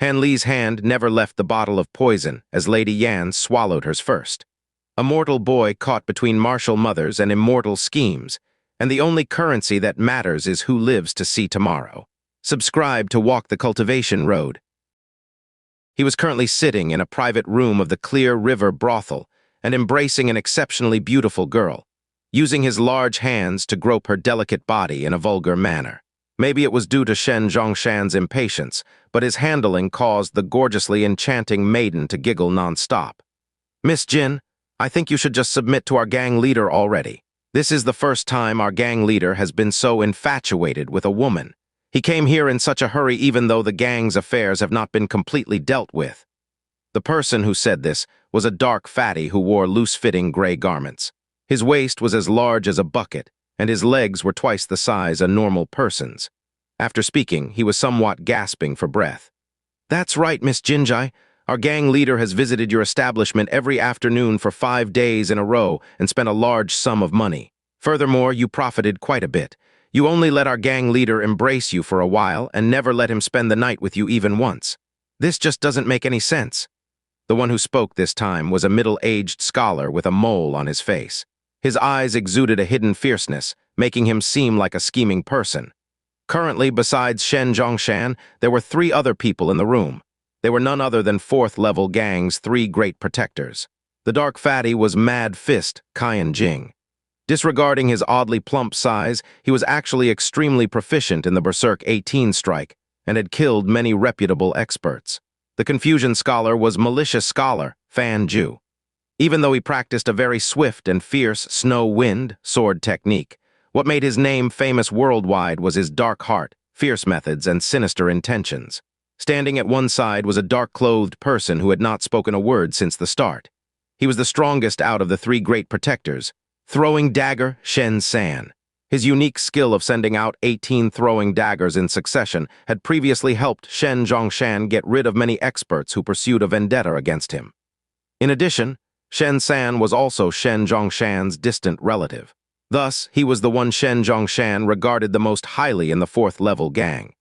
Han Li's hand never left the bottle of poison as Lady Yan swallowed hers first. A mortal boy caught between martial mothers and immortal schemes, and the only currency that matters is who lives to see tomorrow. Subscribe to walk the cultivation road. He was currently sitting in a private room of the Clear River brothel and embracing an exceptionally beautiful girl, using his large hands to grope her delicate body in a vulgar manner. Maybe it was due to Shen Zhongshan's impatience, but his handling caused the gorgeously enchanting maiden to giggle non-stop. "Miss Jin, I think you should just submit to our gang leader already. This is the first time our gang leader has been so infatuated with a woman. He came here in such a hurry even though the gang's affairs have not been completely dealt with." The person who said this was a dark fatty who wore loose-fitting gray garments. His waist was as large as a bucket, and his legs were twice the size a normal person's. After speaking, he was somewhat gasping for breath. "That's right, Miss Jinjai. Our gang leader has visited your establishment every afternoon for 5 days in a row and spent a large sum of money. Furthermore, you profited quite a bit. You only let our gang leader embrace you for a while and never let him spend the night with you even once. This just doesn't make any sense." The one who spoke this time was a middle-aged scholar with a mole on his face. His eyes exuded a hidden fierceness, making him seem like a scheming person. Currently, besides Shen Zhongshan, there were 3 other people in the room. They were none other than 4th-level gang's 3 great protectors. The dark fatty was Mad Fist Qian Jing. Disregarding his oddly plump size, he was actually extremely proficient in the Berserk 18 strike and had killed many reputable experts. The Confusion Scholar was Malicious Scholar Fan Ju. Even though he practiced a very swift and fierce snow wind sword technique, what made his name famous worldwide was his dark heart, fierce methods, and sinister intentions. Standing at one side was a dark-clothed person who had not spoken a word since the start. He was the strongest out of the 3 great protectors, Throwing Dagger Shen San. His unique skill of sending out 18 throwing daggers in succession had previously helped Shen Zhongshan get rid of many experts who pursued a vendetta against him. In addition, Shen San was also Shen Zhongshan's distant relative. Thus, he was the one Shen Zhongshan regarded the most highly in the 4th-level gang.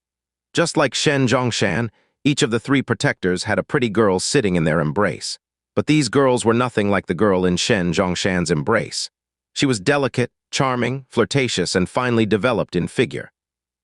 Just like Shen Zhongshan, each of the 3 protectors had a pretty girl sitting in their embrace. But these girls were nothing like the girl in Shen Zhongshan's embrace. She was delicate, charming, flirtatious, and finely developed in figure.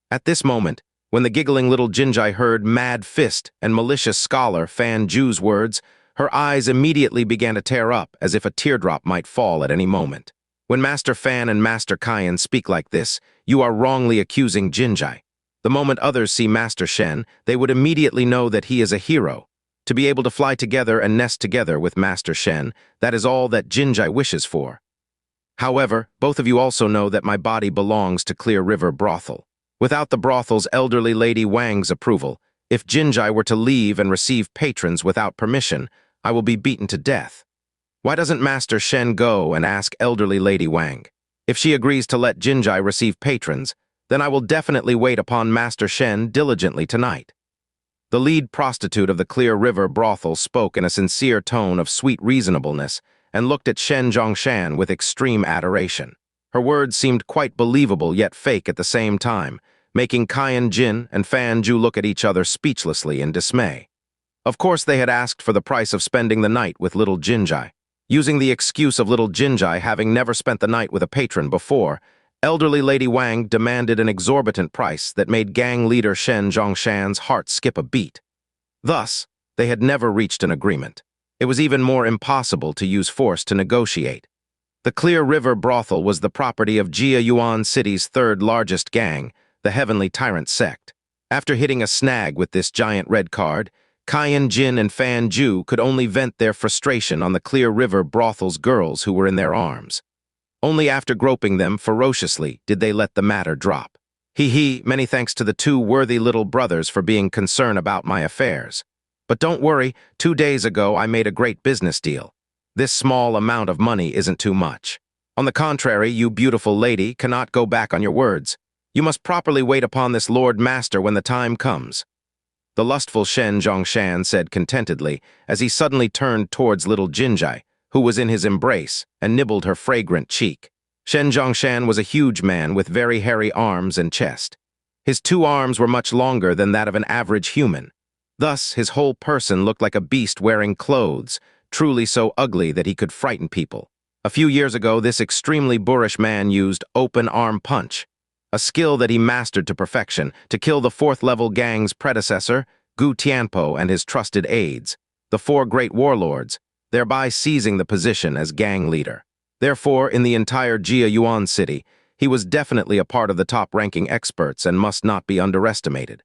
At this moment, when the giggling little Jinjai heard Mad Fist and Malicious Scholar Fan Ju's words, her eyes immediately began to tear up as if a teardrop might fall at any moment. When Master Fan and Master Qian speak like this, you are wrongly accusing Jinjai. The moment others see Master Shen, they would immediately know that he is a hero. To be able to fly together and nest together with Master Shen, that is all that Jinjai wishes for. However, both of you also know that my body belongs to Clear River Brothel. Without the brothel's elderly Lady Wang's approval, if Jinjai were to leave and receive patrons without permission, I will be beaten to death. Why doesn't Master Shen go and ask elderly Lady Wang? If she agrees to let Jinjai receive patrons, then I will definitely wait upon Master Shen diligently tonight." The lead prostitute of the Clear River brothel spoke in a sincere tone of sweet reasonableness and looked at Shen Zhongshan with extreme adoration. Her words seemed quite believable yet fake at the same time, making Qian Jin and Fan Ju look at each other speechlessly in dismay. Of course they had asked for the price of spending the night with little Jinjai. Using the excuse of little Jinjai having never spent the night with a patron before, elderly Lady Wang demanded an exorbitant price that made gang leader Shen Zhongshan's heart skip a beat. Thus, they had never reached an agreement. It was even more impossible to use force to negotiate. The Clear River brothel was the property of Jia Yuan City's 3rd largest gang, the Heavenly Tyrant sect. After hitting a snag with this giant red card, Qian Jin and Fan Ju could only vent their frustration on the Clear River brothel's girls who were in their arms. Only after groping them ferociously did they let the matter drop. Many thanks to the 2 worthy little brothers for being concerned about my affairs. But don't worry, 2 days ago I made a great business deal. This small amount of money isn't too much. On the contrary, you beautiful lady cannot go back on your words. You must properly wait upon this Lord Master when the time comes." The lustful Shen Zhongshan said contentedly as he suddenly turned towards little Jinjai, who was in his embrace, and nibbled her fragrant cheek. Shen Zhongshan was a huge man with very hairy arms and chest. His 2 arms were much longer than that of an average human. Thus, his whole person looked like a beast wearing clothes, truly so ugly that he could frighten people. A few years ago, this extremely boorish man used open arm punch, a skill that he mastered to perfection, to kill the fourth-level gang's predecessor, Gu Tianpo, and his trusted aides, the four great warlords, thereby seizing the position as gang leader. Therefore, in the entire Jia Yuan city, he was definitely a part of the top-ranking experts and must not be underestimated.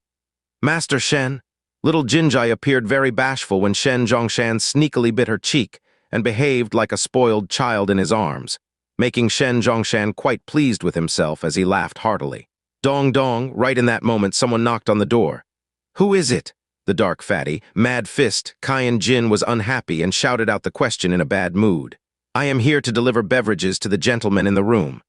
Master Shen, little Jinjai appeared very bashful when Shen Zhongshan sneakily bit her cheek and behaved like a spoiled child in his arms, making Shen Zhongshan quite pleased with himself as he laughed heartily. Dong dong, right in that moment someone knocked on the door. "Who is it?" The dark fatty, mad fist, Kaiyan Jin was unhappy and shouted out the question in a bad mood. "I am here to deliver beverages to the gentleman in the room."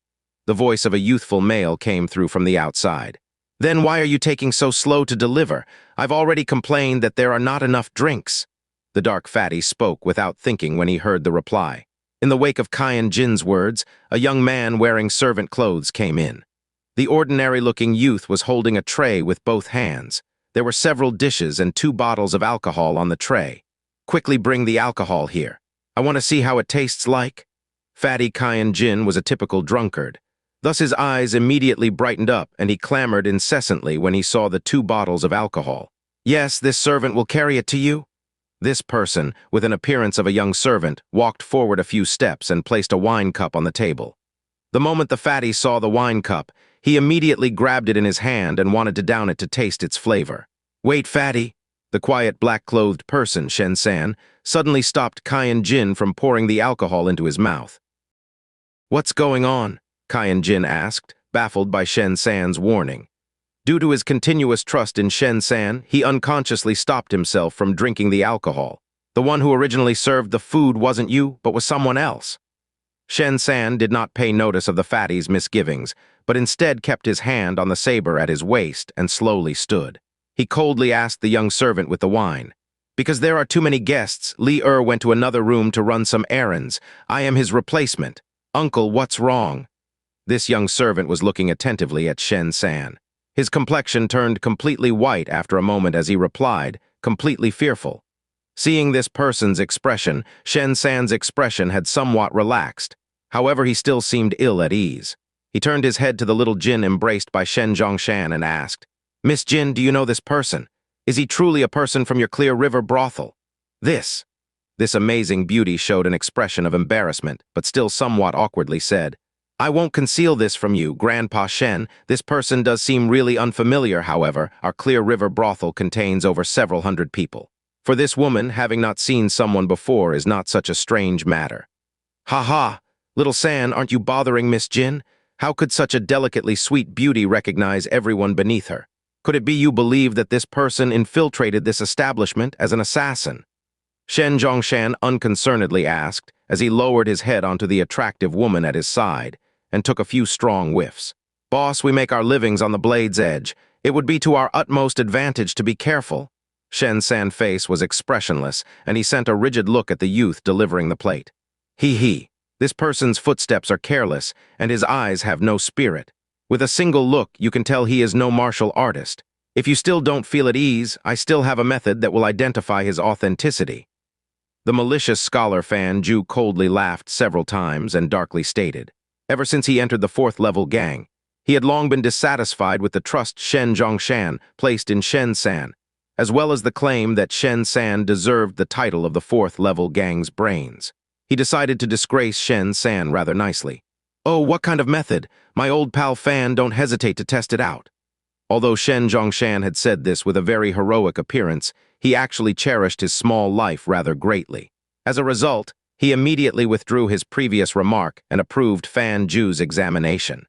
The voice of a youthful male came through from the outside. "Then why are you taking so slow to deliver? I've already complained that there are not enough drinks." The dark fatty spoke without thinking when he heard the reply. In the wake of Kaiyan Jin's words, a young man wearing servant clothes came in. The ordinary-looking youth was holding a tray with both hands. There were several dishes and 2 bottles of alcohol on the tray. "Quickly bring the alcohol here. I want to see how it tastes like." Fatty Kaiyan Jin was a typical drunkard. Thus his eyes immediately brightened up and he clamored incessantly when he saw the 2 bottles of alcohol. "Yes, this servant will carry it to you." This person, with an appearance of a young servant, walked forward a few steps and placed a wine cup on the table. The moment the fatty saw the wine cup, he immediately grabbed it in his hand and wanted to down it to taste its flavor. "Wait, fatty." The quiet black-clothed person, Shen San, suddenly stopped Kaiyan Jin from pouring the alcohol into his mouth. "What's going on?" Kaiyan Jin asked, baffled by Shen San's warning. Due to his continuous trust in Shen San, he unconsciously stopped himself from drinking the alcohol. "The one who originally served the food wasn't you, but was someone else." Shen San did not pay notice of the fatty's misgivings, but instead kept his hand on the saber at his waist and slowly stood. He coldly asked the young servant with the wine, "Because there are too many guests, Li went to another room to run some errands. I am his replacement. Uncle, what's wrong?" This young servant was looking attentively at Shen San. His complexion turned completely white after a moment as he replied, completely fearful. Seeing this person's expression, Shen San's expression had somewhat relaxed. However, he still seemed ill at ease. He turned his head to the little Jin embraced by Shen Zhongshan and asked, "Miss Jin, do you know this person? Is he truly a person from your Clear River brothel?" This amazing beauty showed an expression of embarrassment, but still somewhat awkwardly said, "I won't conceal this from you, Grandpa Shen. This person does seem really unfamiliar, however. Our Clear River brothel contains over several hundred people. For this woman, having not seen someone before is not such a strange matter." "Ha ha! Little San, aren't you bothering Miss Jin? How could such a delicately sweet beauty recognize everyone beneath her? Could it be you believe that this person infiltrated this establishment as an assassin?" Shen Zhongshan unconcernedly asked as he lowered his head onto the attractive woman at his side and took a few strong whiffs. "Boss, we make our livings on the blade's edge. It would be to our utmost advantage to be careful." Shen San's face was expressionless, and he sent a rigid look at the youth delivering the plate. He. This person's footsteps are careless, and his eyes have no spirit. With a single look, you can tell he is no martial artist. If you still don't feel at ease, I still have a method that will identify his authenticity." The malicious scholar Fan Ju coldly laughed several times and darkly stated, ever since he entered the 4th-level gang, he had long been dissatisfied with the trust Shen Zhongshan placed in Shen San, as well as the claim that Shen San deserved the title of the 4th-level gang's brains. He decided to disgrace Shen San rather nicely. "Oh, what kind of method? My old pal Fan, don't hesitate to test it out." Although Shen Zhongshan had said this with a very heroic appearance, he actually cherished his small life rather greatly. As a result, he immediately withdrew his previous remark and approved Fan Ju's examination.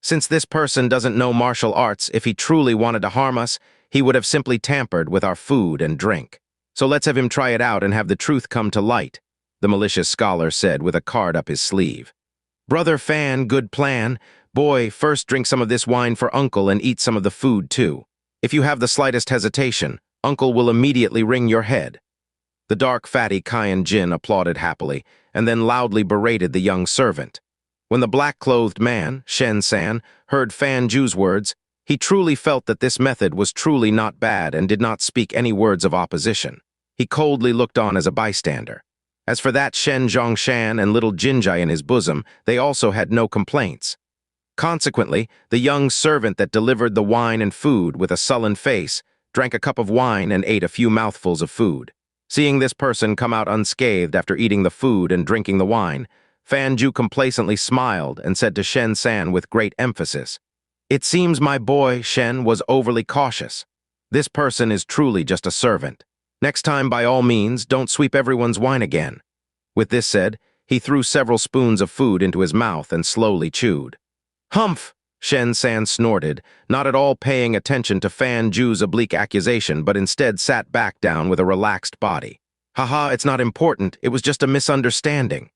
"Since this person doesn't know martial arts, if he truly wanted to harm us, he would have simply tampered with our food and drink. So let's have him try it out and have the truth come to light," the malicious scholar said with a card up his sleeve. "Brother Fan, good plan. Boy, first drink some of this wine for Uncle and eat some of the food too. If you have the slightest hesitation, Uncle will immediately wring your head." The dark fatty Kaiyan Jin applauded happily and then loudly berated the young servant. When the black-clothed man, Shen San, heard Fan Ju's words, He truly felt that this method was truly not bad and did not speak any words of opposition. He coldly looked on as a bystander. As for that Shen Zhongshan and little Jinjai in his bosom, they also had no complaints. Consequently, the young servant that delivered the wine and food with a sullen face drank a cup of wine and ate a few mouthfuls of food. Seeing this person come out unscathed after eating the food and drinking the wine, Fan Ju complacently smiled and said to Shen San with great emphasis, "It seems my boy, Shen, was overly cautious. This person is truly just a servant. Next time, by all means, don't sweep everyone's wine again." With this said, he threw several spoons of food into his mouth and slowly chewed. "Humph!" Shen San snorted, not at all paying attention to Fan Ju's oblique accusation, but instead sat back down with a relaxed body. "Haha, it's not important, it was just a misunderstanding."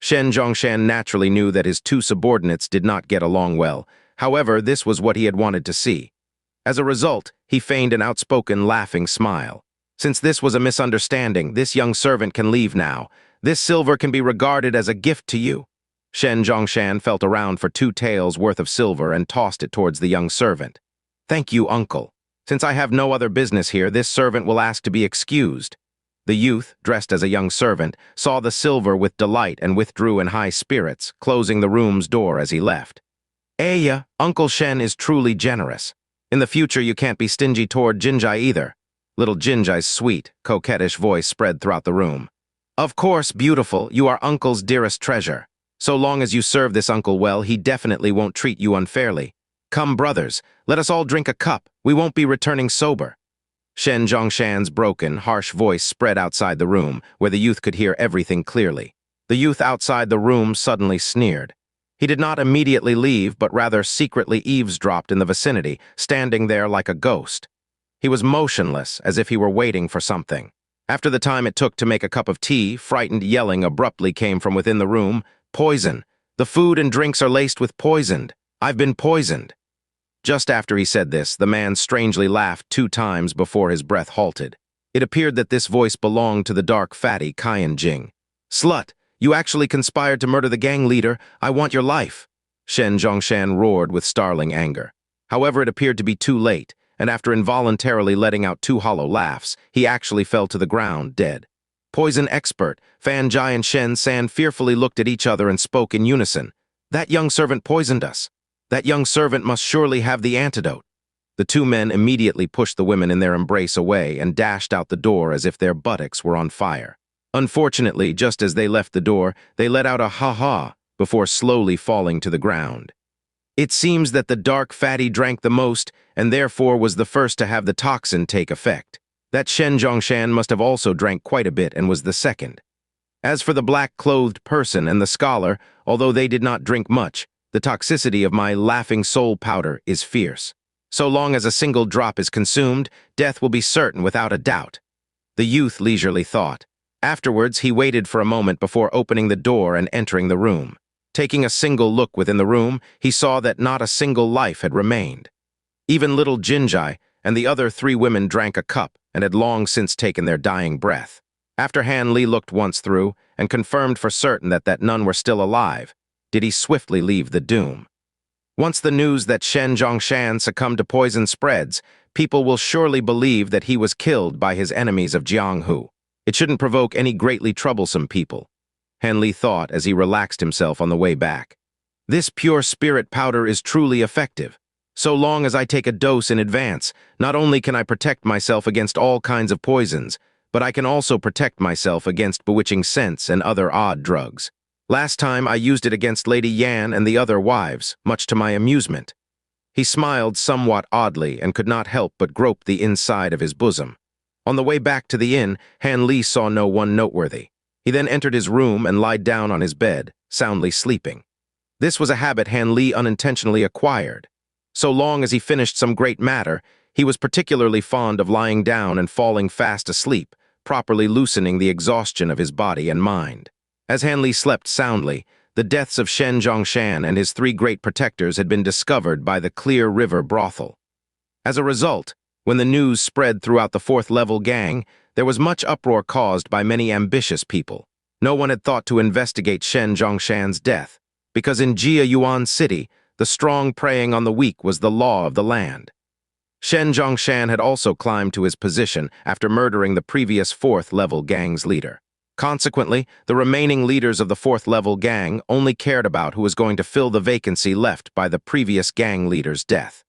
Shen Zhongshan naturally knew that his two subordinates did not get along well. However, this was what he had wanted to see. As a result, he feigned an outspoken, laughing smile. "Since this was a misunderstanding, this young servant can leave now. This silver can be regarded as a gift to you." Shen Zhongshan felt around for 2 taels worth of silver and tossed it towards the young servant. "Thank you, uncle. Since I have no other business here, this servant will ask to be excused." The youth, dressed as a young servant, saw the silver with delight and withdrew in high spirits, closing the room's door as he left. "Aya, Uncle Shen is truly generous. In the future, you can't be stingy toward Jinjai either." Little Jinjai's sweet, coquettish voice spread throughout the room. "Of course, beautiful, you are Uncle's dearest treasure. So long as you serve this uncle well, he definitely won't treat you unfairly. Come, brothers, let us all drink a cup. We won't be returning sober." Shen Zhongshan's broken, harsh voice spread outside the room, where the youth could hear everything clearly. The youth outside the room suddenly sneered. He did not immediately leave, but rather secretly eavesdropped in the vicinity, standing there like a ghost. He was motionless, as if he were waiting for something. After the time it took to make a cup of tea, frightened yelling abruptly came from within the room. "Poison! The food and drinks are laced with poison. I've been poisoned." Just after he said this, the man strangely laughed 2 times before his breath halted. It appeared that this voice belonged to the dark fatty Qian Jing. "Slut! You actually conspired to murder the gang leader. I want your life." Shen Zhongshan roared with startling anger. However, it appeared to be too late, and after involuntarily letting out 2 hollow laughs, he actually fell to the ground, dead. Poison expert, Fan Jai and Shen San fearfully looked at each other and spoke in unison. "That young servant poisoned us. That young servant must surely have the antidote." The 2 men immediately pushed the women in their embrace away and dashed out the door as if their buttocks were on fire. Unfortunately, just as they left the door, they let out a ha-ha before slowly falling to the ground. It seems that the dark fatty drank the most and therefore was the first to have the toxin take effect. That Shen Zhongshan must have also drank quite a bit and was the second. As for the black-clothed person and the scholar, although they did not drink much, the toxicity of my laughing soul powder is fierce. So long as a single drop is consumed, death will be certain without a doubt. The youth leisurely thought. Afterwards, he waited for a moment before opening the door and entering the room. Taking a single look within the room, he saw that not a single life had remained. Even little Jinjai and the other 3 women drank a cup and had long since taken their dying breath. After Han Li looked once through and confirmed for certain that none were still alive, did he swiftly leave the doom. Once the news that Shen Zhongshan succumbed to poison spreads, people will surely believe that he was killed by his enemies of Jianghu. It shouldn't provoke any greatly troublesome people, Han Li thought as he relaxed himself on the way back. This pure spirit powder is truly effective. So long as I take a dose in advance, not only can I protect myself against all kinds of poisons, but I can also protect myself against bewitching scents and other odd drugs. Last time I used it against Lady Yan and the other wives, much to my amusement. He smiled somewhat oddly and could not help but grope the inside of his bosom. On the way back to the inn, Han Li saw no one noteworthy. He then entered his room and lied down on his bed, soundly sleeping. This was a habit Han Li unintentionally acquired. So long as he finished some great matter, he was particularly fond of lying down and falling fast asleep, properly loosening the exhaustion of his body and mind. As Han Li slept soundly, the deaths of Shen Zhongshan and his 3 great protectors had been discovered by the Clear River brothel. As a result, when the news spread throughout the 4th-level gang, there was much uproar caused by many ambitious people. No one had thought to investigate Shen Zhongshan's death, because in Jia Yuan City, The strong preying on the weak was the law of the land. Shen Zhongshan had also climbed to his position after murdering the previous fourth-level gang's leader. Consequently, the remaining leaders of the fourth-level gang only cared about who was going to fill the vacancy left by the previous gang leader's death.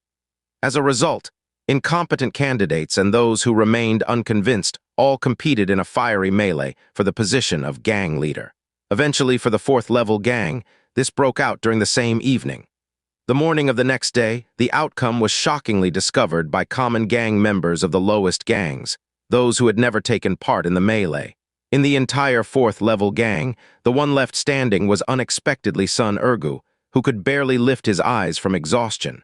As a result, incompetent candidates and those who remained unconvinced all competed in a fiery melee for the position of gang leader. Eventually, for the fourth-level gang, this broke out during the same evening. The morning of the next day, the outcome was shockingly discovered by common gang members of the lowest gangs, those who had never taken part in the melee. In the entire fourth-level gang, the one left standing was unexpectedly Sun Ergu, who could barely lift his eyes from exhaustion.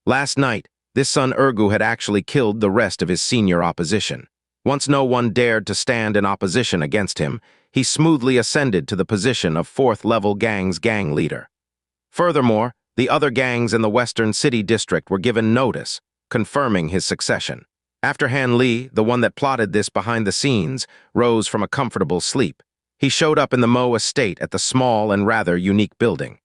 Last night, this Sun Ergu had actually killed the rest of his senior opposition. Once no one dared to stand in opposition against him, he smoothly ascended to the position of fourth-level gang's gang leader. Furthermore, the other gangs in the Western City District were given notice, confirming his succession. After Han Li, the one that plotted this behind the scenes, rose from a comfortable sleep, he showed up in the Mo estate at the small and rather unique building.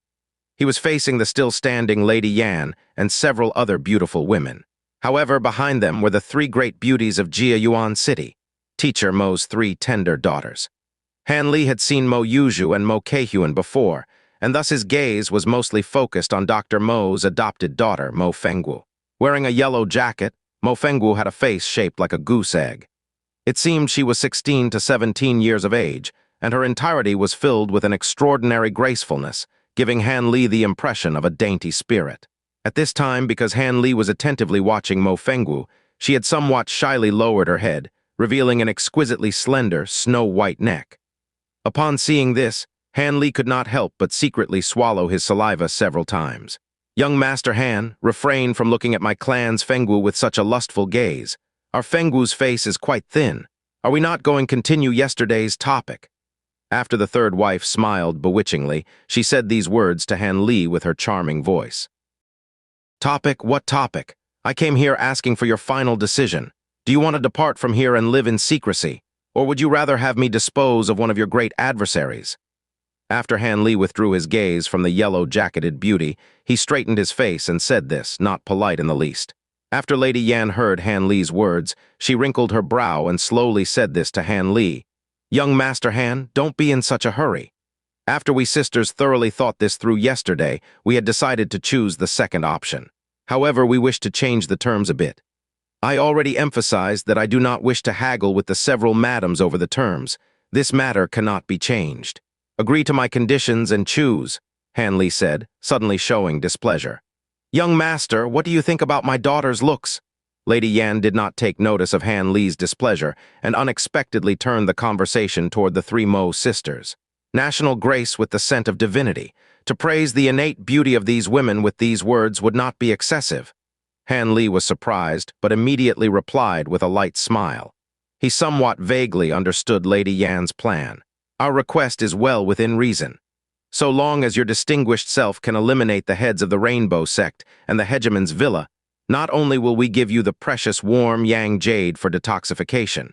He was facing the still-standing Lady Yan and several other beautiful women. However, behind them were the three great beauties of Jia Yuan City, teacher Mo's three tender daughters. Han Li had seen Mo Yuzhu and Mo Keihyun before, and thus his gaze was mostly focused on Dr. Mo's adopted daughter, Mo Fengwu. Wearing a yellow jacket, Mo Fengwu had a face shaped like a goose egg. It seemed she was 16 to 17 years of age, and her entirety was filled with an extraordinary gracefulness, giving Han Li the impression of a dainty spirit. At this time, because Han Li was attentively watching Mo Fengwu, she had somewhat shyly lowered her head, revealing an exquisitely slender, snow-white neck. Upon seeing this, Han Li could not help but secretly swallow his saliva several times. "Young Master Han, refrain from looking at my clan's Fengwu with such a lustful gaze. Our Fengwu's face is quite thin. Are we not going to continue yesterday's topic?" After the third wife smiled bewitchingly, she said these words to Han Li with her charming voice. "Topic? What topic? I came here asking for your final decision. Do you want to depart from here and live in secrecy? Or would you rather have me dispose of one of your great adversaries?" After Han Li withdrew his gaze from the yellow-jacketed beauty, he straightened his face and said this, not polite in the least. After Lady Yan heard Han Li's words, she wrinkled her brow and slowly said this to Han Li. "Young Master Han, don't be in such a hurry. After we sisters thoroughly thought this through yesterday, we had decided to choose the second option. However, we wish to change the terms a bit. I already emphasized that I do not wish to haggle with the several madams over the terms. This matter cannot be changed. Agree to my conditions and choose," Han Li said, suddenly showing displeasure. "Young Master, what do you think about my daughter's looks?" Lady Yan did not take notice of Han Li's displeasure and unexpectedly turned the conversation toward the three Mo sisters. National grace with the scent of divinity. To praise the innate beauty of these women with these words would not be excessive. Han Li was surprised, but immediately replied with a light smile. He somewhat vaguely understood Lady Yan's plan. "Our request is well within reason. So long as your distinguished self can eliminate the heads of the Rainbow Sect and the Hegemon's Villa, not only will we give you the precious warm Yang Jade for detoxification,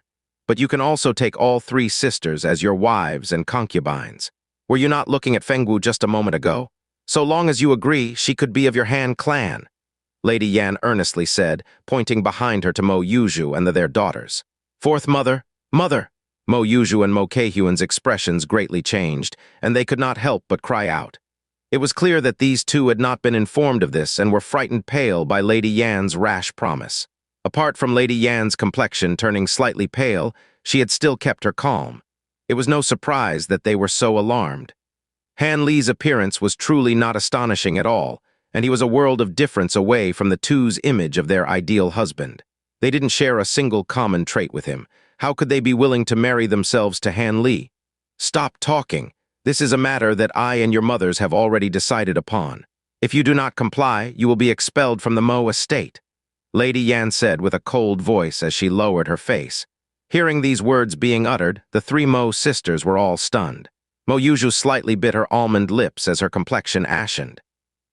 but you can also take all three sisters as your wives and concubines. Were you not looking at Fengwu just a moment ago? So long as you agree, she could be of your Han clan," Lady Yan earnestly said, pointing behind her to Mo Yuzhu and their daughters. "Fourth mother, mother!" Mo Yuzhu and Mo Keihyun's expressions greatly changed, and they could not help but cry out. It was clear that these two had not been informed of this and were frightened pale by Lady Yan's rash promise. Apart from Lady Yan's complexion turning slightly pale, she had still kept her calm. It was no surprise that they were so alarmed. Han Li's appearance was truly not astonishing at all, and he was a world of difference away from the two's image of their ideal husband. They didn't share a single common trait with him. How could they be willing to marry themselves to Han Li? "Stop talking. This is a matter that I and your mothers have already decided upon. If you do not comply, you will be expelled from the Mo estate," Lady Yan said with a cold voice as she lowered her face. Hearing these words being uttered, the three Mo sisters were all stunned. Mo Yuzhu slightly bit her almond lips as her complexion ashened.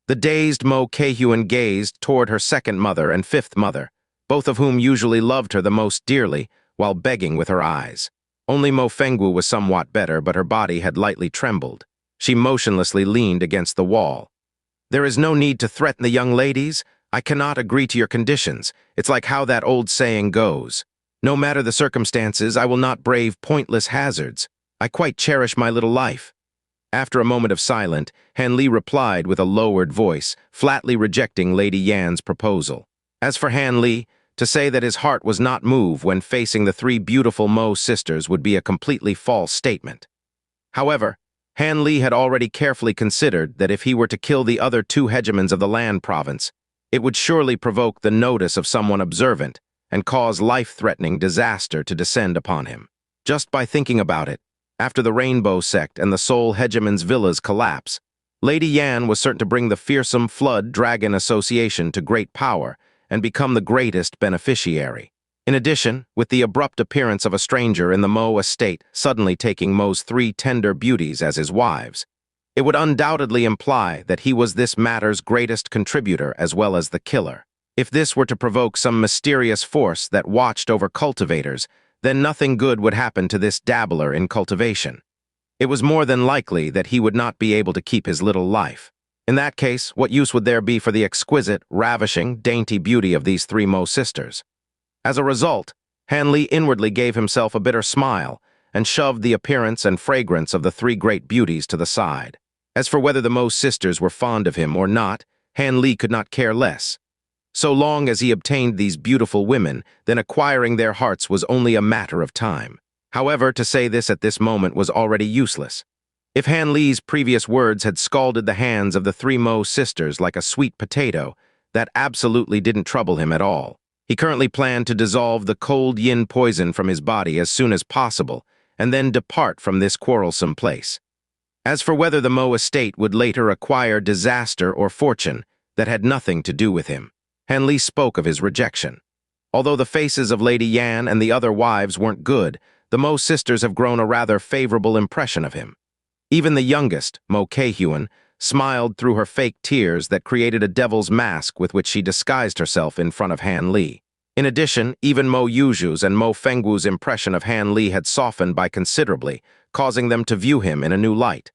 The dazed Mo Keihyun gazed toward her second mother and fifth mother, both of whom usually loved her the most dearly, while begging with her eyes. Only Mo Fengwu was somewhat better, but her body had lightly trembled. She motionlessly leaned against the wall. There is no need to threaten the young ladies. I cannot agree to your conditions. It's like how that old saying goes. No matter the circumstances, I will not brave pointless hazards. I quite cherish my little life. After a moment of silence, Han Li replied with a lowered voice, flatly rejecting Lady Yan's proposal. As for Han Li, to say that his heart was not moved when facing the three beautiful Mo sisters would be a completely false statement. However, Han Li had already carefully considered that if he were to kill the other two hegemons of the land province, it would surely provoke the notice of someone observant and cause life-threatening disaster to descend upon him. Just by thinking about it, after the Rainbow Sect and the Soul Hegemon's villas collapse, Lady Yan was certain to bring the fearsome Flood Dragon Association to great power and become the greatest beneficiary. In addition, with the abrupt appearance of a stranger in the Mo estate suddenly taking Mo's three tender beauties as his wives, it would undoubtedly imply that he was this matter's greatest contributor as well as the killer. If this were to provoke some mysterious force that watched over cultivators, then nothing good would happen to this dabbler in cultivation. It was more than likely that he would not be able to keep his little life. In that case, what use would there be for the exquisite, ravishing, dainty beauty of these three Mo sisters? As a result, Han Li inwardly gave himself a bitter smile and shoved the appearance and fragrance of the three great beauties to the side. As for whether the Mo sisters were fond of him or not, Han Li could not care less. So long as he obtained these beautiful women, then acquiring their hearts was only a matter of time. However, to say this at this moment was already useless. If Han Li's previous words had scalded the hands of the three Mo sisters like a sweet potato, that absolutely didn't trouble him at all. He currently planned to dissolve the cold yin poison from his body as soon as possible, and then depart from this quarrelsome place. As for whether the Mo estate would later acquire disaster or fortune, that had nothing to do with him. Han Li spoke of his rejection. Although the faces of Lady Yan and the other wives weren't good, the Mo sisters have grown a rather favorable impression of him. Even the youngest, Mo Keihyun, smiled through her fake tears that created a devil's mask with which she disguised herself in front of Han Li. In addition, even Mo Yuju's and Mo Fengwu's impression of Han Li had softened by considerably, causing them to view him in a new light.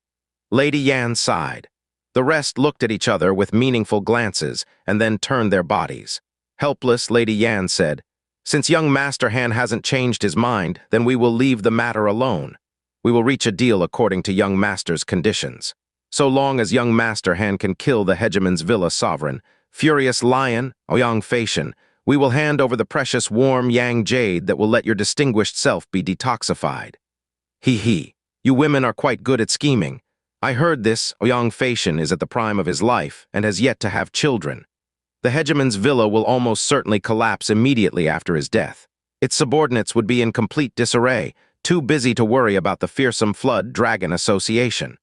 Lady Yan sighed. The rest looked at each other with meaningful glances and then turned their bodies. Helpless, Lady Yan said, "Since young Master Han hasn't changed his mind, then we will leave the matter alone. We will reach a deal according to young Master's conditions. So long as young Master Han can kill the Hegemon's Villa Sovereign, Furious Lion, Xianxia, we will hand over the precious warm Yang Jade that will let your distinguished self be detoxified." He. You women are quite good at scheming. I heard this, Xianxia is at the prime of his life and has yet to have children. The Hegemon's Villa will almost certainly collapse immediately after his death. Its subordinates would be in complete disarray, too busy to worry about the fearsome Flood Dragon Association.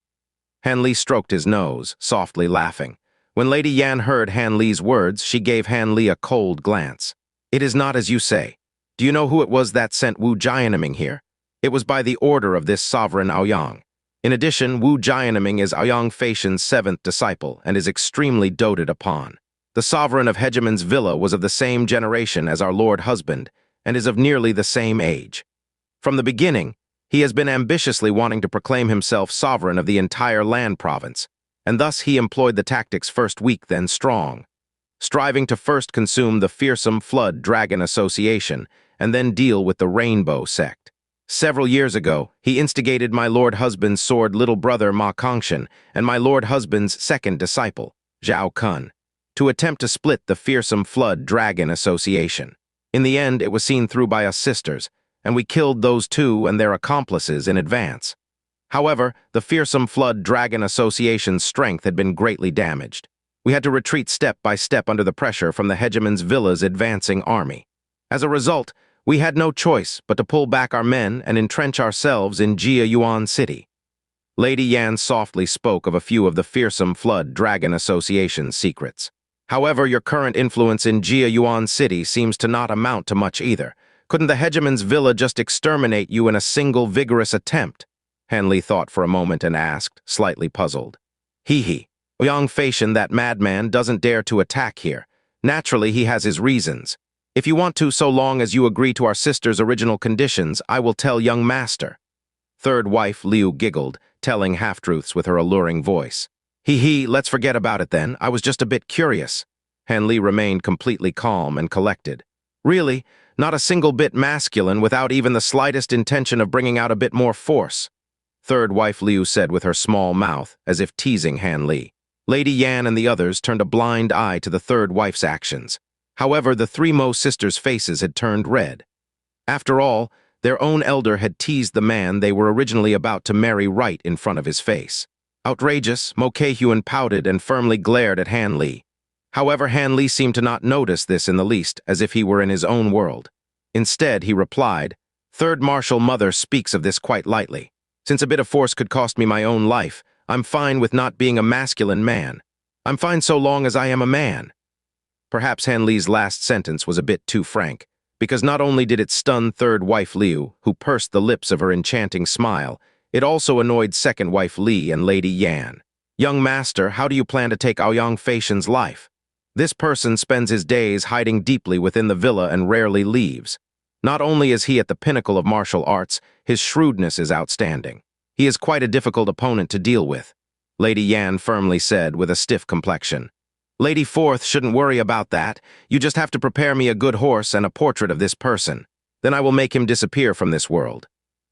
Han Li stroked his nose, softly laughing. When Lady Yan heard Han Li's words, she gave Han Li a cold glance. "It is not as you say. Do you know who it was that sent Wu Jianming here? It was by the order of this sovereign Aoyang. In addition, Wu Jianming is Xianxia's seventh disciple and is extremely doted upon. The sovereign of Hegemon's Villa was of the same generation as our Lord Husband and is of nearly the same age. From the beginning, he has been ambitiously wanting to proclaim himself sovereign of the entire land province, and thus he employed the tactics first weak then strong, striving to first consume the fearsome Flood Dragon Association and then deal with the Rainbow Sect. Several years ago, he instigated my Lord Husband's sword little brother Ma Kongshan and my Lord Husband's second disciple, Zhao Kun, to attempt to split the fearsome Flood Dragon Association. In the end, it was seen through by us sisters, and we killed those two and their accomplices in advance. However, the fearsome Flood Dragon Association's strength had been greatly damaged. We had to retreat step by step under the pressure from the Hegemon's Villa's advancing army. As a result, we had no choice but to pull back our men and entrench ourselves in Jiayuan City. Lady Yan softly spoke of a few of the fearsome Flood Dragon Association's secrets. However, your current influence in Jiayuan City seems to not amount to much either. Couldn't the Hegemon's Villa just exterminate you in a single vigorous attempt? Han Li thought for a moment and asked, slightly puzzled. Xianxia, that madman, doesn't dare to attack here. Naturally, he has his reasons. If you want to, so long as you agree to our sister's original conditions, I will tell young Master. Third wife Liu giggled, telling half-truths with her alluring voice. Hee, let's forget about it then. I was just a bit curious. Han Li remained completely calm and collected. Really, not a single bit masculine without even the slightest intention of bringing out a bit more force. Third wife Liu said with her small mouth, as if teasing Han Li. Lady Yan and the others turned a blind eye to the third wife's actions. However, the three Mo sisters' faces had turned red. After all, their own elder had teased the man they were originally about to marry right in front of his face. Outrageous, Mo Kei-hyun pouted and firmly glared at Han Li. However, Han Li seemed to not notice this in the least, as if he were in his own world. Instead, he replied, "Third Martial Mother speaks of this quite lightly. Since a bit of force could cost me my own life, I'm fine with not being a masculine man. I'm fine so long as I am a man." Perhaps Han Li's last sentence was a bit too frank, because not only did it stun third wife Liu, who pursed the lips of her enchanting smile, it also annoyed second wife Li and Lady Yan. "Young master, how do you plan to take Aoyang Feishan's life? This person spends his days hiding deeply within the villa and rarely leaves. Not only is he at the pinnacle of martial arts, his shrewdness is outstanding. He is quite a difficult opponent to deal with," Lady Yan firmly said with a stiff complexion. "Lady Fourth shouldn't worry about that. You just have to prepare me a good horse and a portrait of this person. Then I will make him disappear from this world."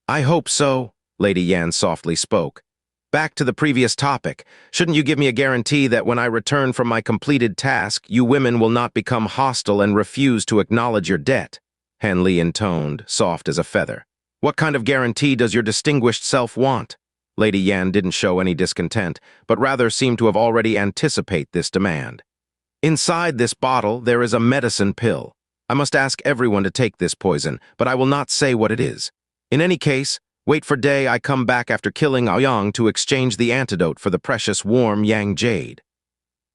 "I hope so," Lady Yan softly spoke. "Back to the previous topic. Shouldn't you give me a guarantee that when I return from my completed task, you women will not become hostile and refuse to acknowledge your debt?" Han Li intoned, soft as a feather. "What kind of guarantee does your distinguished self want?" Lady Yan didn't show any discontent, but rather seemed to have already anticipated this demand. "Inside this bottle, there is a medicine pill. I must ask everyone to take this poison, but I will not say what it is. In any case, wait for day I come back after killing Aoyang to exchange the antidote for the precious warm Yang jade."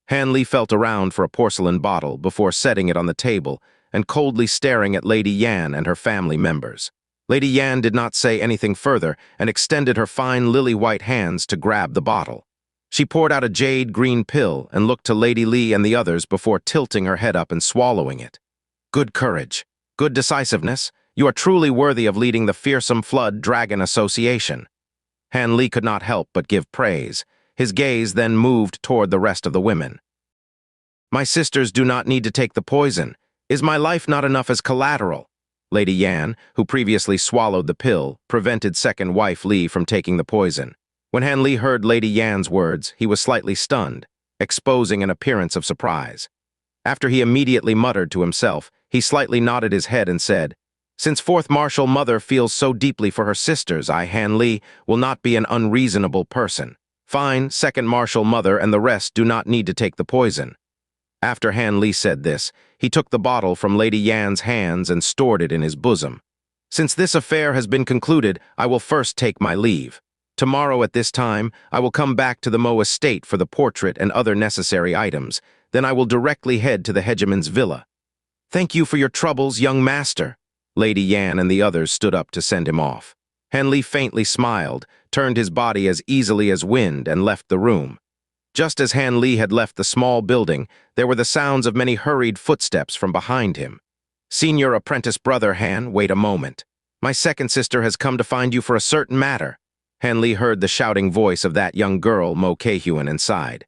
Han Li felt around for a porcelain bottle before setting it on the table and coldly staring at Lady Yan and her family members. Lady Yan did not say anything further and extended her fine lily-white hands to grab the bottle. She poured out a jade-green pill and looked to Lady Li and the others before tilting her head up and swallowing it. "Good courage. Good decisiveness. You are truly worthy of leading the fearsome Flood Dragon Association." Han Li could not help but give praise. His gaze then moved toward the rest of the women. "My sisters do not need to take the poison. Is my life not enough as collateral?" Lady Yan, who previously swallowed the pill, prevented second wife Li from taking the poison. When Han Li heard Lady Yan's words, he was slightly stunned, exposing an appearance of surprise. After he immediately muttered to himself, he slightly nodded his head and said, "Since fourth martial mother feels so deeply for her sisters, I, Han Li, will not be an unreasonable person. Fine, second martial mother and the rest do not need to take the poison." After Han Li said this, he took the bottle from Lady Yan's hands and stored it in his bosom. "Since this affair has been concluded, I will first take my leave. Tomorrow at this time, I will come back to the Mo estate for the portrait and other necessary items. Then I will directly head to the hegemon's villa." "Thank you for your troubles, young master." Lady Yan and the others stood up to send him off. Han Li faintly smiled, turned his body as easily as wind, and left the room. Just as Han Li had left the small building, there were the sounds of many hurried footsteps from behind him. "Senior apprentice brother Han, wait a moment. My second sister has come to find you for a certain matter." Han Li heard the shouting voice of that young girl, Mo Kei-hyun, inside.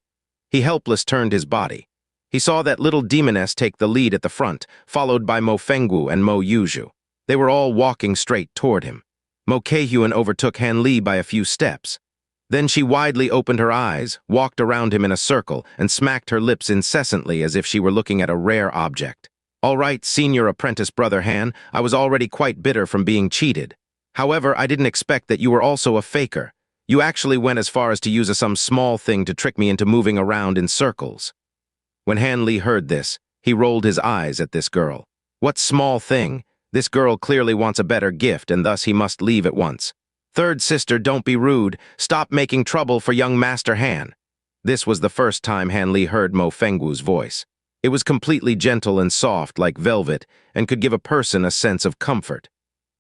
He helpless turned his body. He saw that little demoness take the lead at the front, followed by Mo Fengwu and Mo Yuju. They were all walking straight toward him. Mo Kei-hyun overtook Han Li by a few steps. Then she widely opened her eyes, walked around him in a circle, and smacked her lips incessantly as if she were looking at a rare object. "All right, senior apprentice brother Han, I was already quite bitter from being cheated. However, I didn't expect that you were also a faker. You actually went as far as to use some small thing to trick me into moving around in circles." When Han Li heard this, he rolled his eyes at this girl. What small thing? This girl clearly wants a better gift, and thus he must leave at once. "Third sister, don't be rude. Stop making trouble for young Master Han." This was the first time Han Li heard Mo Fengwu's voice. It was completely gentle and soft like velvet and could give a person a sense of comfort.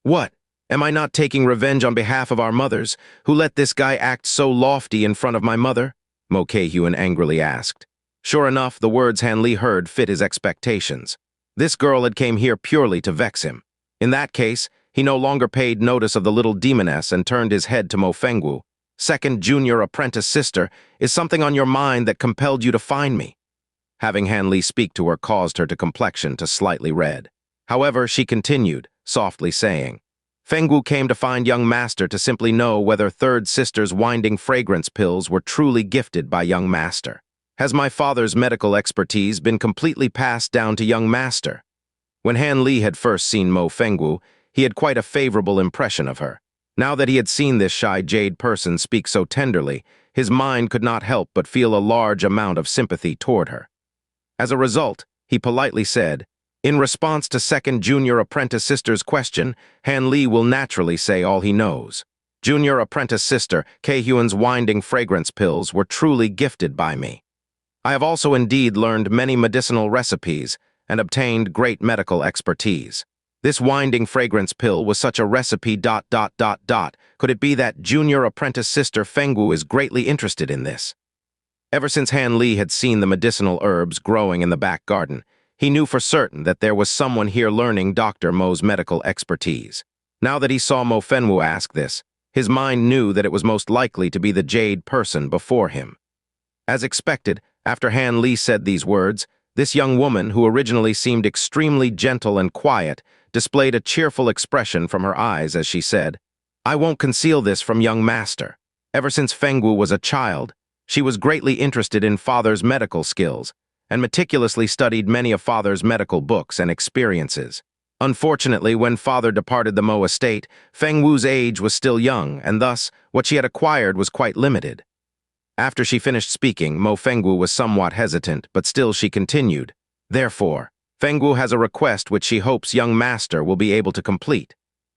"What? Am I not taking revenge on behalf of our mothers, who let this guy act so lofty in front of my mother?" Mo Kei-hyun angrily asked. Sure enough, the words Han Li heard fit his expectations. This girl had came here purely to vex him. In that case, he no longer paid notice of the little demoness and turned his head to Mo Fengwu. second junior apprentice sister, is something on your mind that compelled you to find me?" Having Han Li speak to her caused her complexion to slightly red. However, she continued, softly saying, "Fengwu came to find young master to simply know whether third sister's winding fragrance pills were truly gifted by young master. Has my father's medical expertise been completely passed down to young master?" When Han Li had first seen Mo Fengwu, he had quite a favorable impression of her. Now that he had seen this shy jade person speak so tenderly, his mind could not help but feel a large amount of sympathy toward her. As a result, he politely said, "In response to second junior apprentice sister's question, Han Li will naturally say all he knows. Junior apprentice sister, Kei-Huan's winding fragrance pills were truly gifted by me. I have also indeed learned many medicinal recipes and obtained great medical expertise. This winding fragrance pill was such a recipe ... Could it be that junior apprentice sister Fengwu is greatly interested in this?" Ever since Han Li had seen the medicinal herbs growing in the back garden, he knew for certain that there was someone here learning Dr. Mo's medical expertise. Now that he saw Mo Fengwu ask this, his mind knew that it was most likely to be the jade person before him. As expected, after Han Li said these words, this young woman, who originally seemed extremely gentle and quiet, displayed a cheerful expression from her eyes as she said, "I won't conceal this from young master. Ever since Fengwu was a child, she was greatly interested in father's medical skills and meticulously studied many of father's medical books and experiences. Unfortunately, when father departed the Mo estate, Fengwu's age was still young, and thus, what she had acquired was quite limited." After she finished speaking, Mo Fengwu was somewhat hesitant, but still she continued, "Therefore, Fengwu has a request which she hopes young master will be able to complete.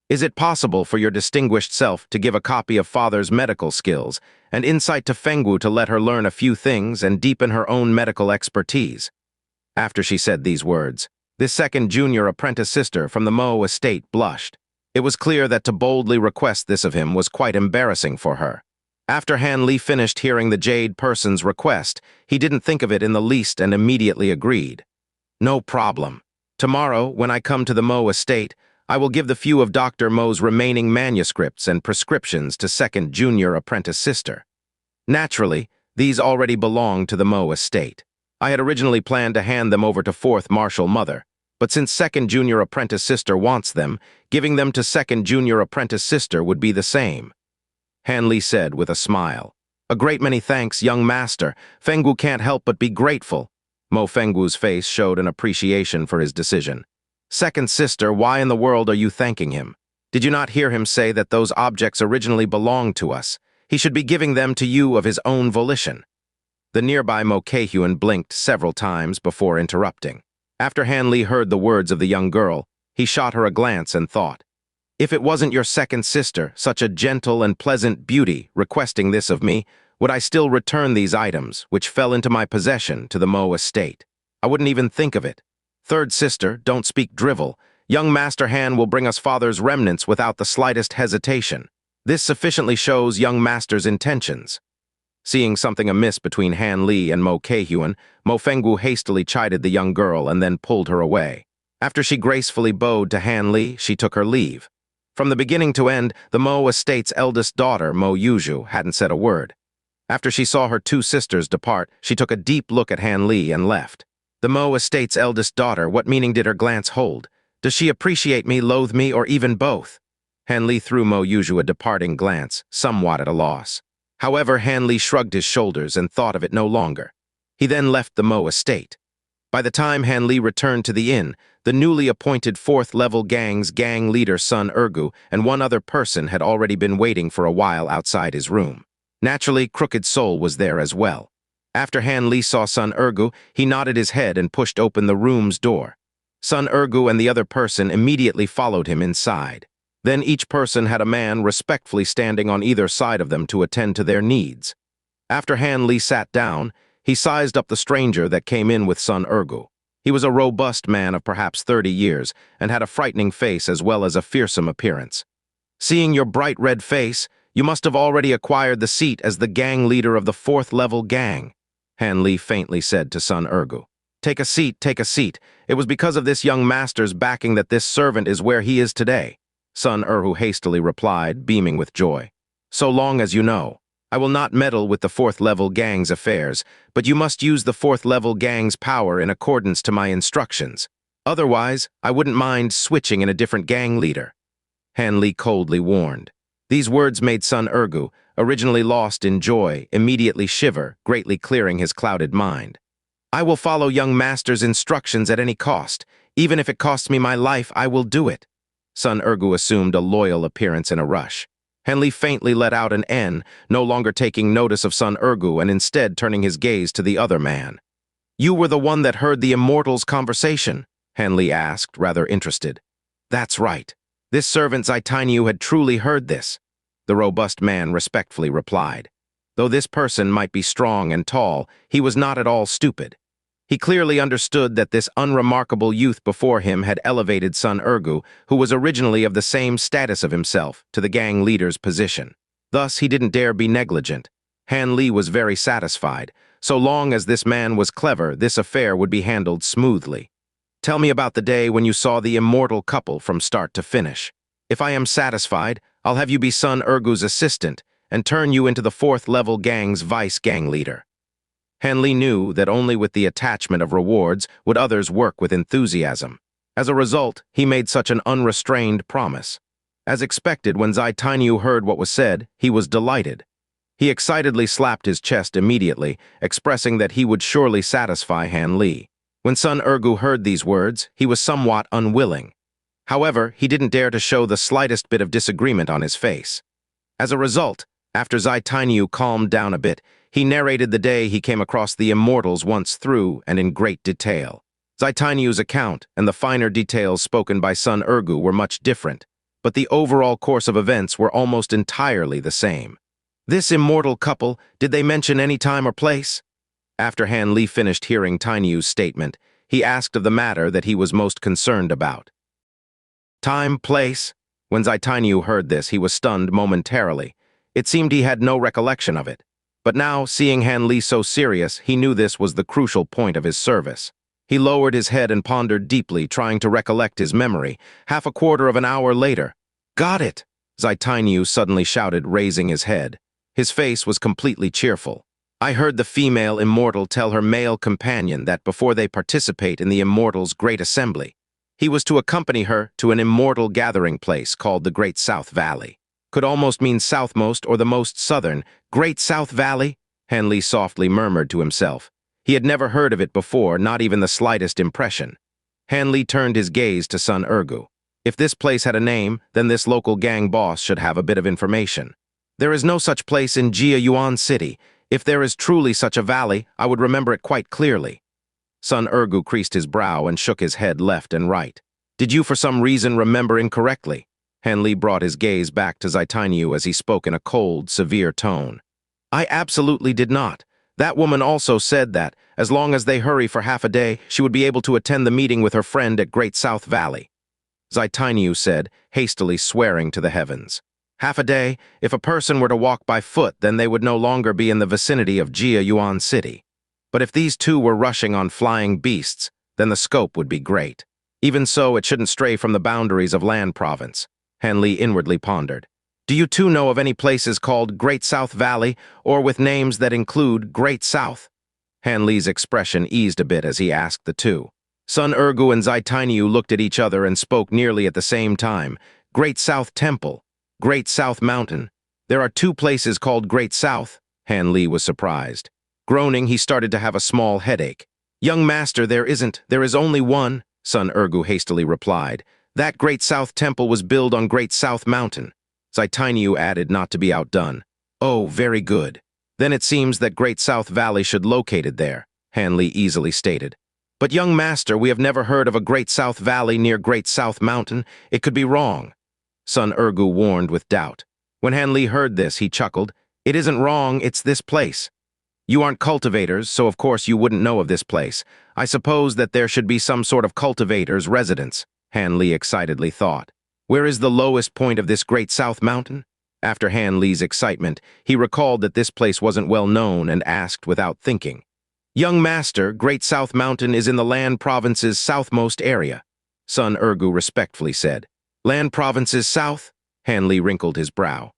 Is it possible for your distinguished self to give a copy of father's medical skills and insight to Fengwu to let her learn a few things and deepen her own medical expertise?" After she said these words, this second junior apprentice sister from the Mo estate blushed. It was clear that to boldly request this of him was quite embarrassing for her. After Han Li finished hearing the jade person's request, he didn't think of it in the least and immediately agreed. "No problem. Tomorrow, when I come to the Mo estate, I will give the few of Dr. Mo's remaining manuscripts and prescriptions to second junior apprentice sister. Naturally, these already belong to the Mo estate. I had originally planned to hand them over to fourth martial mother, but since second junior apprentice sister wants them, giving them to second junior apprentice sister would be the same," Han Li said with a smile. "A great many thanks, young master. Fengwu can't help but be grateful." Mo Fengwu's face showed an appreciation for his decision. "Second sister, why in the world are you thanking him? Did you not hear him say that those objects originally belonged to us? He should be giving them to you of his own volition." The nearby Mo Kei-Huan blinked several times before interrupting. After Han Li heard the words of the young girl, he shot her a glance and thought, "If it wasn't your second sister, such a gentle and pleasant beauty, requesting this of me, would I still return these items, which fell into my possession, to the Mo estate? I wouldn't even think of it. Third sister, don't speak drivel. Young Master Han will bring us father's remnants without the slightest hesitation. This sufficiently shows young master's intentions." Seeing something amiss between Han Li and Mo Kei-Huan, Mo Fengwu hastily chided the young girl and then pulled her away. After she gracefully bowed to Han Li, she took her leave. From the beginning to end, the Mo estate's eldest daughter, Mo Yuzhu, hadn't said a word. After she saw her two sisters depart, she took a deep look at Han Li and left. The Mo estate's eldest daughter, what meaning did her glance hold? Does she appreciate me, loathe me, or even both? Han Li threw Mo Yuzhu a departing glance, somewhat at a loss. However, Han Li shrugged his shoulders and thought of it no longer. He then left the Mo estate. By the time Han Li returned to the inn, the newly appointed fourth-level gang's gang leader Sun Ergu and one other person had already been waiting for a while outside his room. Naturally, Crooked Soul was there as well. After Han Li saw Sun Ergu, he nodded his head and pushed open the room's door. Sun Ergu and the other person immediately followed him inside. Then each person had a man respectfully standing on either side of them to attend to their needs. After Han Li sat down, he sized up the stranger that came in with Sun Ergu. He was a robust man of perhaps 30 years and had a frightening face as well as a fearsome appearance. "Seeing your bright red face, you must have already acquired the seat as the gang leader of the fourth-level gang," Han Li faintly said to Sun Ergu. Take a seat, take a seat. It was because of this young master's backing that this servant is where he is today," Sun Ergu hastily replied, beaming with joy. "So long as you know." I will not meddle with the fourth-level gang's affairs, but you must use the fourth-level gang's power in accordance to my instructions. Otherwise, I wouldn't mind switching in a different gang leader. Han Li coldly warned. These words made Sun Ergu, originally lost in joy, immediately shiver, greatly clearing his clouded mind. I will follow young master's instructions at any cost. Even if it costs me my life, I will do it. Sun Ergu assumed a loyal appearance in a rush. Han Li faintly let out an N, no longer taking notice of Sun Ergu and instead turning his gaze to the other man. You were the one that heard the immortal's conversation? Han Li asked, rather interested. That's right. This servant Zai Tainyu had truly heard this. The robust man respectfully replied. Though this person might be strong and tall, he was not at all stupid. He clearly understood that this unremarkable youth before him had elevated Sun Ergu, who was originally of the same status of himself, to the gang leader's position. Thus, he didn't dare be negligent. Han Li was very satisfied. So long as this man was clever, this affair would be handled smoothly. Tell me about the day when you saw the immortal couple from start to finish. If I am satisfied, I'll have you be Sun Ergu's assistant and turn you into the fourth-level gang's vice-gang leader. Han Li knew that only with the attachment of rewards would others work with enthusiasm. As a result, he made such an unrestrained promise. As expected, when Zai Tainyu heard what was said, he was delighted. He excitedly slapped his chest immediately, expressing that he would surely satisfy Han Li. When Sun Ergu heard these words, he was somewhat unwilling. However, he didn't dare to show the slightest bit of disagreement on his face. As a result, after Zai Tainyu calmed down a bit, he narrated the day he came across the immortals once through and in great detail. Zai Tainyu's account and the finer details spoken by Sun Ergu were much different, but the overall course of events were almost entirely the same. This immortal couple, did they mention any time or place? After Han Li finished hearing Tainyu's statement, he asked of the matter that he was most concerned about. Time, place? When Zai Tainyu heard this, he was stunned momentarily. It seemed he had no recollection of it. But now, seeing Han Li so serious, he knew this was the crucial point of his service. He lowered his head and pondered deeply, trying to recollect his memory. Half a quarter of an hour later. Got it! Zai Tainyu suddenly shouted, raising his head. His face was completely cheerful. I heard the female immortal tell her male companion that before they participate in the immortal's great assembly, he was to accompany her to an immortal gathering place called the Great South Valley. Could almost mean southmost or the most southern. Great South Valley? Han Li softly murmured to himself. He had never heard of it before, not even the slightest impression. Han Li turned his gaze to Sun Ergu. If this place had a name, then this local gang boss should have a bit of information. There is no such place in Jia Yuan City. If there is truly such a valley, I would remember it quite clearly. Sun Ergu creased his brow and shook his head left and right. Did you for some reason remember incorrectly? Han Li brought his gaze back to Zai Tainyu as he spoke in a cold, severe tone. I absolutely did not. That woman also said that, as long as they hurry for half a day, she would be able to attend the meeting with her friend at Great South Valley. Zai Tainyu said, hastily swearing to the heavens. Half a day? If a person were to walk by foot, then they would no longer be in the vicinity of Jia Yuan City. But if these two were rushing on flying beasts, then the scope would be great. Even so, it shouldn't stray from the boundaries of Land Province. Han Li inwardly pondered. Do you two know of any places called Great South Valley, or with names that include Great South? Han Li's expression eased a bit as he asked the two. Sun Ergu and Zai Tainyu looked at each other and spoke nearly at the same time. Great South Temple. Great South Mountain. There are two places called Great South. Han Li was surprised. Groaning, he started to have a small headache. Young master, there isn't. There is only one, Sun Ergu hastily replied. That Great South Temple was built on Great South Mountain. Zai Tainyu added, not to be outdone. Oh, very good. Then it seems that Great South Valley should located there, Han Li easily stated. But young master, we have never heard of a Great South Valley near Great South Mountain. It could be wrong. Sun Ergu warned with doubt. When Han Li heard this, he chuckled. It isn't wrong, it's this place. You aren't cultivators, so of course you wouldn't know of this place. I suppose that there should be some sort of cultivator's residence, Han Li excitedly thought. Where is the lowest point of this Great South Mountain? After Han Li's excitement, he recalled that this place wasn't well known and asked without thinking. Young master, Great South Mountain is in the Land Province's southmost area, Sun Ergu respectfully said. Land Province's south? Han Li wrinkled his brow.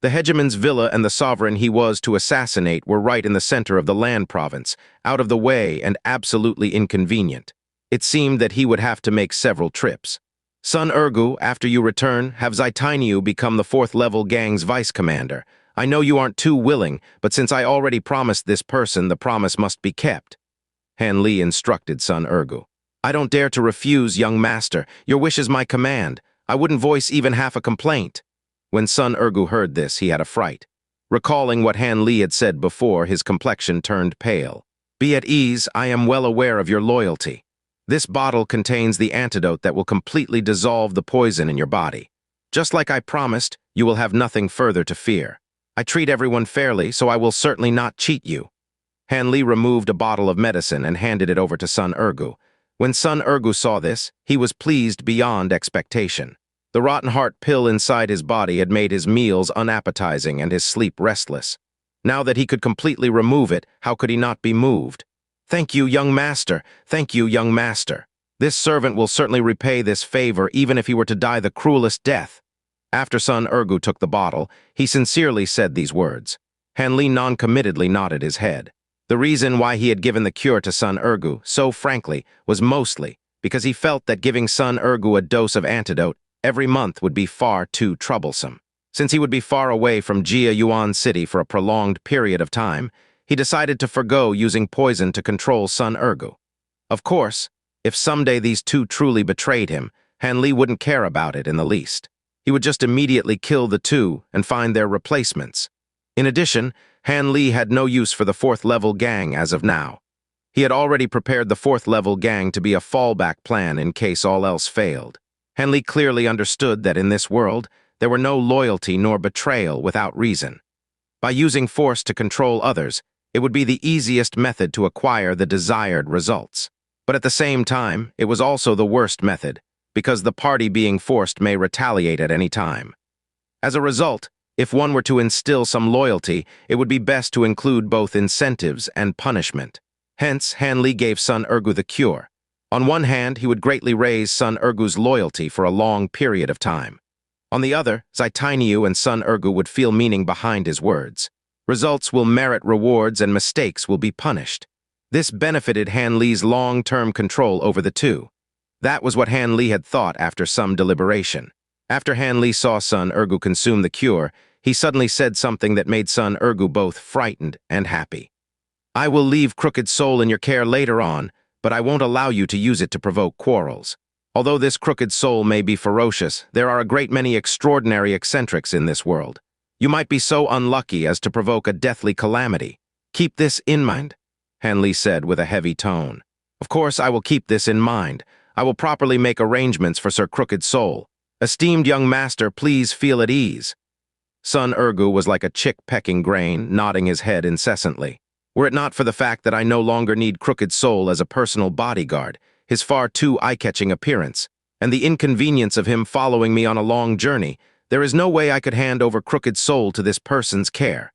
The hegemon's villa and the sovereign he was to assassinate were right in the center of the land province, out of the way and absolutely inconvenient. It seemed that he would have to make several trips. Sun Ergu, after you return, have Zaitiniu become the 4th-level gang's vice-commander. I know you aren't too willing, but since I already promised this person, the promise must be kept. Han Li instructed Sun Ergu. I don't dare to refuse, young master. Your wish is my command. I wouldn't voice even half a complaint. When Sun Ergu heard this, he had a fright. Recalling what Han Li had said before, his complexion turned pale. Be at ease, I am well aware of your loyalty. This bottle contains the antidote that will completely dissolve the poison in your body. Just like I promised, you will have nothing further to fear. I treat everyone fairly, so I will certainly not cheat you. Han Li removed a bottle of medicine and handed it over to Sun Ergu. When Sun Ergu saw this, he was pleased beyond expectation. The rotten heart pill inside his body had made his meals unappetizing and his sleep restless. Now that he could completely remove it, how could he not be moved? Thank you, young master. Thank you, young master. This servant will certainly repay this favor even if he were to die the cruelest death. After Sun Ergu took the bottle, he sincerely said these words. Han Li non-committedly nodded his head. The reason why he had given the cure to Sun Ergu, so frankly, was mostly because he felt that giving Sun Ergu a dose of antidote every month would be far too troublesome. Since he would be far away from Jia Yuan City for a prolonged period of time, he decided to forgo using poison to control Sun Ergu. Of course, if someday these two truly betrayed him, Han Li wouldn't care about it in the least. He would just immediately kill the two and find their replacements. In addition, Han Li had no use for the 4th-level gang as of now. He had already prepared the 4th-level gang to be a fallback plan in case all else failed. Han Li clearly understood that in this world, there were no loyalty nor betrayal without reason. By using force to control others, it would be the easiest method to acquire the desired results. But at the same time, it was also the worst method, because the party being forced may retaliate at any time. As a result, if one were to instill some loyalty, it would be best to include both incentives and punishment. Hence, Han Li gave Sun Ergu the cure. On one hand, he would greatly raise Sun Ergu's loyalty for a long period of time. On the other, Zaitiniu and Sun Ergu would feel meaning behind his words. Results will merit rewards and mistakes will be punished. This benefited Han Li's long-term control over the two. That was what Han Li had thought after some deliberation. After Han Li saw Sun Ergu consume the cure, he suddenly said something that made Sun Ergu both frightened and happy. I will leave Crooked Soul in your care later on, but I won't allow you to use it to provoke quarrels. Although this Crooked Soul may be ferocious, there are a great many extraordinary eccentrics in this world. You might be so unlucky as to provoke a deathly calamity. Keep this in mind, Han Li said with a heavy tone. Of course, I will keep this in mind. I will properly make arrangements for Sir Crooked Soul. Esteemed young master, please feel at ease. Sun Ergu was like a chick pecking grain, nodding his head incessantly. Were it not for the fact that I no longer need Crooked Soul as a personal bodyguard, his far too eye-catching appearance, and the inconvenience of him following me on a long journey, there is no way I could hand over Crooked Soul to this person's care.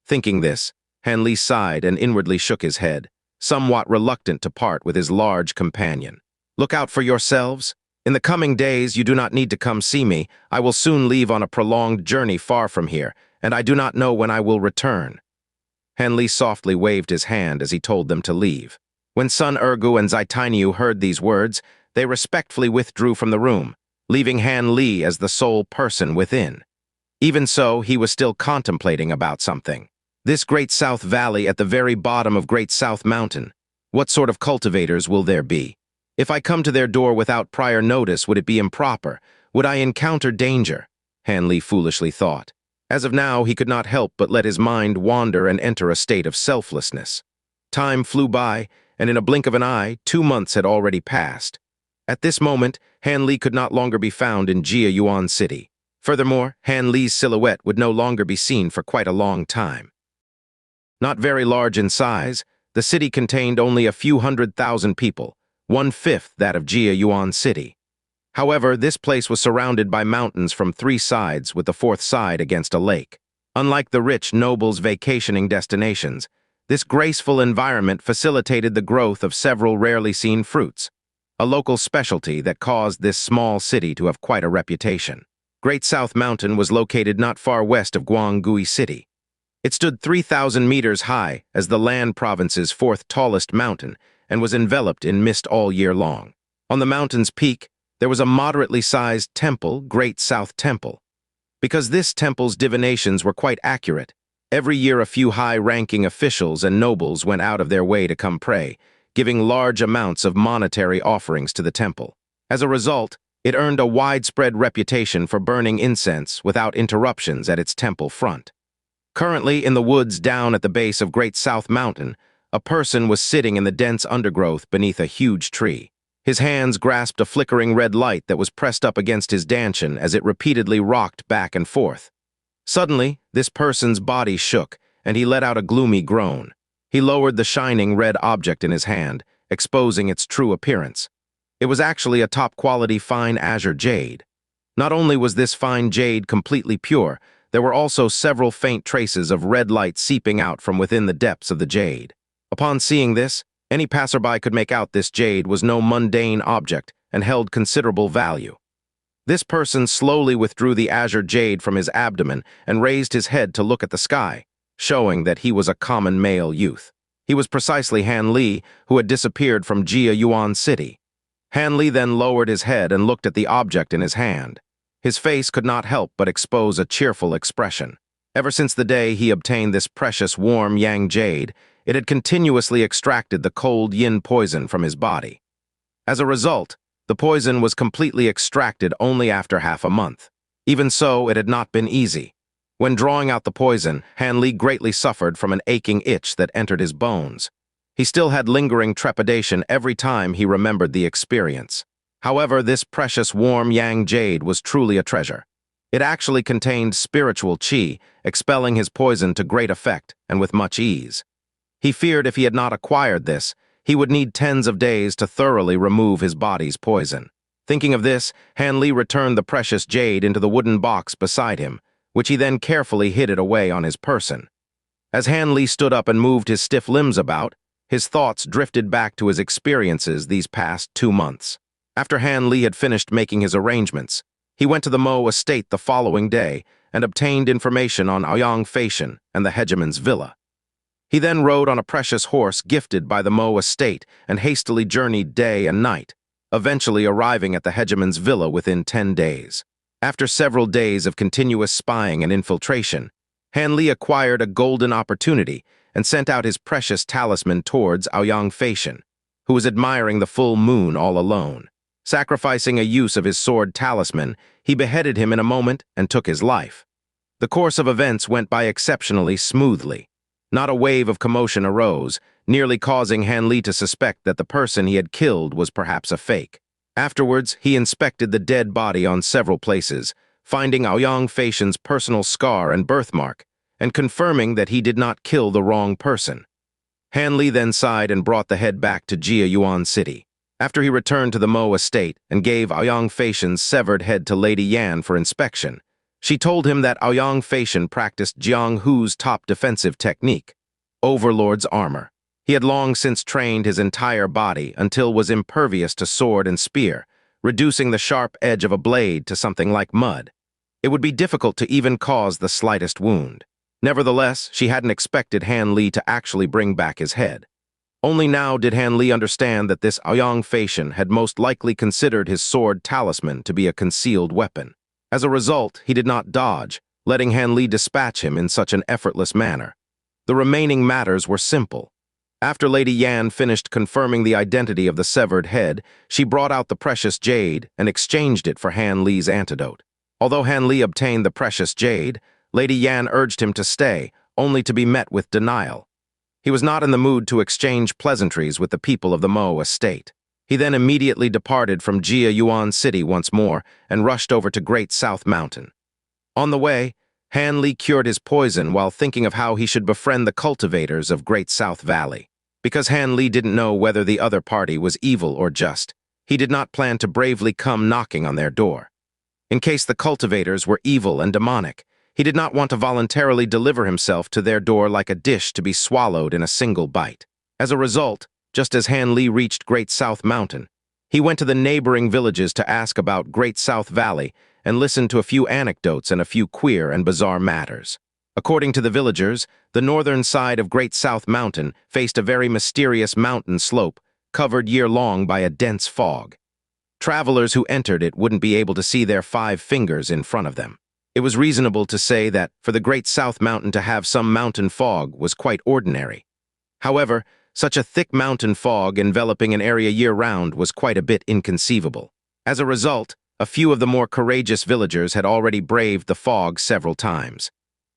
Thinking this, Han Li sighed and inwardly shook his head, somewhat reluctant to part with his large companion. Look out for yourselves. In the coming days, you do not need to come see me. I will soon leave on a prolonged journey far from here, and I do not know when I will return. Han Li softly waved his hand as he told them to leave. When Sun Ergu and Zaitiniu heard these words, they respectfully withdrew from the room, leaving Han Li as the sole person within. Even so, he was still contemplating about something. This Great South Valley at the very bottom of Great South Mountain. What sort of cultivators will there be? If I come to their door without prior notice, would it be improper? Would I encounter danger? Han Li foolishly thought. As of now, he could not help but let his mind wander and enter a state of selflessness. Time flew by, and in a blink of an eye, 2 months had already passed. At this moment, Han Li could not longer be found in Jia Yuan City. Furthermore, Han Li's silhouette would no longer be seen for quite a long time. Not very large in size, the city contained only a few 100,000 people, 1/5 that of Jia Yuan City. However, this place was surrounded by mountains from 3 sides with the 4th side against a lake. Unlike the rich nobles' vacationing destinations, this graceful environment facilitated the growth of several rarely seen fruits, a local specialty that caused this small city to have quite a reputation. Great South Mountain was located not far west of Guangui City. It stood 3,000 meters high as the Lan province's fourth tallest mountain and was enveloped in mist all year long. On the mountain's peak, there was a moderately sized temple, Great South Temple. Because this temple's divinations were quite accurate, every year a few high-ranking officials and nobles went out of their way to come pray, giving large amounts of monetary offerings to the temple. As a result, it earned a widespread reputation for burning incense without interruptions at its temple front. Currently, in the woods down at the base of Great South Mountain, a person was sitting in the dense undergrowth beneath a huge tree. His hands grasped a flickering red light that was pressed up against his dantian as it repeatedly rocked back and forth. Suddenly, this person's body shook, and he let out a gloomy groan. He lowered the shining red object in his hand, exposing its true appearance. It was actually a top-quality fine azure jade. Not only was this fine jade completely pure, there were also several faint traces of red light seeping out from within the depths of the jade. Upon seeing this, any passerby could make out this jade was no mundane object and held considerable value. This person slowly withdrew the azure jade from his abdomen and raised his head to look at the sky, showing that he was a common male youth. He was precisely Han Li, who had disappeared from Jia City. Han Li then lowered his head and looked at the object in his hand. His face could not help but expose a cheerful expression. Ever since the day he obtained this precious warm yang jade, it had continuously extracted the cold yin poison from his body. As a result, the poison was completely extracted only after half a month. Even so, it had not been easy. When drawing out the poison, Han Li greatly suffered from an aching itch that entered his bones. He still had lingering trepidation every time he remembered the experience. However, this precious warm yang jade was truly a treasure. It actually contained spiritual qi, expelling his poison to great effect and with much ease. He feared if he had not acquired this, he would need tens of days to thoroughly remove his body's poison. Thinking of this, Han Li returned the precious jade into the wooden box beside him, which he then carefully hid it away on his person. As Han Li stood up and moved his stiff limbs about, his thoughts drifted back to his experiences these past 2 months. After Han Li had finished making his arrangements, he went to the Mo estate the following day and obtained information on Xianxia and the hegemon's villa. He then rode on a precious horse gifted by the Mo estate and hastily journeyed day and night, eventually arriving at the hegemon's villa within 10 days. After several days of continuous spying and infiltration, Han Li acquired a golden opportunity and sent out his precious talisman towards Xianxia, who was admiring the full moon all alone. Sacrificing a use of his sword talisman, he beheaded him in a moment and took his life. The course of events went by exceptionally smoothly. Not a wave of commotion arose, nearly causing Han Li to suspect that the person he had killed was perhaps a fake. Afterwards, he inspected the dead body on several places, finding Xianxia's personal scar and birthmark, and confirming that he did not kill the wrong person. Han Li then sighed and brought the head back to Jia City. After he returned to the Mo estate and gave Xianxia's severed head to Lady Yan for inspection, she told him that Xianxia practiced Jiang Hu's top defensive technique, Overlord's armor. He had long since trained his entire body until was impervious to sword and spear, reducing the sharp edge of a blade to something like mud. It would be difficult to even cause the slightest wound. Nevertheless, she hadn't expected Han Li to actually bring back his head. Only now did Han Li understand that this Xianxia had most likely considered his sword talisman to be a concealed weapon. As a result, he did not dodge, letting Han Li dispatch him in such an effortless manner. The remaining matters were simple. After Lady Yan finished confirming the identity of the severed head, she brought out the precious jade and exchanged it for Han Li's antidote. Although Han Li obtained the precious jade, Lady Yan urged him to stay, only to be met with denial. He was not in the mood to exchange pleasantries with the people of the Mo estate. He then immediately departed from Jia City once more and rushed over to Great South Mountain. On the way, Han Li cured his poison while thinking of how he should befriend the cultivators of Great South Valley. Because Han Li didn't know whether the other party was evil or just, he did not plan to bravely come knocking on their door. In case the cultivators were evil and demonic, he did not want to voluntarily deliver himself to their door like a dish to be swallowed in a single bite. As a result, just as Han Li reached Great South Mountain, he went to the neighboring villages to ask about Great South Valley and listened to a few anecdotes and a few queer and bizarre matters. According to the villagers, the northern side of Great South Mountain faced a very mysterious mountain slope, covered year-long by a dense fog. Travelers who entered it wouldn't be able to see their 5 fingers in front of them. It was reasonable to say that for the Great South Mountain to have some mountain fog was quite ordinary. However, such a thick mountain fog enveloping an area year-round was quite a bit inconceivable. As a result, a few of the more courageous villagers had already braved the fog several times.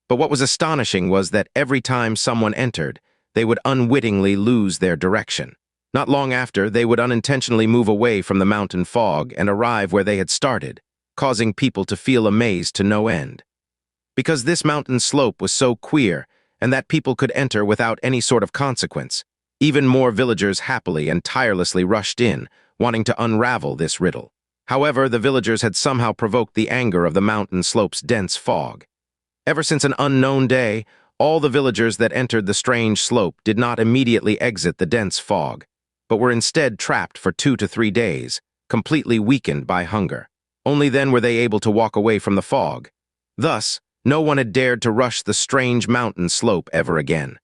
But what was astonishing was that every time someone entered, they would unwittingly lose their direction. Not long after, they would unintentionally move away from the mountain fog and arrive where they had started, causing people to feel amazed to no end. Because this mountain slope was so queer and that people could enter without any sort of consequence, even more villagers happily and tirelessly rushed in, wanting to unravel this riddle. However, the villagers had somehow provoked the anger of the mountain slope's dense fog. Ever since an unknown day, all the villagers that entered the strange slope did not immediately exit the dense fog, but were instead trapped for 2 to 3 days, completely weakened by hunger. Only then were they able to walk away from the fog. Thus, no one had dared to rush the strange mountain slope ever again.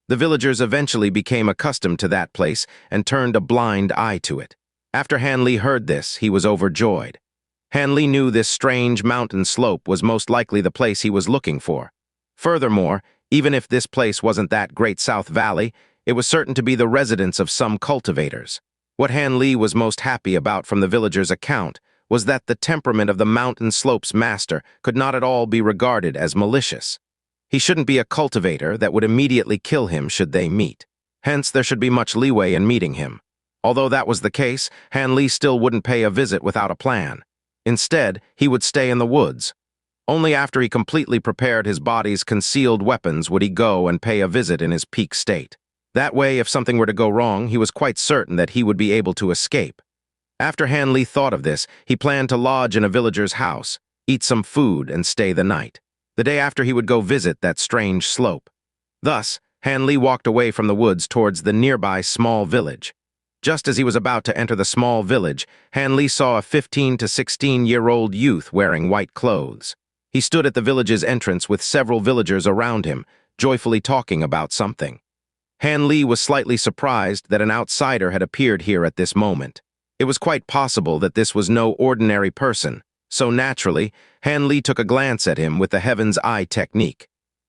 The villagers eventually became accustomed to that place and turned a blind eye to it. After Han Li heard this, he was overjoyed. Han Li knew this strange mountain slope was most likely the place he was looking for. Furthermore, even if this place wasn't that Great South Valley, it was certain to be the residence of some cultivators. What Han Li was most happy about from the villagers' account was that the temperament of the mountain slope's master could not at all be regarded as malicious. He shouldn't be a cultivator that would immediately kill him should they meet. Hence, there should be much leeway in meeting him. Although that was the case, Han Li still wouldn't pay a visit without a plan. Instead, he would stay in the woods. Only after he completely prepared his body's concealed weapons would he go and pay a visit in his peak state. That way, if something were to go wrong, he was quite certain that he would be able to escape. After Han Li thought of this, he planned to lodge in a villager's house, eat some food, and stay the night. The day after, he would go visit that strange slope. Thus, Han Li walked away from the woods towards the nearby small village. Just as he was about to enter the small village, Han Li saw a 15 to 16-year-old youth wearing white clothes. He stood at the village's entrance with several villagers around him, joyfully talking about something. Han Li was slightly surprised that an outsider had appeared here at this moment. It was quite possible that this was no ordinary person, so naturally, Han Li took a glance at him with the Heaven's Eye technique.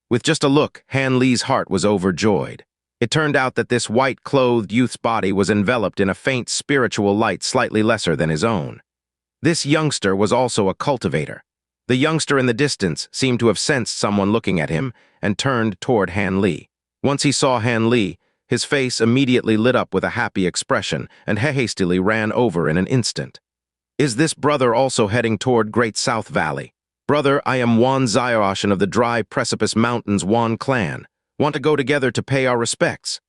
With just a look, Han Li's heart was overjoyed. It turned out that this white-clothed youth's body was enveloped in a faint spiritual light slightly lesser than his own. This youngster was also a cultivator. The youngster in the distance seemed to have sensed someone looking at him and turned toward Han Li. Once he saw Han Li, his face immediately lit up with a happy expression and hastily ran over in an instant. "Is this brother also heading toward Great South Valley? Brother, I am Wan Xiaoshan of the Dry Precipice Mountains Wan clan. Want to go together to pay our respects."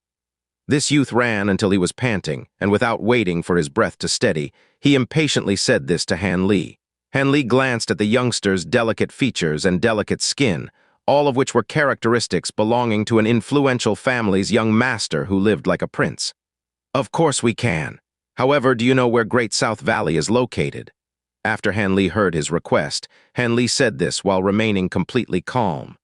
This youth ran until he was panting, and without waiting for his breath to steady, he impatiently said this to Han Li. Han Li glanced at the youngster's delicate features and delicate skin, all of which were characteristics belonging to an influential family's young master who lived like a prince. "Of course we can. However, do you know where Great South Valley is located?" After Han Li heard his request, Han Li said this while remaining completely calm.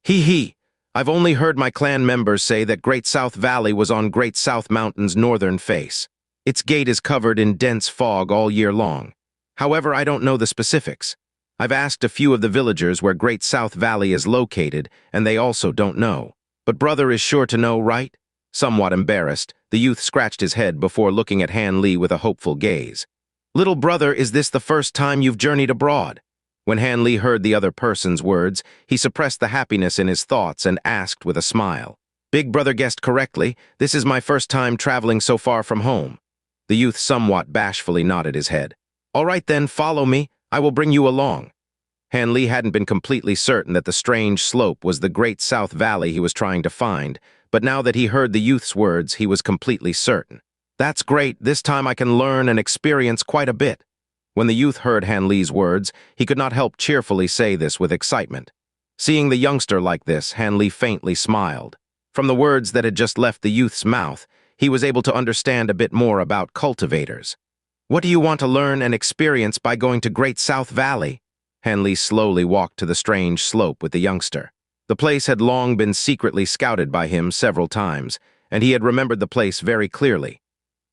He. I've only heard my clan members say that Great South Valley was on Great South Mountain's northern face. Its gate is covered in dense fog all year long. However, I don't know the specifics. I've asked a few of the villagers where Great South Valley is located, and they also don't know. But brother is sure to know, right? Somewhat embarrassed, the youth scratched his head before looking at Han Li with a hopeful gaze. "Little brother, is this the first time you've journeyed abroad?" When Han Li heard the other person's words, he suppressed the happiness in his thoughts and asked with a smile. "Big brother guessed correctly. This is my first time traveling so far from home." The youth somewhat bashfully nodded his head. "All right then, follow me. I will bring you along." Han Li hadn't been completely certain that the strange slope was the Great South Valley he was trying to find, but now that he heard the youth's words, he was completely certain. "That's great. This time I can learn and experience quite a bit." When the youth heard Han Li's words, he could not help cheerfully say this with excitement. Seeing the youngster like this, Han Li faintly smiled. From the words that had just left the youth's mouth, he was able to understand a bit more about cultivators. "What do you want to learn and experience by going to Great South Valley?" Hanli slowly walked to the strange slope with the youngster. The place had long been secretly scouted by him several times, and he had remembered the place very clearly.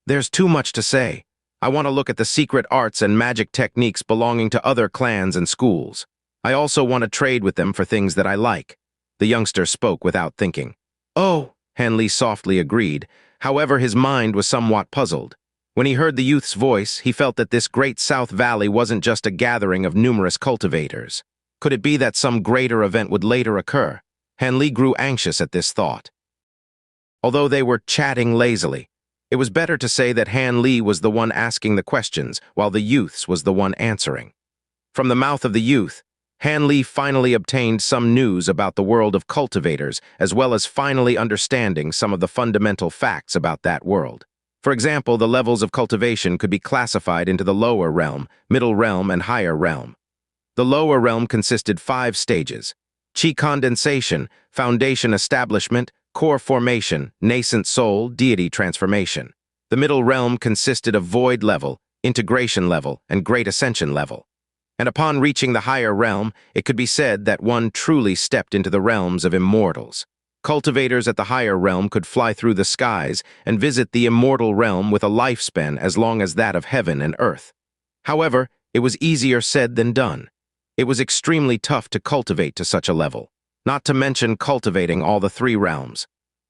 There's too much to say. I want to look at the secret arts and magic techniques belonging to other clans and schools. I also want to trade with them for things that I like. The youngster spoke without thinking. Oh, Hanli softly agreed. However, his mind was somewhat puzzled. When he heard the youth's voice, he felt that this great South Valley wasn't just a gathering of numerous cultivators. Could it be that some greater event would later occur? Hanli grew anxious at this thought. Although they were chatting lazily, it was better to say that Hanli was the one asking the questions, while the youth's was the one answering. From the mouth of the youth, Hanli finally obtained some news about the world of cultivators, as well as finally understanding some of the fundamental facts about that world. For example, the levels of cultivation could be classified into the lower realm, middle realm, and higher realm. The lower realm consisted 5 stages: chi condensation, foundation establishment, core formation, nascent soul, deity transformation. The middle realm consisted of void level, integration level, and great ascension level. And upon reaching the higher realm, it could be said that one truly stepped into the realms of immortals. Cultivators at the higher realm could fly through the skies and visit the immortal realm with a lifespan as long as that of heaven and earth. However, it was easier said than done. It was extremely tough to cultivate to such a level, not to mention cultivating all the 3 realms.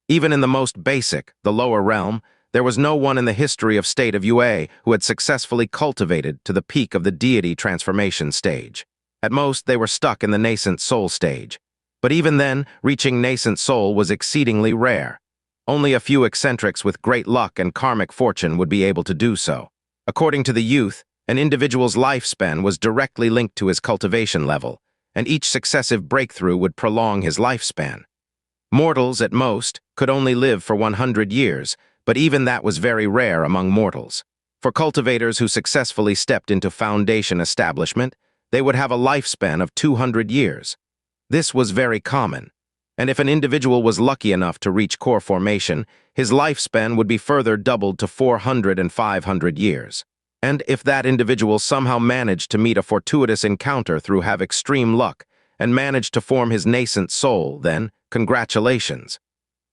Even in the most basic, the lower realm, there was no one in the history of state of UA who had successfully cultivated to the peak of the deity transformation stage. At most, they were stuck in the nascent soul stage. But even then, reaching nascent soul was exceedingly rare. Only a few eccentrics with great luck and karmic fortune would be able to do so. According to the youth, an individual's lifespan was directly linked to his cultivation level, and each successive breakthrough would prolong his lifespan. Mortals, at most, could only live for 100 years, but even that was very rare among mortals. For cultivators who successfully stepped into foundation establishment, they would have a lifespan of 200 years. This was very common, and if an individual was lucky enough to reach core formation, his lifespan would be further doubled to 400 and 500 years. And if that individual somehow managed to meet a fortuitous encounter through have extreme luck and managed to form his nascent soul, then, congratulations.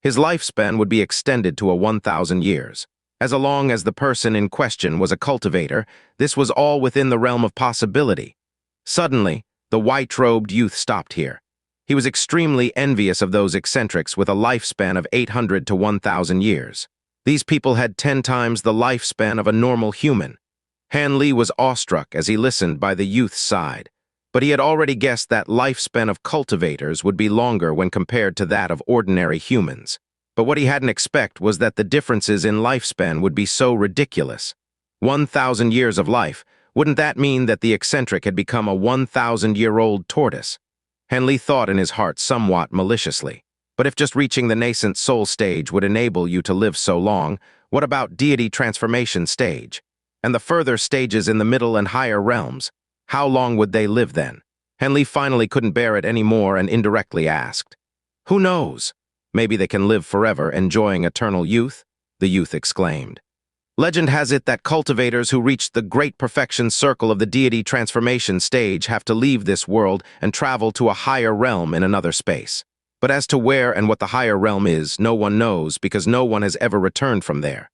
His lifespan would be extended to 1,000 years. As long as the person in question was a cultivator, this was all within the realm of possibility. Suddenly, the white-robed youth stopped here. He was extremely envious of those eccentrics with a lifespan of 800 to 1,000 years. These people had 10 times the lifespan of a normal human. Hanli was awestruck as he listened by the youth's side, but he had already guessed that lifespan of cultivators would be longer when compared to that of ordinary humans. But what he hadn't expected was that the differences in lifespan would be so ridiculous. 1,000 years of life, wouldn't that mean that the eccentric had become a 1,000-year-old tortoise? Hanli thought in his heart somewhat maliciously. But if just reaching the nascent soul stage would enable you to live so long, what about deity transformation stage? And the further stages in the middle and higher realms, how long would they live then? Hanli finally couldn't bear it anymore and indirectly asked. Who knows? Maybe they can live forever, enjoying eternal youth, the youth exclaimed. Legend has it that cultivators who reach the great perfection circle of the deity transformation stage have to leave this world and travel to a higher realm in another space. But as to where and what the higher realm is, no one knows because no one has ever returned from there.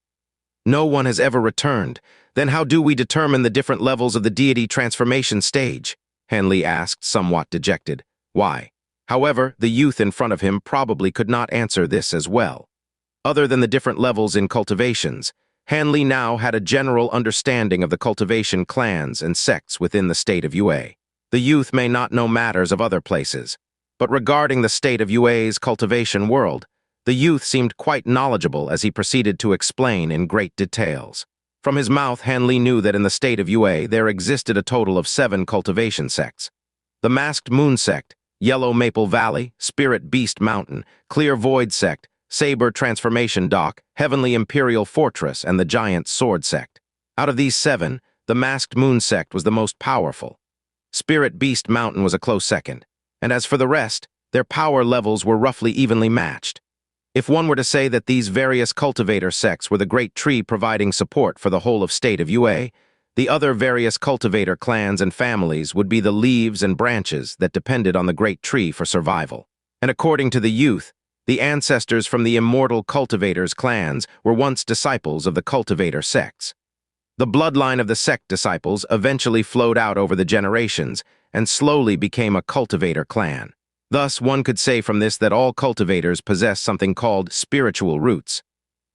No one has ever returned. Then how do we determine the different levels of the deity transformation stage? Hanli asked, somewhat dejected. Why? However, the youth in front of him probably could not answer this as well. Other than the different levels in cultivations, Hanli now had a general understanding of the cultivation clans and sects within the state of UA. The youth may not know matters of other places, but regarding the state of UA's cultivation world, the youth seemed quite knowledgeable as he proceeded to explain in great details. From his mouth, Hanli knew that in the state of UA there existed a total of 7 cultivation sects. The Masked Moon Sect, Yellow Maple Valley, Spirit Beast Mountain, Clear Void Sect, Saber Transformation Dock, Heavenly Imperial Fortress, and the Giant Sword Sect. Out of these 7, the Masked Moon Sect was the most powerful. Spirit Beast Mountain was a close second, and as for the rest, their power levels were roughly evenly matched. If one were to say that these various cultivator sects were the great tree providing support for the whole of state of UA, The other various cultivator clans and families would be the leaves and branches that depended on the great tree for survival. And according to the youth, the ancestors from the immortal cultivators' clans were once disciples of the cultivator sects. The bloodline of the sect disciples eventually flowed out over the generations and slowly became a cultivator clan. Thus, one could say from this that all cultivators possess something called spiritual roots.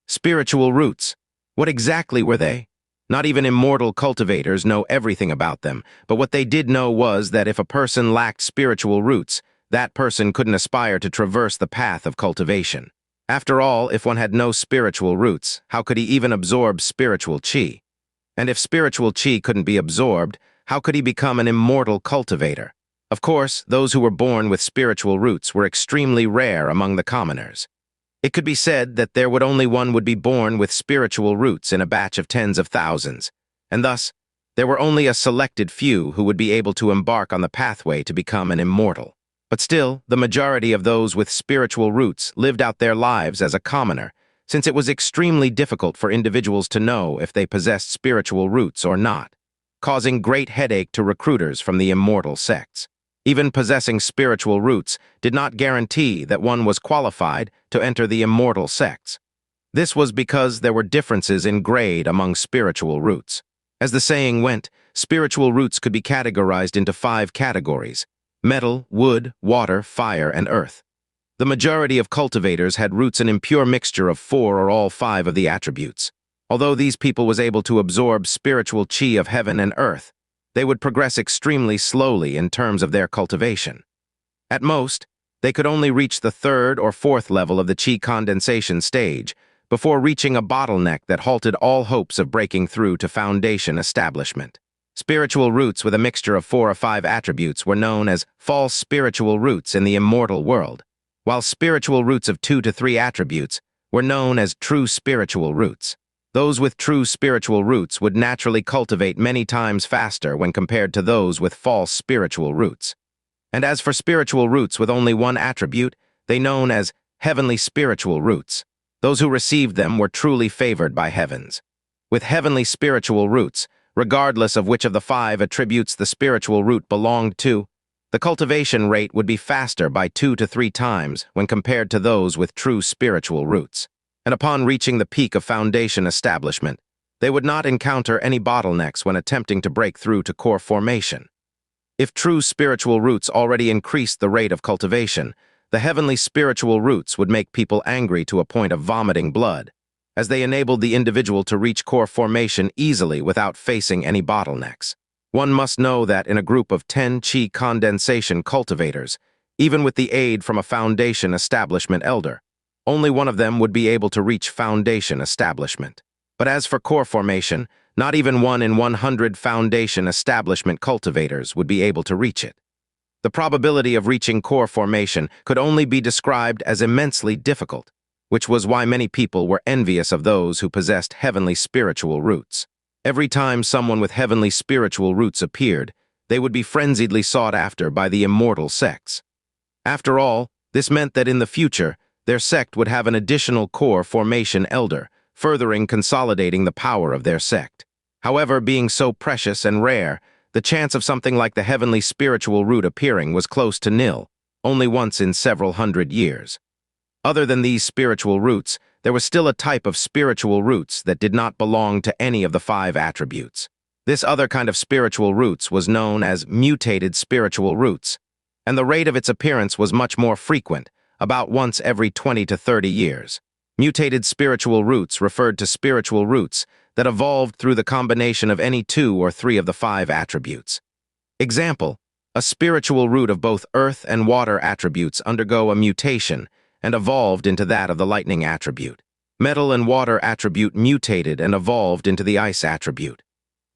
Spiritual roots. What exactly were they? Not even immortal cultivators know everything about them, but what they did know was that if a person lacked spiritual roots, that person couldn't aspire to traverse the path of cultivation. After all, if one had no spiritual roots, how could he even absorb spiritual chi? And if spiritual chi couldn't be absorbed, how could he become an immortal cultivator? Of course, those who were born with spiritual roots were extremely rare among the commoners. It could be said that there would only one would be born with spiritual roots in a batch of tens of thousands, and thus, there were only a selected few who would be able to embark on the pathway to become an immortal. But still, the majority of those with spiritual roots lived out their lives as a commoner, since it was extremely difficult for individuals to know if they possessed spiritual roots or not, causing great headache to recruiters from the immortal sects. Even possessing spiritual roots did not guarantee that one was qualified to enter the immortal sects. This was because there were differences in grade among spiritual roots. As the saying went, spiritual roots could be categorized into 5 categories: metal, wood, water, fire, and earth. The majority of cultivators had roots an impure mixture of 4 or all 5 of the attributes. Although these people was able to absorb spiritual chi of heaven and earth, they would progress extremely slowly in terms of their cultivation. At most, they could only reach the 3rd or 4th level of the chi condensation stage before reaching a bottleneck that halted all hopes of breaking through to foundation establishment. Spiritual roots with a mixture of 4 or 5 attributes were known as false spiritual roots in the immortal world, while spiritual roots of 2 to 3 attributes were known as true spiritual roots. Those with true spiritual roots would naturally cultivate many times faster when compared to those with false spiritual roots. And as for spiritual roots with only 1 attribute, they known as heavenly spiritual roots. Those who received them were truly favored by heavens. With heavenly spiritual roots, regardless of which of the 5 attributes the spiritual root belonged to, the cultivation rate would be faster by 2 to 3 times when compared to those with true spiritual roots. And upon reaching the peak of foundation establishment, they would not encounter any bottlenecks when attempting to break through to core formation. If true spiritual roots already increased the rate of cultivation, the heavenly spiritual roots would make people angry to a point of vomiting blood, as they enabled the individual to reach core formation easily without facing any bottlenecks. One must know that in a group of 10 chi condensation cultivators, even with the aid from a foundation establishment elder, only one of them would be able to reach foundation establishment. But as for core formation, not even 1 in 100 foundation establishment cultivators would be able to reach it. The probability of reaching core formation could only be described as immensely difficult, which was why many people were envious of those who possessed heavenly spiritual roots. Every time someone with heavenly spiritual roots appeared, they would be frenziedly sought after by the immortal sects. After all, this meant that in the future, their sect would have an additional core formation elder, furthering consolidating the power of their sect. However, being so precious and rare, the chance of something like the heavenly spiritual root appearing was close to nil, only once in several hundred years. Other than these spiritual roots, there was still a type of spiritual roots that did not belong to any of the 5 attributes. This other kind of spiritual roots was known as mutated spiritual roots, and the rate of its appearance was much more frequent, about once every 20 to 30 years. Mutated spiritual roots referred to spiritual roots that evolved through the combination of any 2 or 3 of the 5 attributes. Example, a spiritual root of both earth and water attributes undergo a mutation and evolved into that of the lightning attribute. Metal and water attribute mutated and evolved into the ice attribute.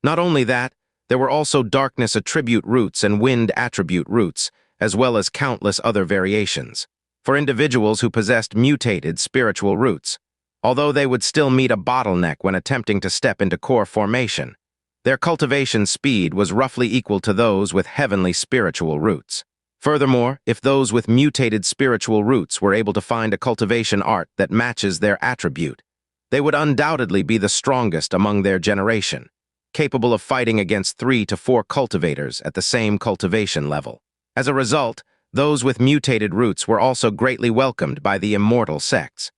Not only that, there were also darkness attribute roots and wind attribute roots, as well as countless other variations. For individuals who possessed mutated spiritual roots, although they would still meet a bottleneck when attempting to step into core formation, their cultivation speed was roughly equal to those with heavenly spiritual roots. Furthermore, if those with mutated spiritual roots were able to find a cultivation art that matches their attribute, they would undoubtedly be the strongest among their generation. capable of fighting against 3 to 4 cultivators at the same cultivation level. As a result, those with mutated roots were also greatly welcomed by the immortal sects.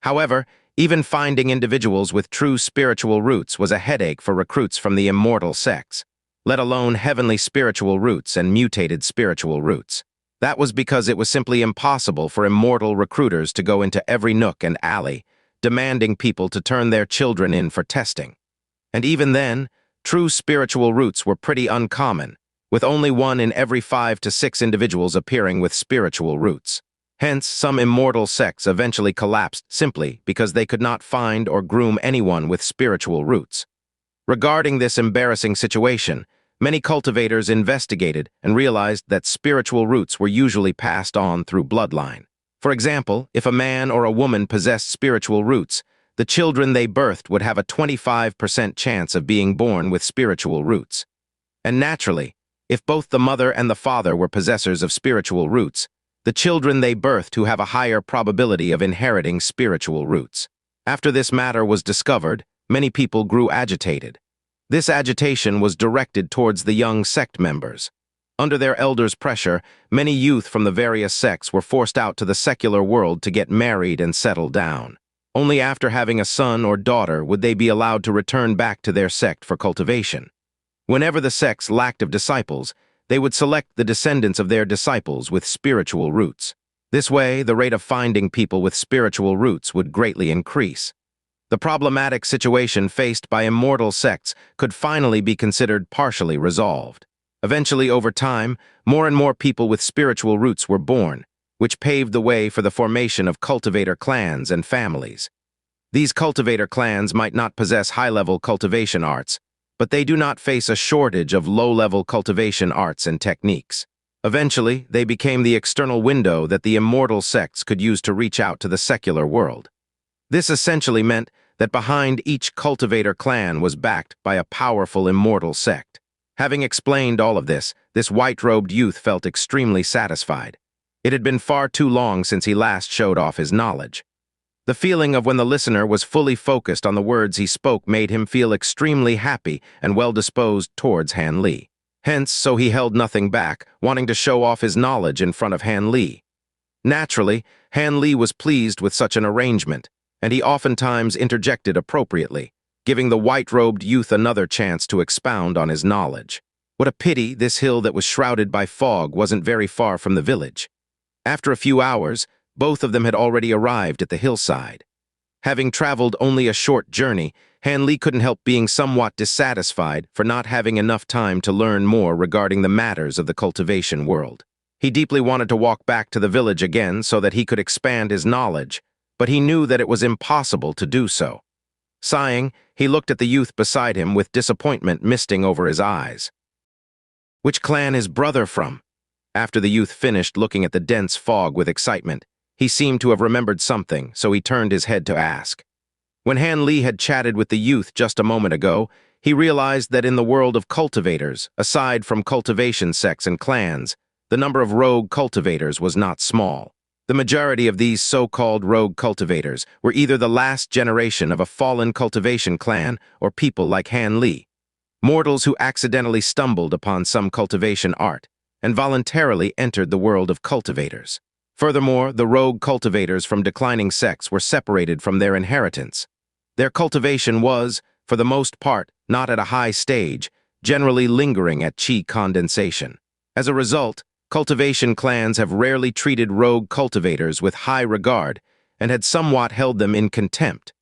However, even finding individuals with true spiritual roots was a headache for recruits from the immortal sects, let alone heavenly spiritual roots and mutated spiritual roots. That was because it was simply impossible for immortal recruiters to go into every nook and alley, demanding people to turn their children in for testing. And even then, true spiritual roots were pretty uncommon, with only 1 in every 5 to 6 individuals appearing with spiritual roots. Hence, some immortal sects eventually collapsed simply because they could not find or groom anyone with spiritual roots. Regarding this embarrassing situation, many cultivators investigated and realized that spiritual roots were usually passed on through bloodline. For example, if a man or a woman possessed spiritual roots, the children they birthed would have a 25% chance of being born with spiritual roots. And naturally, if both the mother and the father were possessors of spiritual roots, the children they birthed who have a higher probability of inheriting spiritual roots. After this matter was discovered, many people grew agitated. This agitation was directed towards the young sect members. Under their elders' pressure, many youth from the various sects were forced out to the secular world to get married and settle down. Only after having a son or daughter would they be allowed to return back to their sect for cultivation. Whenever the sects lacked of disciples, they would select the descendants of their disciples with spiritual roots. This way, the rate of finding people with spiritual roots would greatly increase. The problematic situation faced by immortal sects could finally be considered partially resolved. Eventually, over time, more and more people with spiritual roots were born, which paved the way for the formation of cultivator clans and families. These cultivator clans might not possess high-level cultivation arts, but they do not face a shortage of low-level cultivation arts and techniques. Eventually, they became the external window that the immortal sects could use to reach out to the secular world. This essentially meant that behind each cultivator clan was backed by a powerful immortal sect. Having explained all of this white-robed youth felt extremely satisfied. It had been far too long since he last showed off his knowledge. The feeling of when the listener was fully focused on the words he spoke made him feel extremely happy and well-disposed towards Han Li. Hence, so he held nothing back, wanting to show off his knowledge in front of Han Li. Naturally, Han Li was pleased with such an arrangement, and he oftentimes interjected appropriately, giving the white-robed youth another chance to expound on his knowledge. What a pity this hill that was shrouded by fog wasn't very far from the village. After a few hours, both of them had already arrived at the hillside. Having traveled only a short journey, Han Li couldn't help being somewhat dissatisfied for not having enough time to learn more regarding the matters of the cultivation world. He deeply wanted to walk back to the village again so that he could expand his knowledge, but he knew that it was impossible to do so. Sighing, he looked at the youth beside him with disappointment misting over his eyes. "Which clan is brother from?" After the youth finished looking at the dense fog with excitement, he seemed to have remembered something, so he turned his head to ask. When Han Li had chatted with the youth just a moment ago, he realized that in the world of cultivators, aside from cultivation sects and clans, the number of rogue cultivators was not small. The majority of these so-called rogue cultivators were either the last generation of a fallen cultivation clan or people like Han Li, mortals who accidentally stumbled upon some cultivation art and voluntarily entered the world of cultivators. Furthermore, the rogue cultivators from declining sects were separated from their inheritance. Their cultivation was, for the most part, not at a high stage, generally lingering at qi condensation. As a result, cultivation clans have rarely treated rogue cultivators with high regard and had somewhat held them in contempt,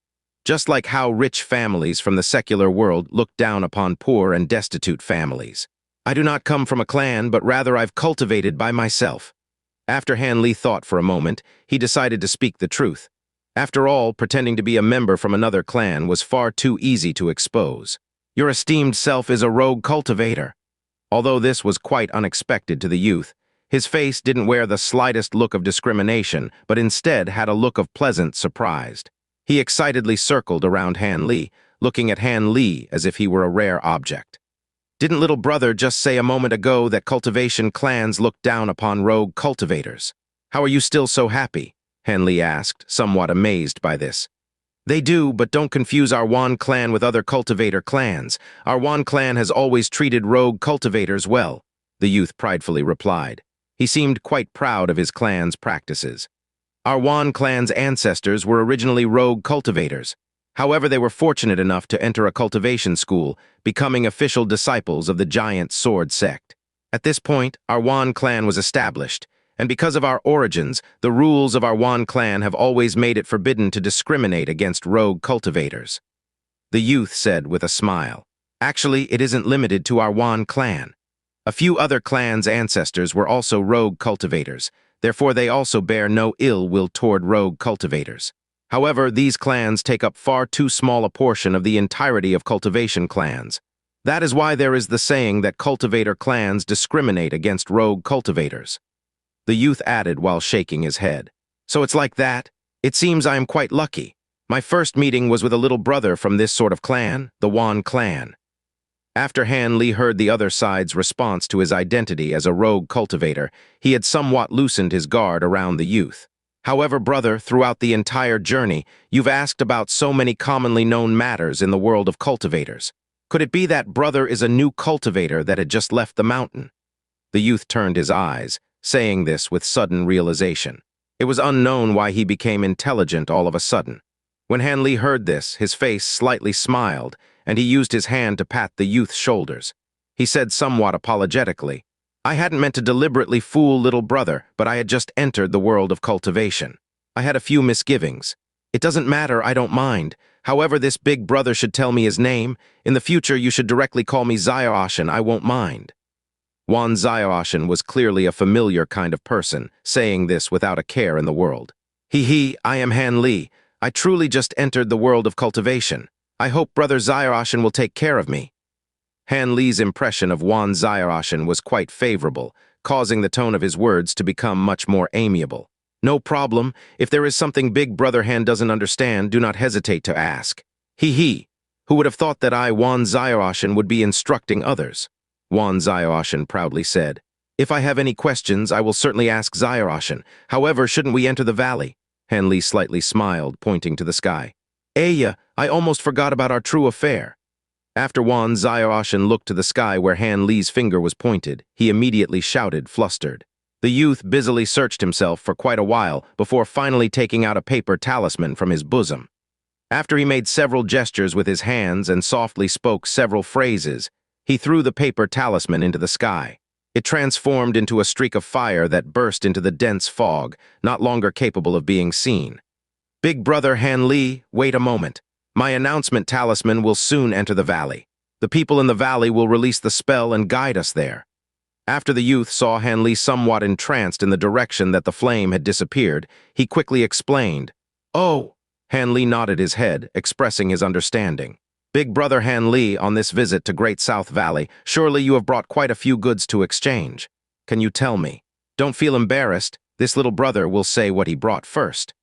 just like how rich families from the secular world look down upon poor and destitute families. "I do not come from a clan, but rather I've cultivated by myself." After Han Li thought for a moment, he decided to speak the truth. After all, pretending to be a member from another clan was far too easy to expose. "Your esteemed self is a rogue cultivator." Although this was quite unexpected to the youth, his face didn't wear the slightest look of discrimination, but instead had a look of pleasant surprise. He excitedly circled around Han Li, looking at Han Li as if he were a rare object. "Didn't little brother just say a moment ago that cultivation clans look down upon rogue cultivators? How are you still so happy?" Han Li asked, somewhat amazed by this. They do, but don't confuse our Wan clan with other cultivator clans. Our Wan clan has always treated rogue cultivators well, the youth pridefully replied. He seemed quite proud of his clan's practices. Our Wan clan's ancestors were originally rogue cultivators. However, they were fortunate enough to enter a cultivation school, becoming official disciples of the giant sword sect. At this point, our Wan clan was established, and because of our origins, the rules of our Wan clan have always made it forbidden to discriminate against rogue cultivators. The youth said with a smile. Actually, it isn't limited to our Wan clan. A few other clans' ancestors were also rogue cultivators, therefore they also bear no ill will toward rogue cultivators. However, these clans take up far too small a portion of the entirety of cultivation clans. That is why there is the saying that cultivator clans discriminate against rogue cultivators. The youth added while shaking his head. So it's like that? It seems I am quite lucky. My first meeting was with a little brother from this sort of clan, the Wan clan. After Han Li heard the other side's response to his identity as a rogue cultivator, he had somewhat loosened his guard around the youth. However, brother, throughout the entire journey, you've asked about so many commonly known matters in the world of cultivators. Could it be that brother is a new cultivator that had just left the mountain? The youth turned his eyes, saying this with sudden realization. It was unknown why he became intelligent all of a sudden. When Han Li heard this, his face slightly smiled, and he used his hand to pat the youth's shoulders. He said somewhat apologetically, I hadn't meant to deliberately fool little brother, but I had just entered the world of cultivation. I had a few misgivings. It doesn't matter, I don't mind. However, this big brother should tell me his name. In the future, you should directly call me Xiaoshan, I won't mind. Wan Xiaoshan was clearly a familiar kind of person, saying this without a care in the world. I am Han Li. I truly just entered the world of cultivation. I hope brother Xiaoshan will take care of me. Han Li's impression of Wan Xiaoshan was quite favorable, causing the tone of his words to become much more amiable. No problem. If there is something big brother Han doesn't understand, do not hesitate to ask. Who would have thought that I, Wan Xiaoshan, would be instructing others? Wan Xiaoshan proudly said. If I have any questions, I will certainly ask Xiaoshan. However, shouldn't we enter the valley? Han Li slightly smiled, pointing to the sky. Aya, I almost forgot about our true affair. After Wan Xiaoshan looked to the sky where Han Li's finger was pointed, he immediately shouted, flustered. The youth busily searched himself for quite a while before finally taking out a paper talisman from his bosom. After he made several gestures with his hands and softly spoke several phrases, he threw the paper talisman into the sky. It transformed into a streak of fire that burst into the dense fog, not longer capable of being seen. Big brother Han Li, wait a moment. My announcement talisman will soon enter the valley. The people in the valley will release the spell and guide us there. After the youth saw Han Li somewhat entranced in the direction that the flame had disappeared, he quickly explained. Oh! Han Li nodded his head, expressing his understanding. Big brother Han Li, on this visit to Great South Valley, surely you have brought quite a few goods to exchange. Can you tell me? Don't feel embarrassed. This little brother will say what he brought first.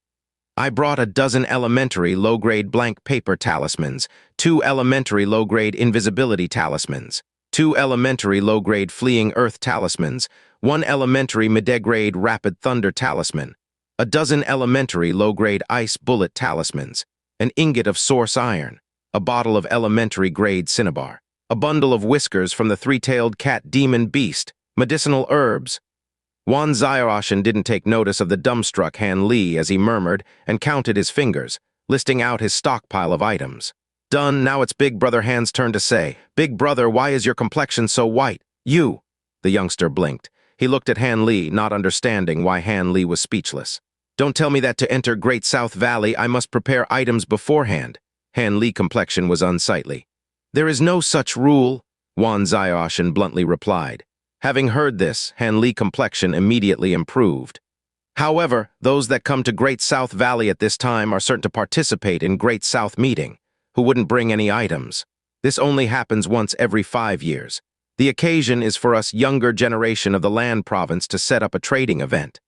I brought a dozen elementary low-grade blank paper talismans, 2 elementary low-grade invisibility talismans, 2 elementary low-grade fleeing earth talismans, 1 elementary mid-grade rapid thunder talisman, a dozen elementary low-grade ice bullet talismans, an ingot of source iron, a bottle of elementary grade cinnabar, a bundle of whiskers from the 3-tailed cat demon beast, medicinal herbs. Wan Xiaoshan didn't take notice of the dumbstruck Han Li as he murmured and counted his fingers, listing out his stockpile of items. Done, now it's Big Brother Han's turn to say, Big Brother, why is your complexion so white? You! The youngster blinked. He looked at Han Li, not understanding why Han Li was speechless. Don't tell me that to enter Great South Valley I must prepare items beforehand. Han Li's complexion was unsightly. There is no such rule, Wan Xiaoshan bluntly replied. Having heard this, Han Li's complexion immediately improved. However, those that come to Great South Valley at this time are certain to participate in Great South meeting, who wouldn't bring any items. This only happens once every 5 years. The occasion is for us younger generation of the land province to set up a trading event,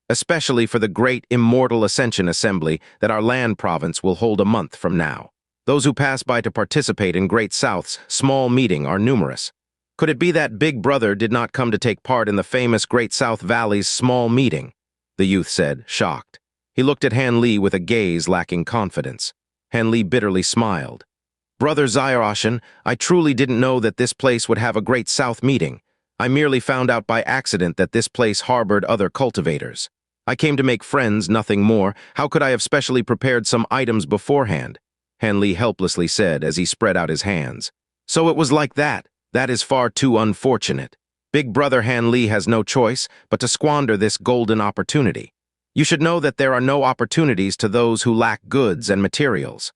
especially for the Great Immortal Ascension Assembly that our land province will hold a month from now. Those who pass by to participate in Great South's small meeting are numerous. Could it be that Big Brother did not come to take part in the famous Great South Valley's small meeting? The youth said, shocked. He looked at Han Li with a gaze lacking confidence. Han Li bitterly smiled. Brother Xiaoshan, I truly didn't know that this place would have a great South meeting. I merely found out by accident that this place harbored other cultivators. I came to make friends, nothing more. How could I have specially prepared some items beforehand? Han Li helplessly said as he spread out his hands. So it was like that. That is far too unfortunate. Big brother Han Li has no choice but to squander this golden opportunity. You should know that there are no opportunities to those who lack goods and materials.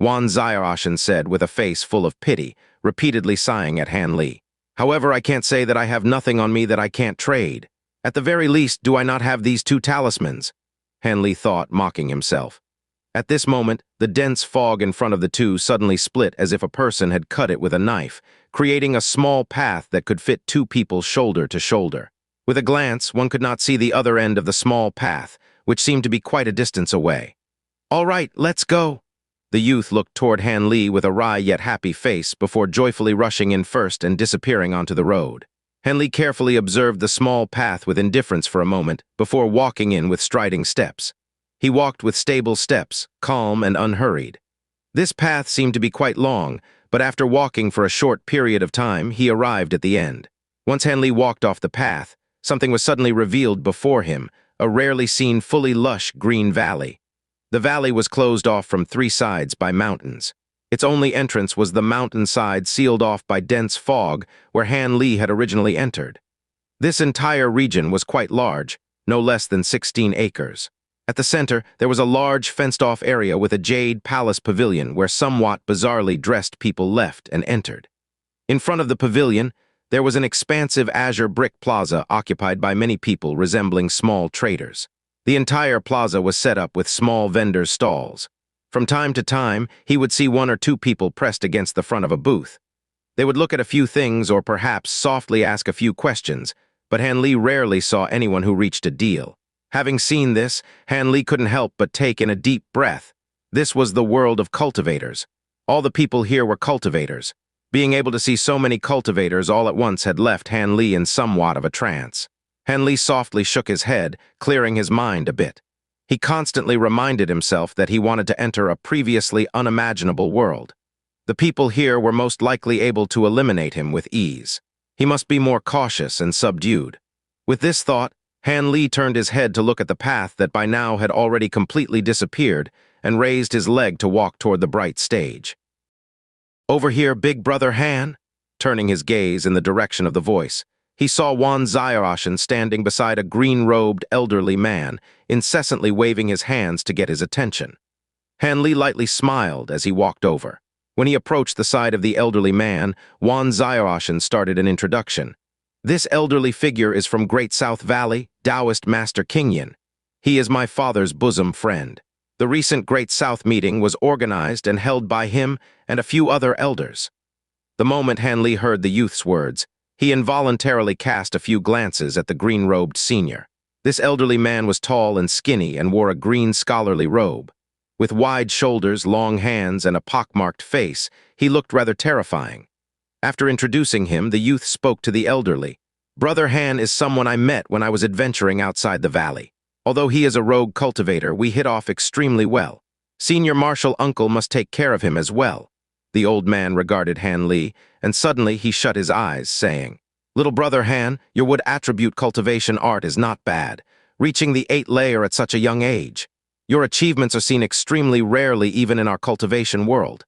Wan Xiaoshan said with a face full of pity, repeatedly sighing at Han Li. However, I can't say that I have nothing on me that I can't trade. At the very least, do I not have these two talismans? Han Li thought, mocking himself. At this moment, the dense fog in front of the two suddenly split as if a person had cut it with a knife, creating a small path that could fit two people shoulder to shoulder. With a glance, one could not see the other end of the small path, which seemed to be quite a distance away. All right, let's go. The youth looked toward Han Li with a wry yet happy face before joyfully rushing in first and disappearing onto the road. Han Li carefully observed the small path with indifference for a moment before walking in with striding steps. He walked with stable steps, calm and unhurried. This path seemed to be quite long, but after walking for a short period of time, he arrived at the end. Once Han Li walked off the path, something was suddenly revealed before him, a rarely seen fully lush green valley. The valley was closed off from three sides by mountains. Its only entrance was the mountainside sealed off by dense fog where Han Li had originally entered. This entire region was quite large, no less than 16 acres. At the center, there was a large fenced-off area with a jade palace pavilion where somewhat bizarrely dressed people left and entered. In front of the pavilion, there was an expansive azure brick plaza occupied by many people resembling small traders. The entire plaza was set up with small vendors' stalls. From time to time, he would see one or two people pressed against the front of a booth. They would look at a few things or perhaps softly ask a few questions, but Han Li rarely saw anyone who reached a deal. Having seen this, Han Li couldn't help but take in a deep breath. This was the world of cultivators. All the people here were cultivators. Being able to see so many cultivators all at once had left Han Li in somewhat of a trance. Han Li softly shook his head, clearing his mind a bit. He constantly reminded himself that he wanted to enter a previously unimaginable world. The people here were most likely able to eliminate him with ease. He must be more cautious and subdued. With this thought, Han Li turned his head to look at the path that by now had already completely disappeared and raised his leg to walk toward the bright stage. Over here, big brother Han? Turning his gaze in the direction of the voice, he saw Wan Xiaoshan standing beside a green-robed elderly man, incessantly waving his hands to get his attention. Han Li lightly smiled as he walked over. When he approached the side of the elderly man, Wan Xiaoshan started an introduction. This elderly figure is from Great South Valley, Taoist Master Qingyan. He is my father's bosom friend. The recent Great South meeting was organized and held by him and a few other elders. The moment Han Li heard the youth's words, he involuntarily cast a few glances at the green-robed senior. This elderly man was tall and skinny and wore a green scholarly robe. With wide shoulders, long hands, and a pockmarked face, he looked rather terrifying. After introducing him, the youth spoke to the elderly. Brother Han is someone I met when I was adventuring outside the valley. Although he is a rogue cultivator, we hit off extremely well. Senior martial uncle must take care of him as well. The old man regarded Han Li, and suddenly he shut his eyes, saying, Little brother Han, your wood attribute cultivation art is not bad, reaching the 8th layer at such a young age. Your achievements are seen extremely rarely even in our cultivation world.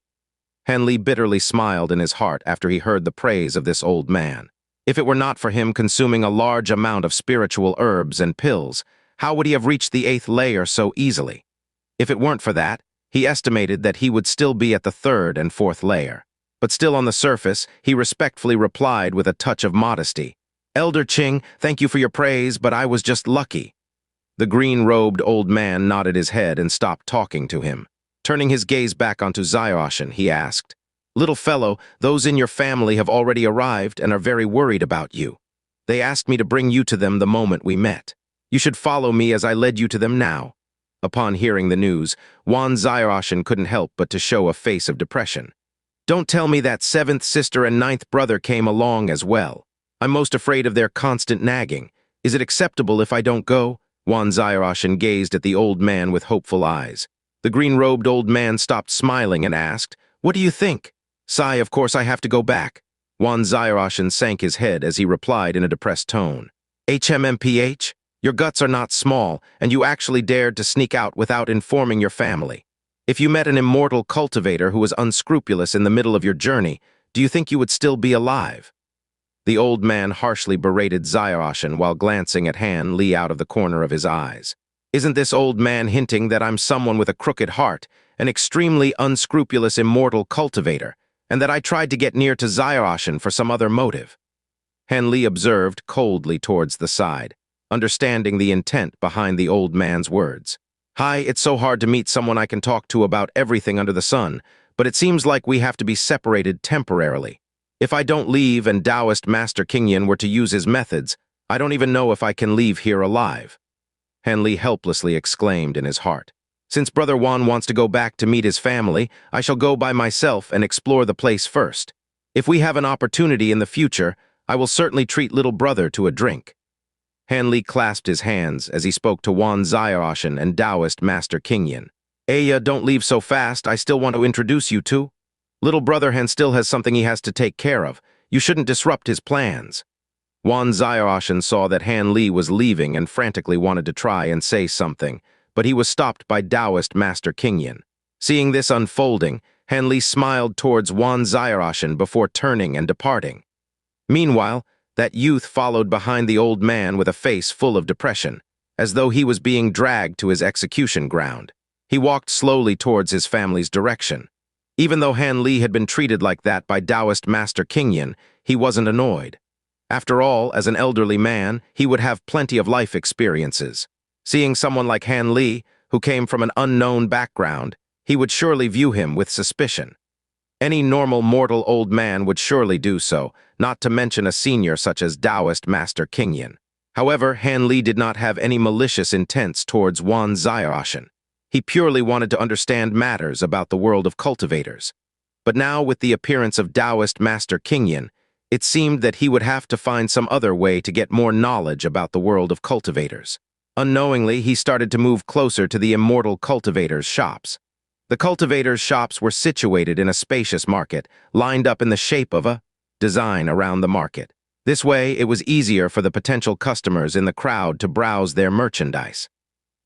Han Li bitterly smiled in his heart after he heard the praise of this old man. If it were not for him consuming a large amount of spiritual herbs and pills, how would he have reached the 8th layer so easily? If it weren't for that, he estimated that he would still be at the 3rd and 4th layer. But still on the surface, he respectfully replied with a touch of modesty. Elder Qing, thank you for your praise, but I was just lucky. The green-robed old man nodded his head and stopped talking to him. Turning his gaze back onto Xiaoshan, he asked, Little fellow, those in your family have already arrived and are very worried about you. They asked me to bring you to them the moment we met. You should follow me as I led you to them now. Upon hearing the news, Wan Xiaoshan couldn't help but to show a face of depression. Don't tell me that 7th sister and 9th brother came along as well. I'm most afraid of their constant nagging. Is it acceptable if I don't go? Wan Xiaoshan gazed at the old man with hopeful eyes. The green-robed old man stopped smiling and asked, "What do you think?" "Sigh, of course I have to go back." Wan Xiaorashan sank his head as he replied in a depressed tone. "HMMPH? Your guts are not small, and you actually dared to sneak out without informing your family. If you met an immortal cultivator who was unscrupulous in the middle of your journey, do you think you would still be alive?" The old man harshly berated Xiaorashan while glancing at Han Li out of the corner of his eyes. "Isn't this old man hinting that I'm someone with a crooked heart, an extremely unscrupulous immortal cultivator, and that I tried to get near to Xiaorashan for some other motive?" Han Li observed coldly towards the side, understanding the intent behind the old man's words. "Hi, it's so hard to meet someone I can talk to about everything under the sun, but it seems like we have to be separated temporarily. If I don't leave and Taoist Master Qingyan were to use his methods, I don't even know if I can leave here alive." Han Li helplessly exclaimed in his heart. "Since Brother Wan wants to go back to meet his family, I shall go by myself and explore the place first. If we have an opportunity in the future, I will certainly treat little brother to a drink." Han Li clasped his hands as he spoke to Wan Xiaorashan and Taoist Master Qingyan. "Aya, don't leave so fast. I still want to introduce you to. Little brother Han still has something he has to take care of. You shouldn't disrupt his plans." Wan Xiaorashan saw that Han Li was leaving and frantically wanted to try and say something, but he was stopped by Taoist Master Qingyan. Seeing this unfolding, Han Li smiled towards Wan Xiaorashan before turning and departing. Meanwhile, that youth followed behind the old man with a face full of depression, as though he was being dragged to his execution ground. He walked slowly towards his family's direction. Even though Han Li had been treated like that by Taoist Master Qingyan, he wasn't annoyed. After all, as an elderly man, he would have plenty of life experiences. Seeing someone like Han Li, who came from an unknown background, he would surely view him with suspicion. Any normal mortal old man would surely do so, not to mention a senior such as Taoist Master Qingyan. However, Han Li did not have any malicious intents towards Wan Xiaorashan. He purely wanted to understand matters about the world of cultivators. But now, with the appearance of Taoist Master Qingyan, it seemed that he would have to find some other way to get more knowledge about the world of cultivators. Unknowingly, he started to move closer to the immortal cultivators' shops. The cultivators' shops were situated in a spacious market, lined up in the shape of a design around the market. This way, it was easier for the potential customers in the crowd to browse their merchandise.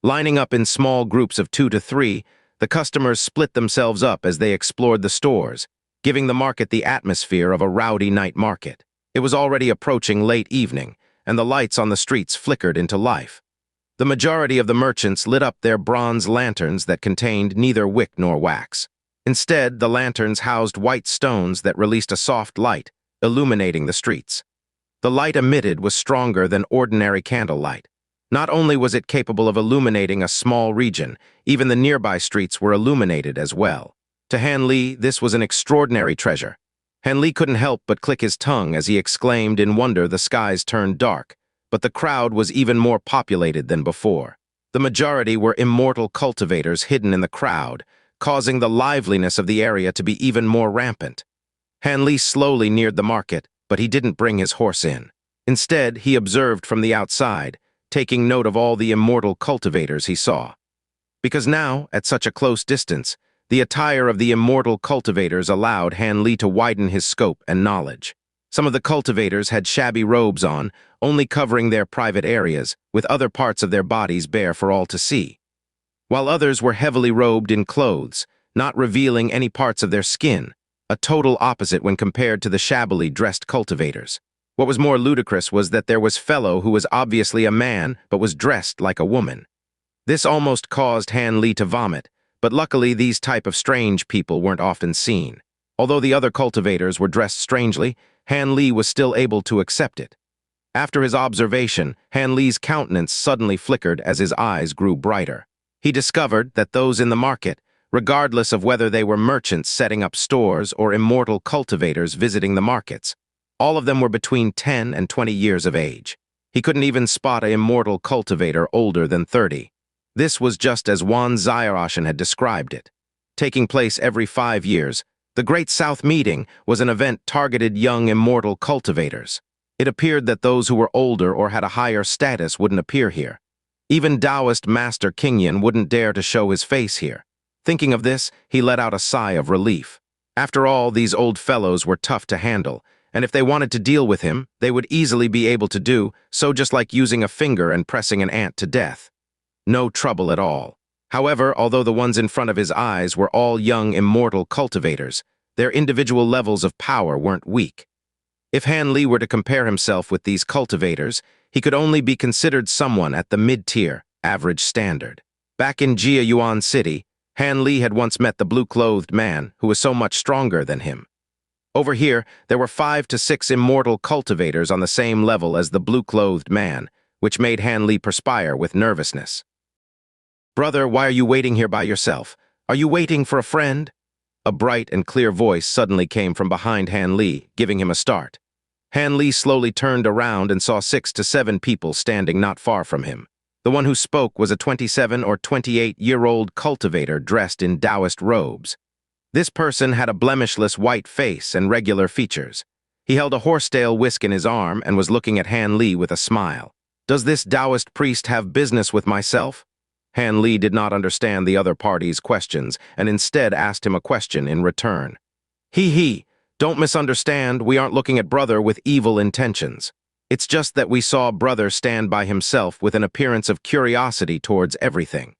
Lining up in small groups of 2 to 3, the customers split themselves up as they explored the stores, giving the market the atmosphere of a rowdy night market. It was already approaching late evening, and the lights on the streets flickered into life. The majority of the merchants lit up their bronze lanterns that contained neither wick nor wax. Instead, the lanterns housed white stones that released a soft light, illuminating the streets. The light emitted was stronger than ordinary candlelight. Not only was it capable of illuminating a small region, even the nearby streets were illuminated as well. To Han Li, this was an extraordinary treasure. Han Li couldn't help but click his tongue as he exclaimed in wonder. The skies turned dark, but the crowd was even more populated than before. The majority were immortal cultivators hidden in the crowd, causing the liveliness of the area to be even more rampant. Han Li slowly neared the market, but he didn't bring his horse in. Instead, he observed from the outside, taking note of all the immortal cultivators he saw. Because now, at such a close distance, the attire of the immortal cultivators allowed Han Li to widen his scope and knowledge. Some of the cultivators had shabby robes on, only covering their private areas, with other parts of their bodies bare for all to see. While others were heavily robed in clothes, not revealing any parts of their skin, a total opposite when compared to the shabbily dressed cultivators. What was more ludicrous was that there was Fellow who was obviously a man but was dressed like a woman. This almost caused Han Li to vomit, but luckily these type of strange people weren't often seen. Although the other cultivators were dressed strangely, Han Li was still able to accept it. After his observation, Han Li's countenance suddenly flickered as his eyes grew brighter. He discovered that those in the market, regardless of whether they were merchants setting up stores or immortal cultivators visiting the markets, all of them were between 10 and 20 years of age. He couldn't even spot an immortal cultivator older than 30. This was just as Wan Xiaorashan had described it. Taking place every 5 years, the Great South Meeting was an event targeted young immortal cultivators. It appeared that those who were older or had a higher status wouldn't appear here. Even Taoist Master Qingyan wouldn't dare to show his face here. Thinking of this, he let out a sigh of relief. After all, these old fellows were tough to handle, and if they wanted to deal with him, they would easily be able to do so, just like using a finger and pressing an ant to death. No trouble at all. However, although the ones in front of his eyes were all young immortal cultivators, their individual levels of power weren't weak. If Han Li were to compare himself with these cultivators, he could only be considered someone at the mid-tier, average standard. Back in Jia Yuan City, Han Li had once met the blue-clothed man who was so much stronger than him. Over here, there were 5 to 6 immortal cultivators on the same level as the blue-clothed man, which made Han Li perspire with nervousness. "Brother, why are you waiting here by yourself? Are you waiting for a friend?" A bright and clear voice suddenly came from behind Han Li, giving him a start. Han Li slowly turned around and saw 6 to 7 people standing not far from him. The one who spoke was a 27 or 28-year-old cultivator dressed in Taoist robes. This person had a blemishless white face and regular features. He held a horsetail whisk in his arm and was looking at Han Li with a smile. "Does this Taoist priest have business with myself?" Han Li did not understand the other party's questions and instead asked him a question in return. He, don't misunderstand, we aren't looking at brother with evil intentions. It's just that we saw brother stand by himself with an appearance of curiosity towards everything.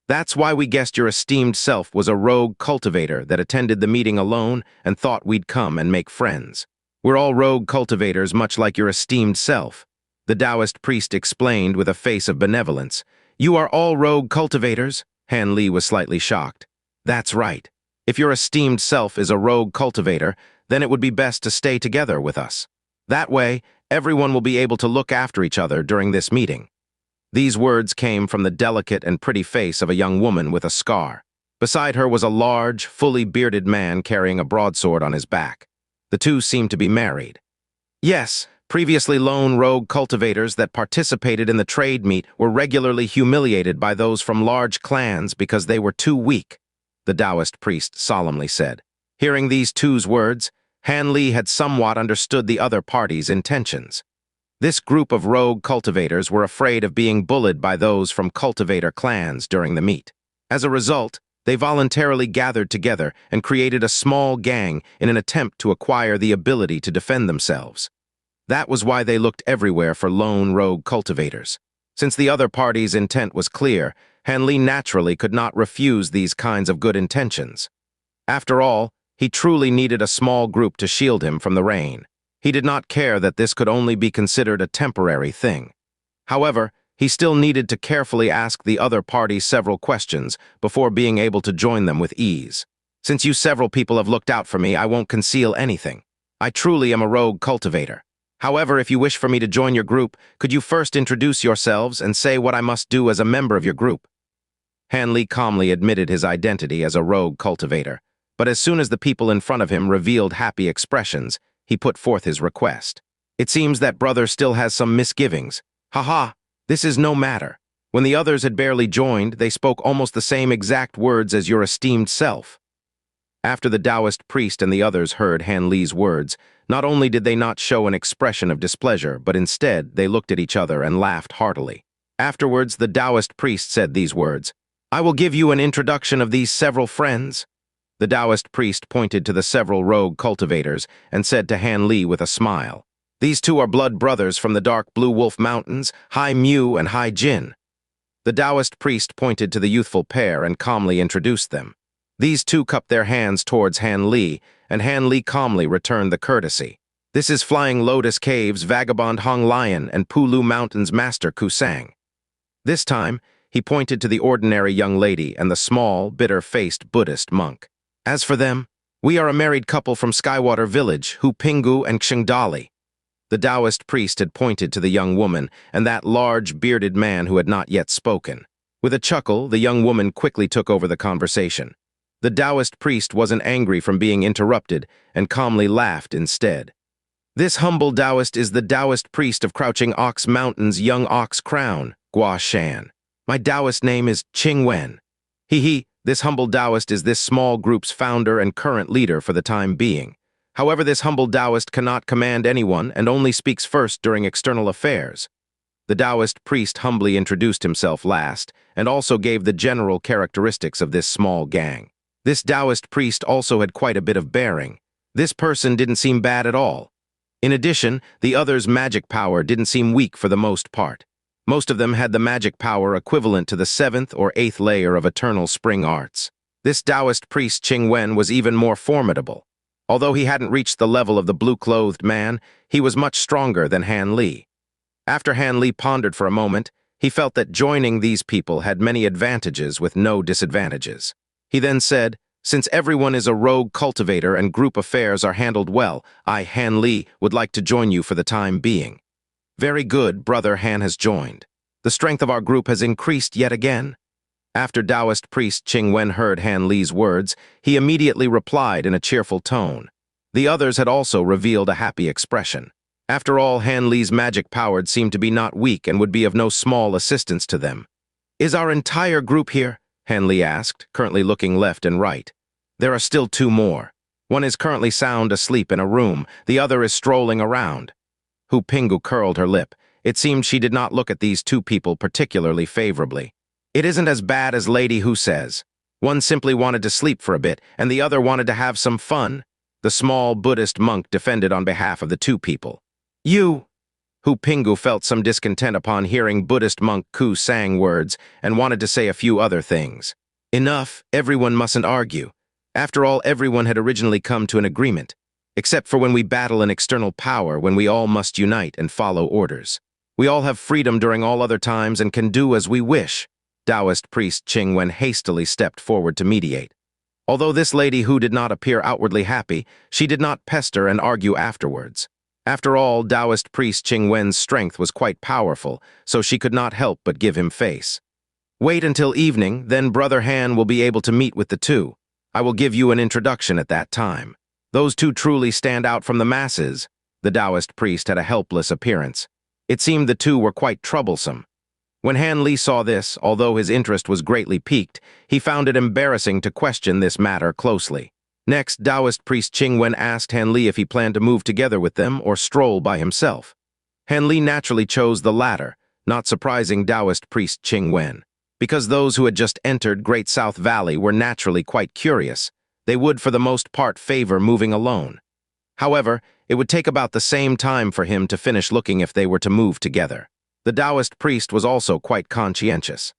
That's why we guessed your esteemed self was a rogue cultivator that attended the meeting alone and thought we'd come and make friends. We're all rogue cultivators, much like your esteemed self. The Taoist priest explained with a face of benevolence. "You are all rogue cultivators?" Han Li was slightly shocked. "That's right. If your esteemed self is a rogue cultivator, then it would be best to stay together with us. That way, everyone will be able to look after each other during this meeting." These words came from the delicate and pretty face of a young woman with a scar. Beside her was a large, fully bearded man carrying a broadsword on his back. The two seemed to be married. "Yes, previously lone rogue cultivators that participated in the trade meet were regularly humiliated by those from large clans because they were too weak," the Taoist priest solemnly said. Hearing these two's words, Han Li had somewhat understood the other party's intentions. This group of rogue cultivators were afraid of being bullied by those from cultivator clans during the meet. As a result, they voluntarily gathered together and created a small gang in an attempt to acquire the ability to defend themselves. That was why they looked everywhere for lone rogue cultivators. Since the other party's intent was clear, Han Li naturally could not refuse these kinds of good intentions. After all, he truly needed a small group to shield him from the rain. He did not care that this could only be considered a temporary thing. However, he still needed to carefully ask the other party several questions before being able to join them with ease. "Since you several people have looked out for me, I won't conceal anything. I truly am a rogue cultivator. However, if you wish for me to join your group, could you first introduce yourselves and say what I must do as a member of your group?" Han Li calmly admitted his identity as a rogue cultivator, but as soon as the people in front of him revealed happy expressions, he put forth his request. "It seems that brother still has some misgivings. Haha, this is no matter. When the others had barely joined, they spoke almost the same exact words as your esteemed self." After the Taoist priest and the others heard Han Li's words, not only did they not show an expression of displeasure, but instead they looked at each other and laughed heartily. Afterwards, the Taoist priest said these words, "I will give you an introduction of these several friends." The Taoist priest pointed to the several rogue cultivators and said to Han Li with a smile, "These two are blood brothers from the dark Blue Wolf Mountains, Hai Mu and Hai Jin." The Taoist priest pointed to the youthful pair and calmly introduced them. These two cupped their hands towards Han Li, and Han Li calmly returned the courtesy. "This is Flying Lotus Cave's Vagabond Hong Lion and Pulu Mountain's Master Kusang." This time, he pointed to the ordinary young lady and the small, bitter-faced Buddhist monk. "As for them, we are a married couple from Skywater Village, Hu Pingu and Xingdali." The Taoist priest had pointed to the young woman and that large, bearded man who had not yet spoken. With a chuckle, the young woman quickly took over the conversation. The Taoist priest wasn't angry from being interrupted and calmly laughed instead. "This humble Taoist is the Taoist priest of Crouching Ox Mountain's Young Ox Crown, Gua Shan. My Taoist name is Qing Wen. This humble Taoist is this small group's founder and current leader for the time being. However, this humble Taoist cannot command anyone and only speaks first during external affairs." The Taoist priest humbly introduced himself last and also gave the general characteristics of this small gang. This Taoist priest also had quite a bit of bearing. This person didn't seem bad at all. In addition, the others' magic power didn't seem weak for the most part. Most of them had the magic power equivalent to the 7th or 8th layer of eternal spring arts. This Taoist priest Qing Wen was even more formidable. Although he hadn't reached the level of the blue-clothed man, he was much stronger than Han Li. After Han Li pondered for a moment, he felt that joining these people had many advantages with no disadvantages. He then said, "Since everyone is a rogue cultivator and group affairs are handled well, I, Han Li, would like to join you for the time being." "Very good, brother Han has joined. The strength of our group has increased yet again." After Taoist priest Qing Wen heard Han Li's words, he immediately replied in a cheerful tone. The others had also revealed a happy expression. After all, Han Li's magic power seemed to be not weak and would be of no small assistance to them. "Is our entire group here?" Han Li asked, currently looking left and right. "There are still 2 more. One is currently sound asleep in a room, the other is strolling around." Hu Pingu curled her lip. It seemed she did not look at these 2 people particularly favorably. "It isn't as bad as Lady Hu says. One simply wanted to sleep for a bit, and the other wanted to have some fun," the small Buddhist monk defended on behalf of the 2 people. "You!" Hu Pingu felt some discontent upon hearing Buddhist monk Ku sang words and wanted to say a few other things. "Enough, everyone mustn't argue. After all, everyone had originally come to an agreement, except for when we battle an external power, when we all must unite and follow orders. We all have freedom during all other times and can do as we wish." Taoist priest Qing Wen hastily stepped forward to mediate. Although this Lady Hu did not appear outwardly happy, she did not pester and argue afterwards. After all, Taoist priest Qing Wen's strength was quite powerful, so she could not help but give him face. "Wait until evening, then Brother Han will be able to meet with the 2. I will give you an introduction at that time. Those 2 truly stand out from the masses." The Taoist priest had a helpless appearance. It seemed the 2 were quite troublesome. When Han Li saw this, although his interest was greatly piqued, he found it embarrassing to question this matter closely. Next, Taoist priest Qing Wen asked Han Li if he planned to move together with them or stroll by himself. Han Li naturally chose the latter, not surprising Taoist priest Qing Wen. Because those who had just entered Great South Valley were naturally quite curious, they would for the most part favor moving alone. However, it would take about the same time for him to finish looking if they were to move together. The Taoist priest was also quite conscientious.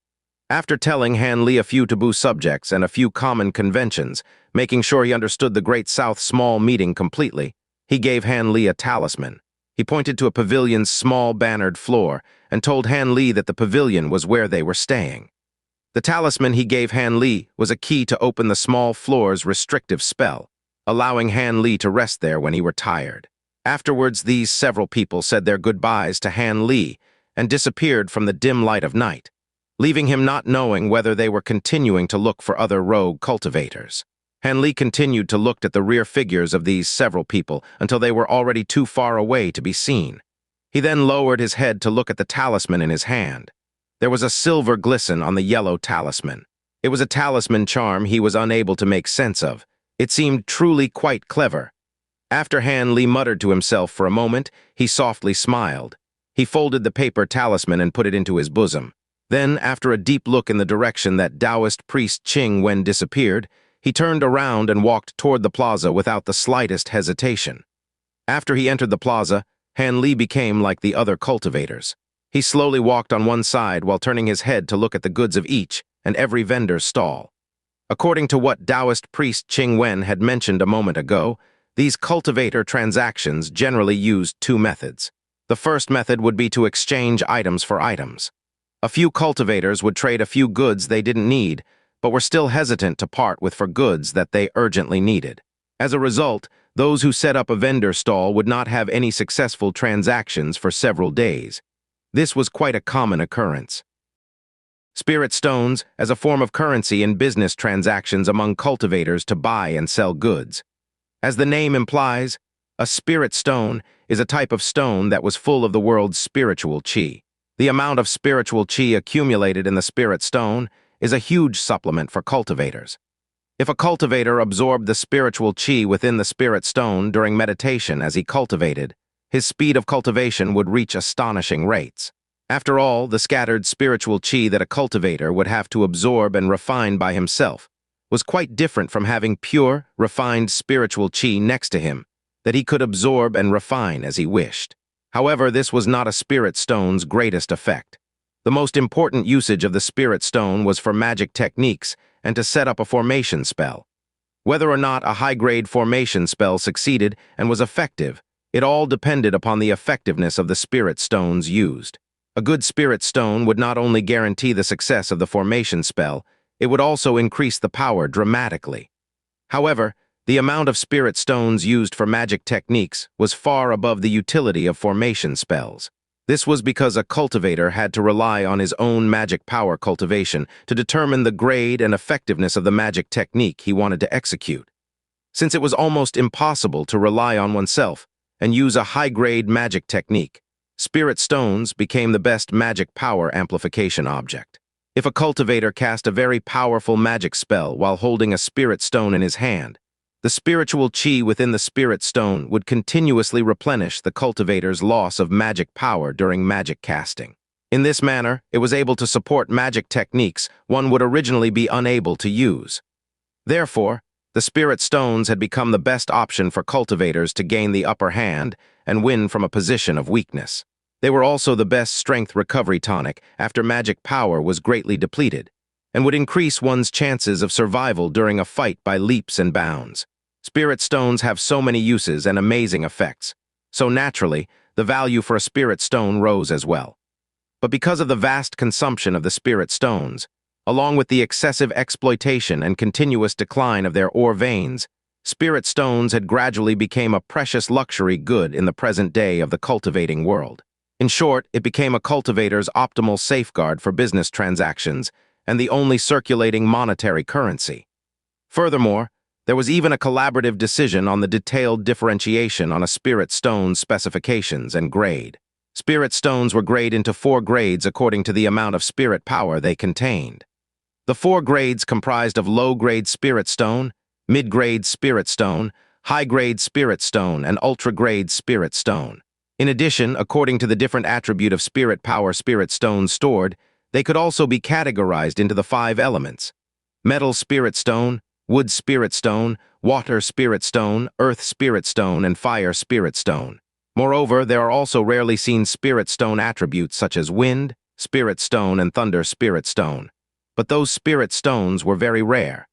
After telling Han Li a few taboo subjects and a few common conventions, making sure he understood the Great South small meeting completely, he gave Han Li a talisman. He pointed to a pavilion's small bannered floor and told Han Li that the pavilion was where they were staying. The talisman he gave Han Li was a key to open the small floor's restrictive spell, allowing Han Li to rest there when he were tired. Afterwards, these several people said their goodbyes to Han Li and disappeared from the dim light of night, leaving him not knowing whether they were continuing to look for other rogue cultivators. Han Li continued to look at the rear figures of these several people until they were already too far away to be seen. He then lowered his head to look at the talisman in his hand. There was a silver glisten on the yellow talisman. It was a talisman charm he was unable to make sense of. It seemed truly quite clever. After Han Li muttered to himself for a moment, he softly smiled. He folded the paper talisman and put it into his bosom. Then, after a deep look in the direction that Taoist priest Qing Wen disappeared, he turned around and walked toward the plaza without the slightest hesitation. After he entered the plaza, Han Li became like the other cultivators. He slowly walked on one side while turning his head to look at the goods of each and every vendor's stall. According to what Taoist priest Qing Wen had mentioned a moment ago, these cultivator transactions generally used 2 methods. The first method would be to exchange items for items. A few cultivators would trade a few goods they didn't need, but were still hesitant to part with for goods that they urgently needed. As a result, those who set up a vendor stall would not have any successful transactions for several days. This was quite a common occurrence. Spirit stones as a form of currency in business transactions among cultivators to buy and sell goods. As the name implies, a spirit stone is a type of stone that was full of the world's spiritual qi. The amount of spiritual qi accumulated in the spirit stone is a huge supplement for cultivators. If a cultivator absorbed the spiritual qi within the spirit stone during meditation as he cultivated, his speed of cultivation would reach astonishing rates. After all, the scattered spiritual chi that a cultivator would have to absorb and refine by himself was quite different from having pure, refined spiritual chi next to him that he could absorb and refine as he wished. However, this was not a spirit stone's greatest effect. The most important usage of the spirit stone was for magic techniques and to set up a formation spell. Whether or not a high-grade formation spell succeeded and was effective, it all depended upon the effectiveness of the spirit stones used. A good spirit stone would not only guarantee the success of the formation spell, it would also increase the power dramatically. However, the amount of spirit stones used for magic techniques was far above the utility of formation spells. This was because a cultivator had to rely on his own magic power cultivation to determine the grade and effectiveness of the magic technique he wanted to execute. Since it was almost impossible to rely on oneself and use a high-grade magic technique, spirit stones became the best magic power amplification object. If a cultivator cast a very powerful magic spell while holding a spirit stone in his hand, the spiritual chi within the spirit stone would continuously replenish the cultivator's loss of magic power during magic casting. In this manner, it was able to support magic techniques one would originally be unable to use. Therefore, the spirit stones had become the best option for cultivators to gain the upper hand and win from a position of weakness. They were also the best strength recovery tonic after magic power was greatly depleted, and would increase one's chances of survival during a fight by leaps and bounds. Spirit stones have so many uses and amazing effects, so naturally, the value for a spirit stone rose as well. But because of the vast consumption of the spirit stones, along with the excessive exploitation and continuous decline of their ore veins, spirit stones had gradually become a precious luxury good in the present day of the cultivating world. In short, it became a cultivator's optimal safeguard for business transactions and the only circulating monetary currency. Furthermore, there was even a collaborative decision on the detailed differentiation on a spirit stone's specifications and grade. Spirit stones were graded into 4 grades according to the amount of spirit power they contained. The 4 grades comprised of low-grade spirit stone, mid-grade spirit stone, high-grade spirit stone, and ultra-grade spirit stone. In addition, according to the different attribute of spirit power spirit stones stored, they could also be categorized into the 5 elements: metal spirit stone, wood spirit stone, water spirit stone, earth spirit stone, and fire spirit stone. Moreover, there are also rarely seen spirit stone attributes such as wind, spirit stone, and thunder spirit stone. But those spirit stones were very rare.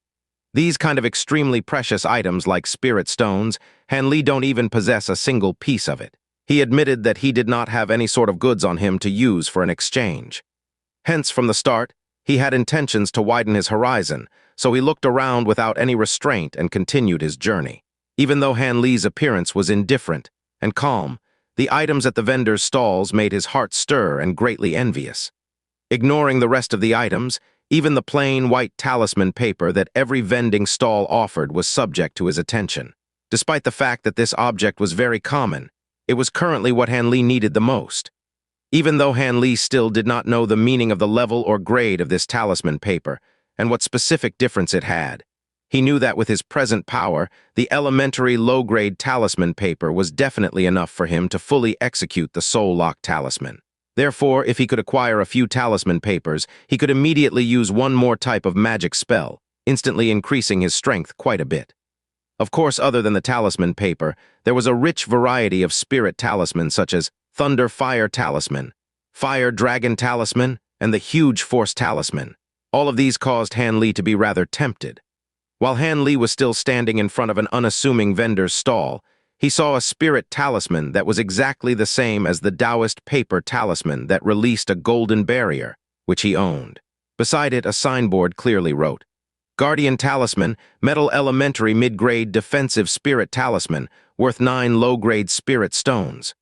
These kind of extremely precious items like spirit stones, Han Li don't even possess a single piece of it. He admitted that he did not have any sort of goods on him to use for an exchange. Hence, from the start, he had intentions to widen his horizon, so he looked around without any restraint and continued his journey. Even though Han Li's appearance was indifferent and calm, the items at the vendor's stalls made his heart stir and greatly envious. Ignoring the rest of the items, even the plain white talisman paper that every vending stall offered was subject to his attention. Despite the fact that this object was very common, it was currently what Han Li needed the most. Even though Han Li still did not know the meaning of the level or grade of this talisman paper and what specific difference it had, he knew that with his present power, the elementary low-grade talisman paper was definitely enough for him to fully execute the soul lock talisman. Therefore, if he could acquire a few talisman papers, he could immediately use one more type of magic spell, instantly increasing his strength quite a bit. Of course, other than the talisman paper, there was a rich variety of spirit talismans such as Thunder Fire Talisman, Fire Dragon Talisman, and the Huge Force Talisman. All of these caused Han Li to be rather tempted. While Han Li was still standing in front of an unassuming vendor's stall, he saw a spirit talisman that was exactly the same as the Taoist paper talisman that released a golden barrier, which he owned. Beside it, a signboard clearly wrote, Guardian Talisman, Metal Elementary Mid-Grade Defensive Spirit Talisman, worth 9 low-grade spirit stones.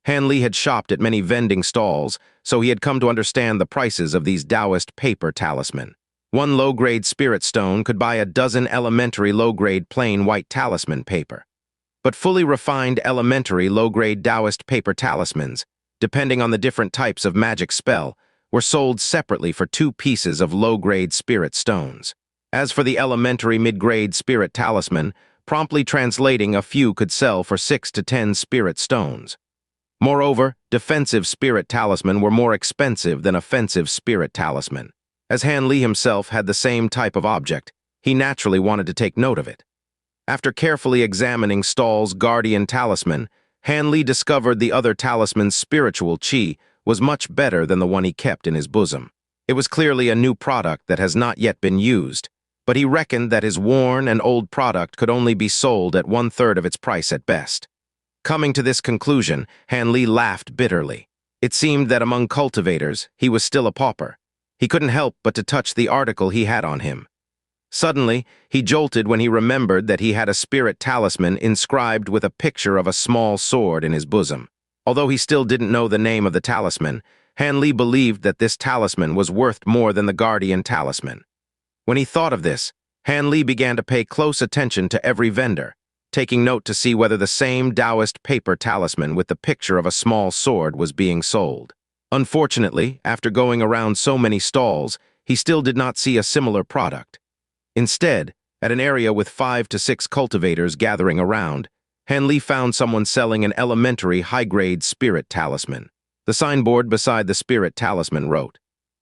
Han Li had shopped at many vending stalls, so he had come to understand the prices of these Taoist paper talisman. 1 low-grade spirit stone could buy a dozen elementary low-grade plain white talisman paper. But fully refined elementary low-grade Taoist paper talismans, depending on the different types of magic spell, were sold separately for 2 pieces of low-grade spirit stones. As for the elementary mid-grade spirit talisman, promptly translating a few could sell for 6 to 10 spirit stones. Moreover, defensive spirit talisman were more expensive than offensive spirit talisman. As Han Li himself had the same type of object, he naturally wanted to take note of it. After carefully examining Stahl's guardian talisman, Han Li discovered the other talisman's spiritual qi was much better than the one he kept in his bosom. It was clearly a new product that has not yet been used, but he reckoned that his worn and old product could only be sold at 1/3 of its price at best. Coming to this conclusion, Han Li laughed bitterly. It seemed that among cultivators, he was still a pauper. He couldn't help but to touch the article he had on him. Suddenly, he jolted when he remembered that he had a spirit talisman inscribed with a picture of a small sword in his bosom. Although he still didn't know the name of the talisman, Han Li believed that this talisman was worth more than the guardian talisman. When he thought of this, Han Li began to pay close attention to every vendor, taking note to see whether the same Taoist paper talisman with the picture of a small sword was being sold. Unfortunately, after going around so many stalls, he still did not see a similar product. Instead, at an area with 5 to 6 cultivators gathering around, Han Li found someone selling an elementary high-grade spirit talisman. The signboard beside the spirit talisman wrote,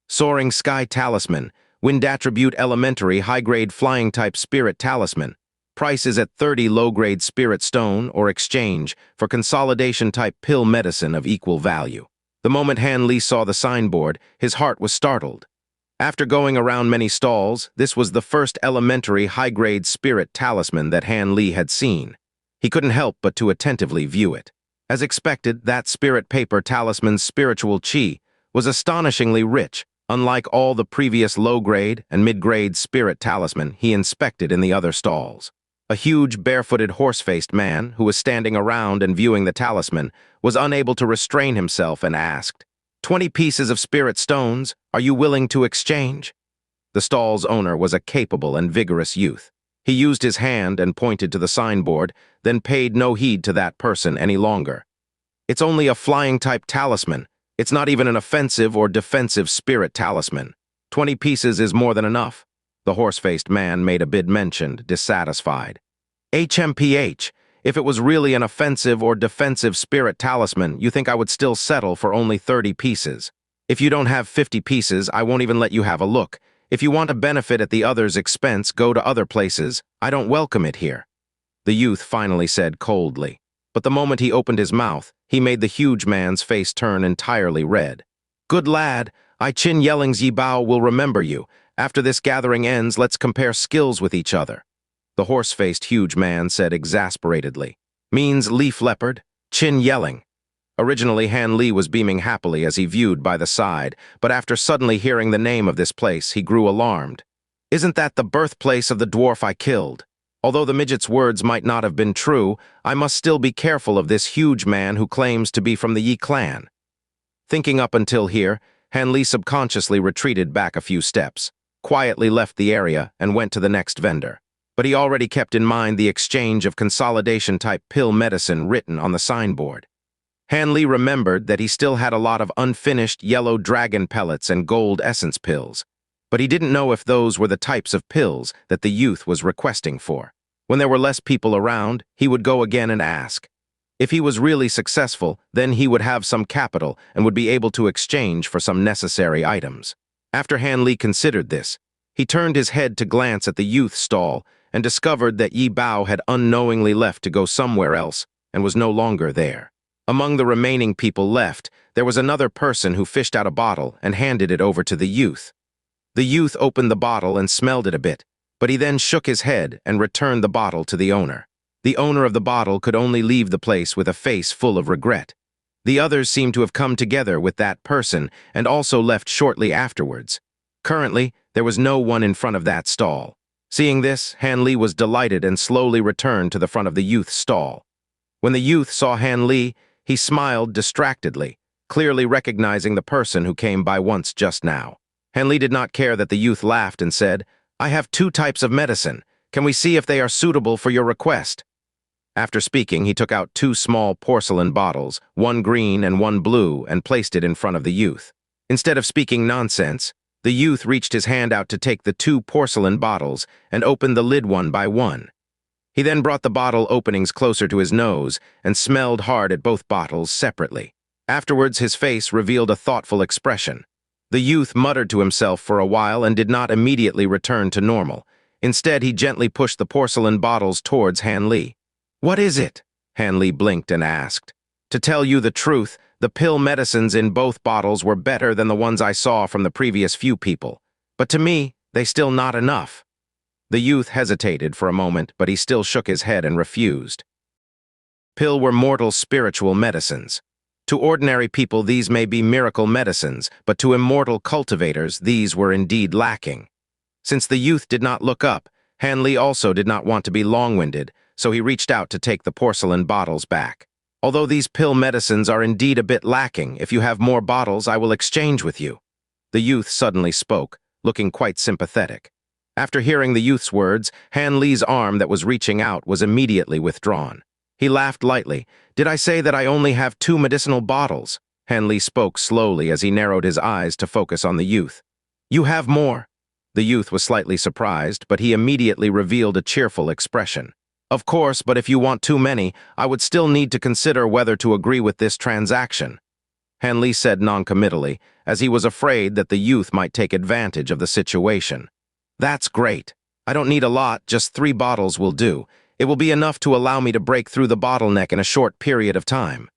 "Soaring Sky Talisman, Wind Attribute Elementary High-Grade Flying-Type Spirit Talisman. Price is at 30 low-grade spirit stone or exchange for consolidation-type pill medicine of equal value." The moment Han Li saw the signboard, his heart was startled. After going around many stalls, this was the first elementary high-grade spirit talisman that Han Li had seen. He couldn't help but to attentively view it. As expected, that spirit paper talisman's spiritual qi was astonishingly rich, unlike all the previous low-grade and mid-grade spirit talisman he inspected in the other stalls. A huge, barefooted, horse-faced man, who was standing around and viewing the talisman, was unable to restrain himself and asked, 20 pieces of spirit stones, are you willing to exchange?" The stall's owner was a capable and vigorous youth. He used his hand and pointed to the signboard, then paid no heed to that person any longer. "It's only a flying-type talisman. It's not even an offensive or defensive spirit talisman. 20 pieces is more than enough." The horse-faced man made a bid mentioned, dissatisfied. "HMPH, if it was really an offensive or defensive spirit talisman, you think I would still settle for only 30 pieces? If you don't have 50 pieces, I won't even let you have a look. If you want a benefit at the other's expense, go to other places. I don't welcome it here," the youth finally said coldly. But the moment he opened his mouth, he made the huge man's face turn entirely red. "Good lad, I Qin Yelling's Yi Bao will remember you. After this gathering ends, let's compare skills with each other," the horse-faced huge man said exasperatedly. "Means leaf leopard, Qin Yelling." Originally, Han Li was beaming happily as he viewed by the side, but after suddenly hearing the name of this place, he grew alarmed. "Isn't that the birthplace of the dwarf I killed? Although the midget's words might not have been true, I must still be careful of this huge man who claims to be from the Yi clan." Thinking up until here, Han Li subconsciously retreated back a few steps, quietly left the area, and went to the next vendor. But he already kept in mind the exchange of consolidation-type pill medicine written on the signboard. Han Li remembered that he still had a lot of unfinished yellow dragon pellets and gold essence pills, but he didn't know if those were the types of pills that the youth was requesting for. When there were less people around, he would go again and ask. If he was really successful, then he would have some capital and would be able to exchange for some necessary items. After Han Li considered this, he turned his head to glance at the youth stall and discovered that Yi Bao had unknowingly left to go somewhere else and was no longer there. Among the remaining people left, there was another person who fished out a bottle and handed it over to the youth. The youth opened the bottle and smelled it a bit, but he then shook his head and returned the bottle to the owner. The owner of the bottle could only leave the place with a face full of regret. The others seemed to have come together with that person and also left shortly afterwards. Currently, there was no one in front of that stall. Seeing this, Han Li was delighted and slowly returned to the front of the youth's stall. When the youth saw Han Li, he smiled distractedly, clearly recognizing the person who came by once just now. Han Li did not care that the youth laughed and said, "I have 2 types of medicine. Can we see if they are suitable for your request?" After speaking, he took out 2 small porcelain bottles, one green and one blue, and placed it in front of the youth. Instead of speaking nonsense, the youth reached his hand out to take the 2 porcelain bottles and opened the lid one by one. He then brought the bottle openings closer to his nose and smelled hard at both bottles separately. Afterwards, his face revealed a thoughtful expression. The youth muttered to himself for a while and did not immediately return to normal. Instead, he gently pushed the porcelain bottles towards Han Li. "What is it?" Han Li blinked and asked. "To tell you the truth, the pill medicines in both bottles were better than the ones I saw from the previous few people. But to me, they still not enough." The youth hesitated for a moment, but he still shook his head and refused. Pill were mortal spiritual medicines. To ordinary people, these may be miracle medicines, but to immortal cultivators, these were indeed lacking. Since the youth did not look up, Han Li also did not want to be long-winded, so he reached out to take the porcelain bottles back. "Although these pill medicines are indeed a bit lacking, if you have more bottles, I will exchange with you." The youth suddenly spoke, looking quite sympathetic. After hearing the youth's words, Han Li's arm that was reaching out was immediately withdrawn. He laughed lightly. "Did I say that I only have 2 medicinal bottles?" Han Li spoke slowly as he narrowed his eyes to focus on the youth. "You have more." The youth was slightly surprised, but he immediately revealed a cheerful expression. "Of course, but if you want too many, I would still need to consider whether to agree with this transaction," Han Li said noncommittally, as he was afraid that the youth might take advantage of the situation. "That's great. I don't need a lot, just 3 bottles will do. It will be enough to allow me to break through the bottleneck in a short period of time."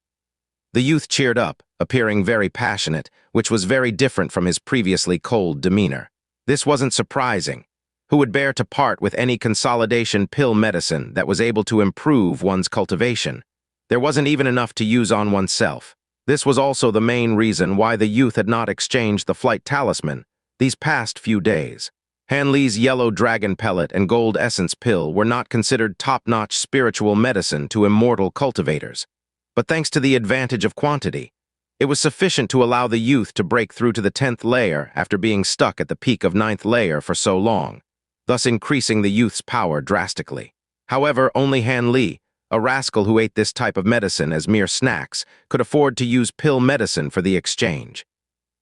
The youth cheered up, appearing very passionate, which was very different from his previously cold demeanor. This wasn't surprising. Who would bear to part with any consolidation pill medicine that was able to improve one's cultivation? There wasn't even enough to use on oneself. This was also the main reason why the youth had not exchanged the flight talisman these past few days. Han Li's yellow dragon pellet and gold essence pill were not considered top-notch spiritual medicine to immortal cultivators. But thanks to the advantage of quantity, it was sufficient to allow the youth to break through to the 10th layer after being stuck at the peak of 9th layer for so long, thus increasing the youth's power drastically. However, only Han Li, a rascal who ate this type of medicine as mere snacks, could afford to use pill medicine for the exchange.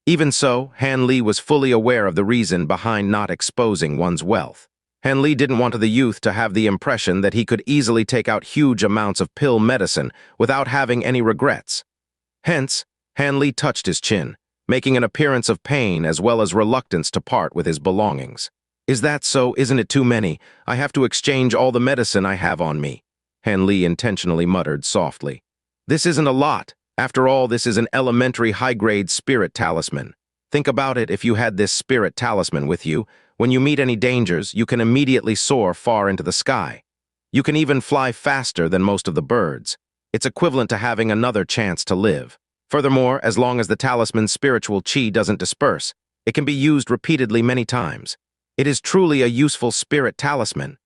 Even so, Han Li was fully aware of the reason behind not exposing one's wealth. Han Li didn't want the youth to have the impression that he could easily take out huge amounts of pill medicine without having any regrets. Hence, Han Li touched his chin, making an appearance of pain as well as reluctance to part with his belongings. "Is that so? Isn't it too many? I have to exchange all the medicine I have on me," Han Li intentionally muttered softly. "This isn't a lot. After all, this is an elementary high-grade spirit talisman. Think about it. If you had this spirit talisman with you, when you meet any dangers, you can immediately soar far into the sky. You can even fly faster than most of the birds. It's equivalent to having another chance to live. Furthermore, as long as the talisman's spiritual chi doesn't disperse, it can be used repeatedly many times. It is truly a useful spirit talisman."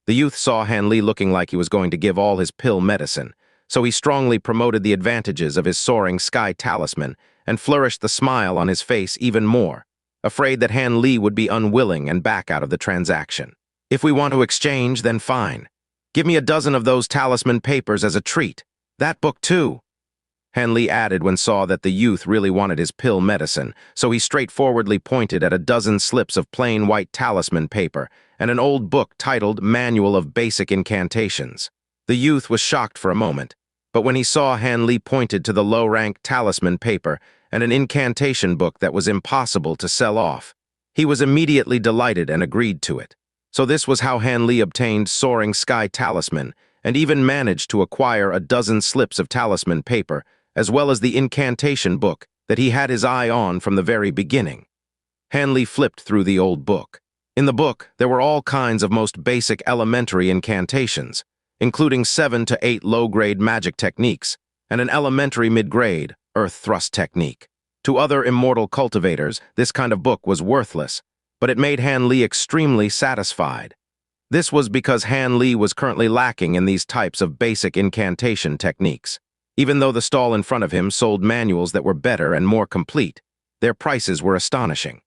The youth saw Han Li looking like he was going to give all his pill medicine, so he strongly promoted the advantages of his soaring sky talisman and flourished the smile on his face even more, afraid that Han Li would be unwilling and back out of the transaction. "If we want to exchange, then fine. Give me a dozen of those talisman papers as a treat. That book too," Han Li added when saw that the youth really wanted his pill medicine, so he straightforwardly pointed at a dozen slips of plain white talisman paper and an old book titled Manual of Basic Incantations. The youth was shocked for a moment, but when he saw Han Li pointed to the low-rank talisman paper and an incantation book that was impossible to sell off, he was immediately delighted and agreed to it. So this was how Han Li obtained Soaring Sky Talisman and even managed to acquire a dozen slips of talisman paper, as well as the incantation book that he had his eye on from the very beginning. Han Li flipped through the old book. In the book, there were all kinds of most basic elementary incantations, including 7 to 8 low-grade magic techniques and an elementary mid-grade earth thrust technique. To other immortal cultivators, this kind of book was worthless, but it made Han Li extremely satisfied. This was because Han Li was currently lacking in these types of basic incantation techniques. Even though the stall in front of him sold manuals that were better and more complete, their prices were astonishing.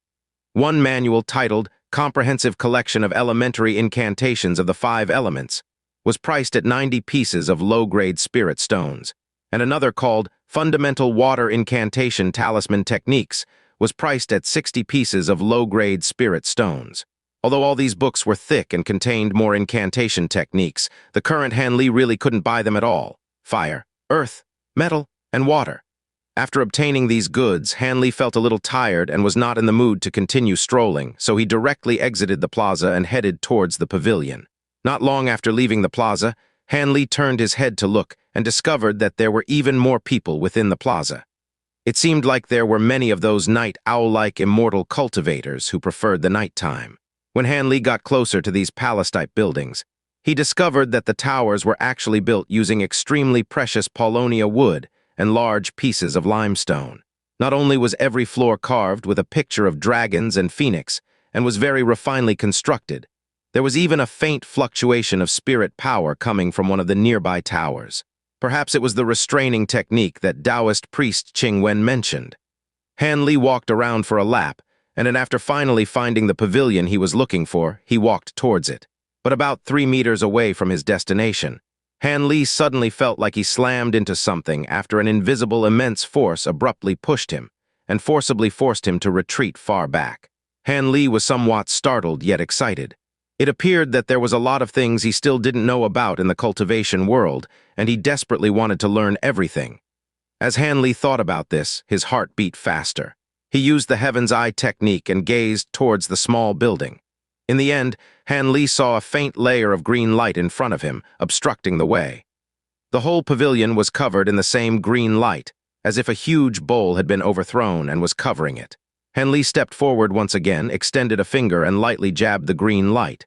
One manual titled Comprehensive Collection of Elementary Incantations of the 5 Elements was priced at 90 pieces of low-grade spirit stones, and another called Fundamental Water Incantation Talisman Techniques was priced at 60 pieces of low-grade spirit stones. Although all these books were thick and contained more incantation techniques, the current Han Li really couldn't buy them at all. Fire, earth, metal, and water. After obtaining these goods, Han Li felt a little tired and was not in the mood to continue strolling, so he directly exited the plaza and headed towards the pavilion. Not long after leaving the plaza, Han Li turned his head to look and discovered that there were even more people within the plaza. It seemed like there were many of those night owl-like immortal cultivators who preferred the nighttime. When Han Li got closer to these palace-type buildings, he discovered that the towers were actually built using extremely precious paulownia wood and large pieces of limestone. Not only was every floor carved with a picture of dragons and phoenix, and was very refinedly constructed, there was even a faint fluctuation of spirit power coming from one of the nearby towers. Perhaps it was the restraining technique that Taoist priest Qing Wen mentioned. Han Li walked around for a lap, and then after finally finding the pavilion he was looking for, he walked towards it. But about 3 meters away from his destination, Han Li suddenly felt like he slammed into something after an invisible immense force abruptly pushed him and forcibly forced him to retreat far back. Han Li was somewhat startled yet excited. It appeared that there was a lot of things he still didn't know about in the cultivation world, and he desperately wanted to learn everything. As Han Li thought about this, his heart beat faster. He used the Heaven's Eye technique and gazed towards the small building. In the end, Han Li saw a faint layer of green light in front of him, obstructing the way. The whole pavilion was covered in the same green light, as if a huge bowl had been overthrown and was covering it. Han Li stepped forward once again, extended a finger and lightly jabbed the green light.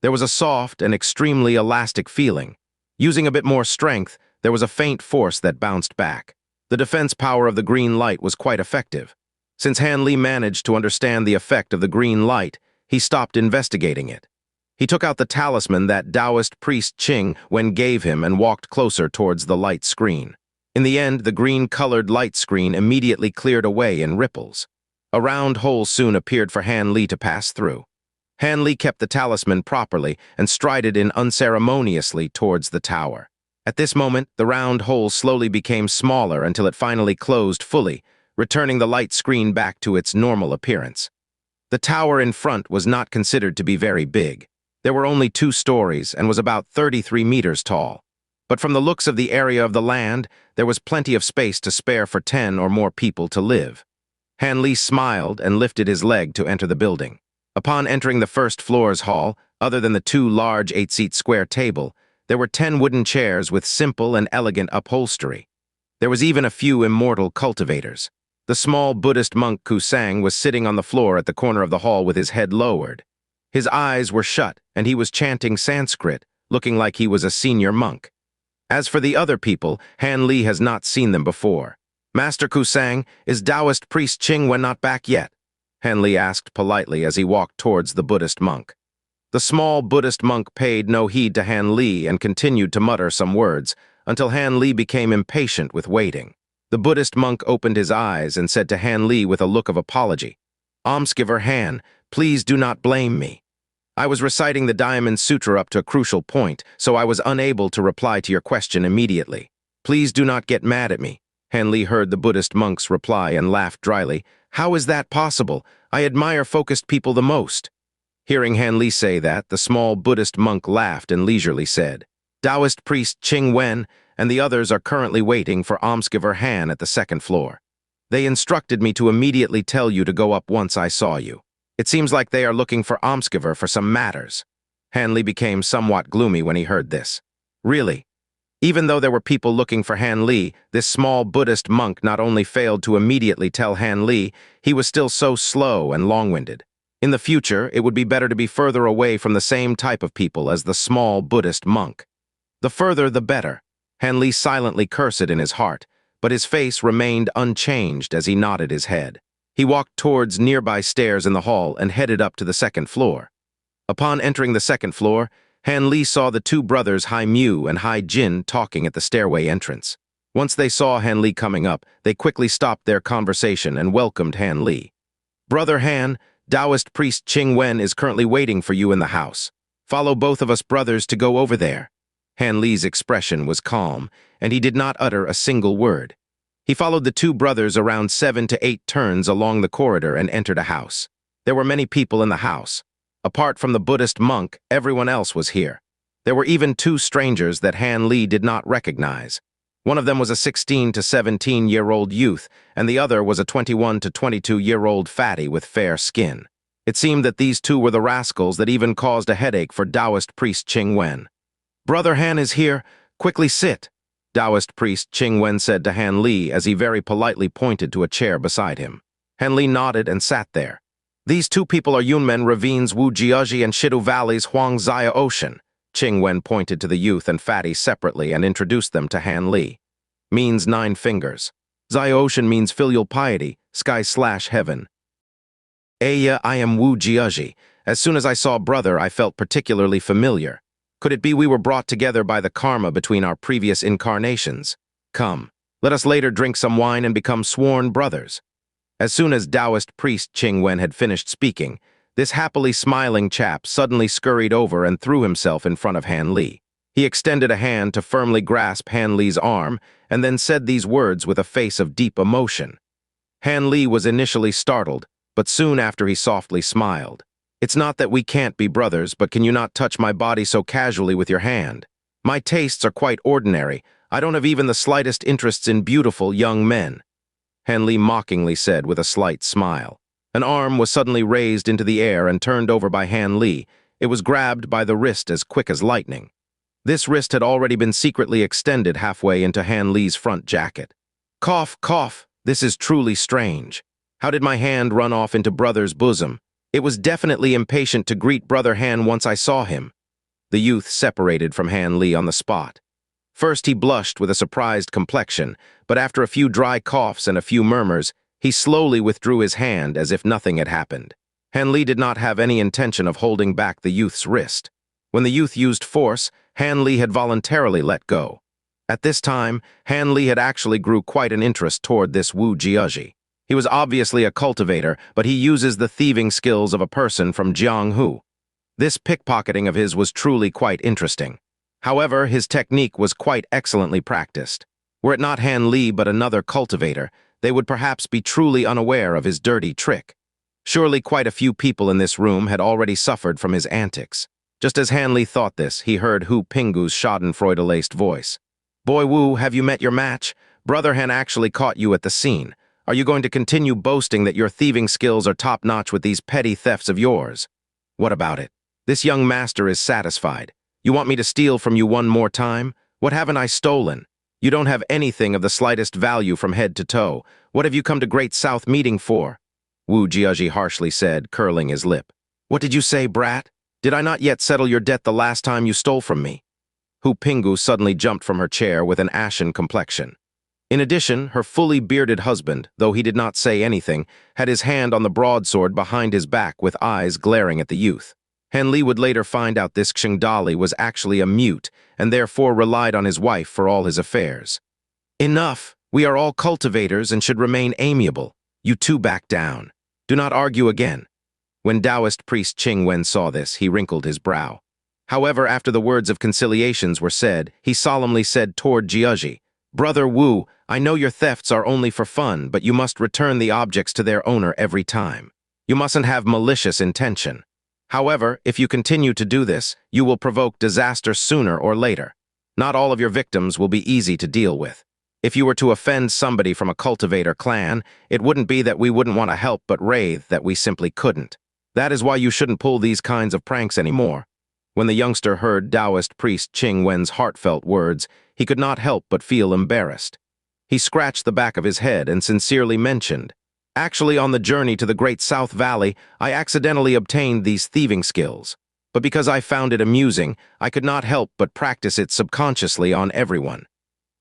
There was a soft and extremely elastic feeling. Using a bit more strength, there was a faint force that bounced back. The defense power of the green light was quite effective. Since Han Li managed to understand the effect of the green light, he stopped investigating it. He took out the talisman that Taoist priest Qing Wen gave him and walked closer towards the light screen. In the end, the green-colored light screen immediately cleared away in ripples. A round hole soon appeared for Han Li to pass through. Han Li kept the talisman properly and strided in unceremoniously towards the tower. At this moment, the round hole slowly became smaller until it finally closed fully, returning the light screen back to its normal appearance. The tower in front was not considered to be very big. There were only 2 stories and was about 33 meters tall. But from the looks of the area of the land, there was plenty of space to spare for 10 or more people to live. Han Li smiled and lifted his leg to enter the building. Upon entering the first floor's hall, other than the 2 large 8-seat square table, there were 10 wooden chairs with simple and elegant upholstery. There was even a few immortal cultivators. The small Buddhist monk Kusang was sitting on the floor at the corner of the hall with his head lowered. His eyes were shut, and he was chanting Sanskrit, looking like he was a senior monk. As for the other people, Han Li has not seen them before. "Master Kusang, is Taoist priest Qing Wen not back yet?" Han Li asked politely as he walked towards the Buddhist monk. The small Buddhist monk paid no heed to Han Li and continued to mutter some words, until Han Li became impatient with waiting. The Buddhist monk opened his eyes and said to Han Li with a look of apology, "Almsgiver Han, please do not blame me. I was reciting the Diamond Sutra up to a crucial point, so I was unable to reply to your question immediately. Please do not get mad at me." Han Li heard the Buddhist monk's reply and laughed dryly. "How is that possible? I admire focused people the most." Hearing Han Li say that, the small Buddhist monk laughed and leisurely said, "Taoist priest Qing Wen and the others are currently waiting for Almsgiver Han at the 2nd floor. They instructed me to immediately tell you to go up once I saw you. It seems like they are looking for Almsgiver for some matters." Han Li became somewhat gloomy when he heard this. Really? Even though there were people looking for Han Li, this small Buddhist monk not only failed to immediately tell Han Li, he was still so slow and long-winded. In the future, it would be better to be further away from the same type of people as the small Buddhist monk. The further, the better. Han Li silently cursed in his heart, but his face remained unchanged as he nodded his head. He walked towards nearby stairs in the hall and headed up to the 2nd floor. Upon entering the 2nd floor, Han Li saw the 2 brothers Hai Mu and Hai Jin talking at the stairway entrance. Once they saw Han Li coming up, they quickly stopped their conversation and welcomed Han Li. "Brother Han, Taoist priest Qing Wen is currently waiting for you in the house. Follow both of us brothers to go over there." Han Li's expression was calm, and he did not utter a single word. He followed the 2 brothers around 7 to 8 turns along the corridor and entered a house. There were many people in the house. Apart from the Buddhist monk, everyone else was here. There were even two strangers that Han Li did not recognize. One of them was a 16 to 17-year-old youth, and the other was a 21 to 22-year-old fatty with fair skin. It seemed that these two were the rascals that even caused a headache for Taoist priest Qing Wen. "Brother Han is here. Quickly sit," Taoist priest Qing Wen said to Han Li as he very politely pointed to a chair beside him. Han Li nodded and sat there. "These two people are Yunmen Ravine's Wu Jiaji and Shidu Valley's Huang Zaya Ocean." Qing Wen pointed to the youth and fatty separately and introduced them to Han Li. "Means 9 fingers. Zaya Ocean means filial piety, sky/heaven. Aya, I am Wu Jiaji. As soon as I saw brother, I felt particularly familiar. Could it be we were brought together by the karma between our previous incarnations? Come, let us later drink some wine and become sworn brothers." As soon as Taoist priest Qing Wen had finished speaking, this happily smiling chap suddenly scurried over and threw himself in front of Han Li. He extended a hand to firmly grasp Han Li's arm and then said these words with a face of deep emotion. Han Li was initially startled, but soon after he softly smiled. "It's not that we can't be brothers, but can you not touch my body so casually with your hand? My tastes are quite ordinary. I don't have even the slightest interests in beautiful young men," Han Li mockingly said with a slight smile. An arm was suddenly raised into the air and turned over by Han Li. It was grabbed by the wrist as quick as lightning. This wrist had already been secretly extended halfway into Han Li's front jacket. "Cough, cough, this is truly strange. How did my hand run off into brother's bosom? It was definitely impatient to greet brother Han once I saw him." The youth separated from Han Li on the spot. First he blushed with a surprised complexion, but after a few dry coughs and a few murmurs, he slowly withdrew his hand as if nothing had happened. Han Li did not have any intention of holding back the youth's wrist. When the youth used force, Han Li had voluntarily let go. At this time, Han Li had actually grew quite an interest toward this Wu Jiaji. He was obviously a cultivator, but he uses the thieving skills of a person from Jianghu. This pickpocketing of his was truly quite interesting. However, his technique was quite excellently practiced. Were it not Han Li but another cultivator, they would perhaps be truly unaware of his dirty trick. Surely quite a few people in this room had already suffered from his antics. Just as Han Li thought this, he heard Hu Pingu's schadenfreude-laced voice. "Boy Wu, have you met your match? Brother Han actually caught you at the scene. Are you going to continue boasting that your thieving skills are top-notch with these petty thefts of yours? What about it? This young master is satisfied. You want me to steal from you one more time? What haven't I stolen? You don't have anything of the slightest value from head to toe. What have you come to Great South meeting for?" Wu Jiaji harshly said, curling his lip. "What did you say, brat? Did I not yet settle your debt the last time you stole from me?" Hu Pingu suddenly jumped from her chair with an ashen complexion. In addition, her fully bearded husband, though he did not say anything, had his hand on the broadsword behind his back with eyes glaring at the youth. Han Li would later find out this Xingdali was actually a mute and therefore relied on his wife for all his affairs. "Enough! We are all cultivators and should remain amiable. You two back down. Do not argue again." When Taoist priest Qing Wen saw this, he wrinkled his brow. However, after the words of conciliations were said, he solemnly said toward Jiaji, "Brother Wu, I know your thefts are only for fun, but you must return the objects to their owner every time. You mustn't have malicious intention. However, if you continue to do this, you will provoke disaster sooner or later. Not all of your victims will be easy to deal with. If you were to offend somebody from a cultivator clan, it wouldn't be that we wouldn't want to help but rather that we simply couldn't. That is why you shouldn't pull these kinds of pranks anymore." When the youngster heard Taoist priest Qing Wen's heartfelt words, he could not help but feel embarrassed. He scratched the back of his head and sincerely mentioned, "Actually, on the journey to the Great South Valley, I accidentally obtained these thieving skills. But because I found it amusing, I could not help but practice it subconsciously on everyone.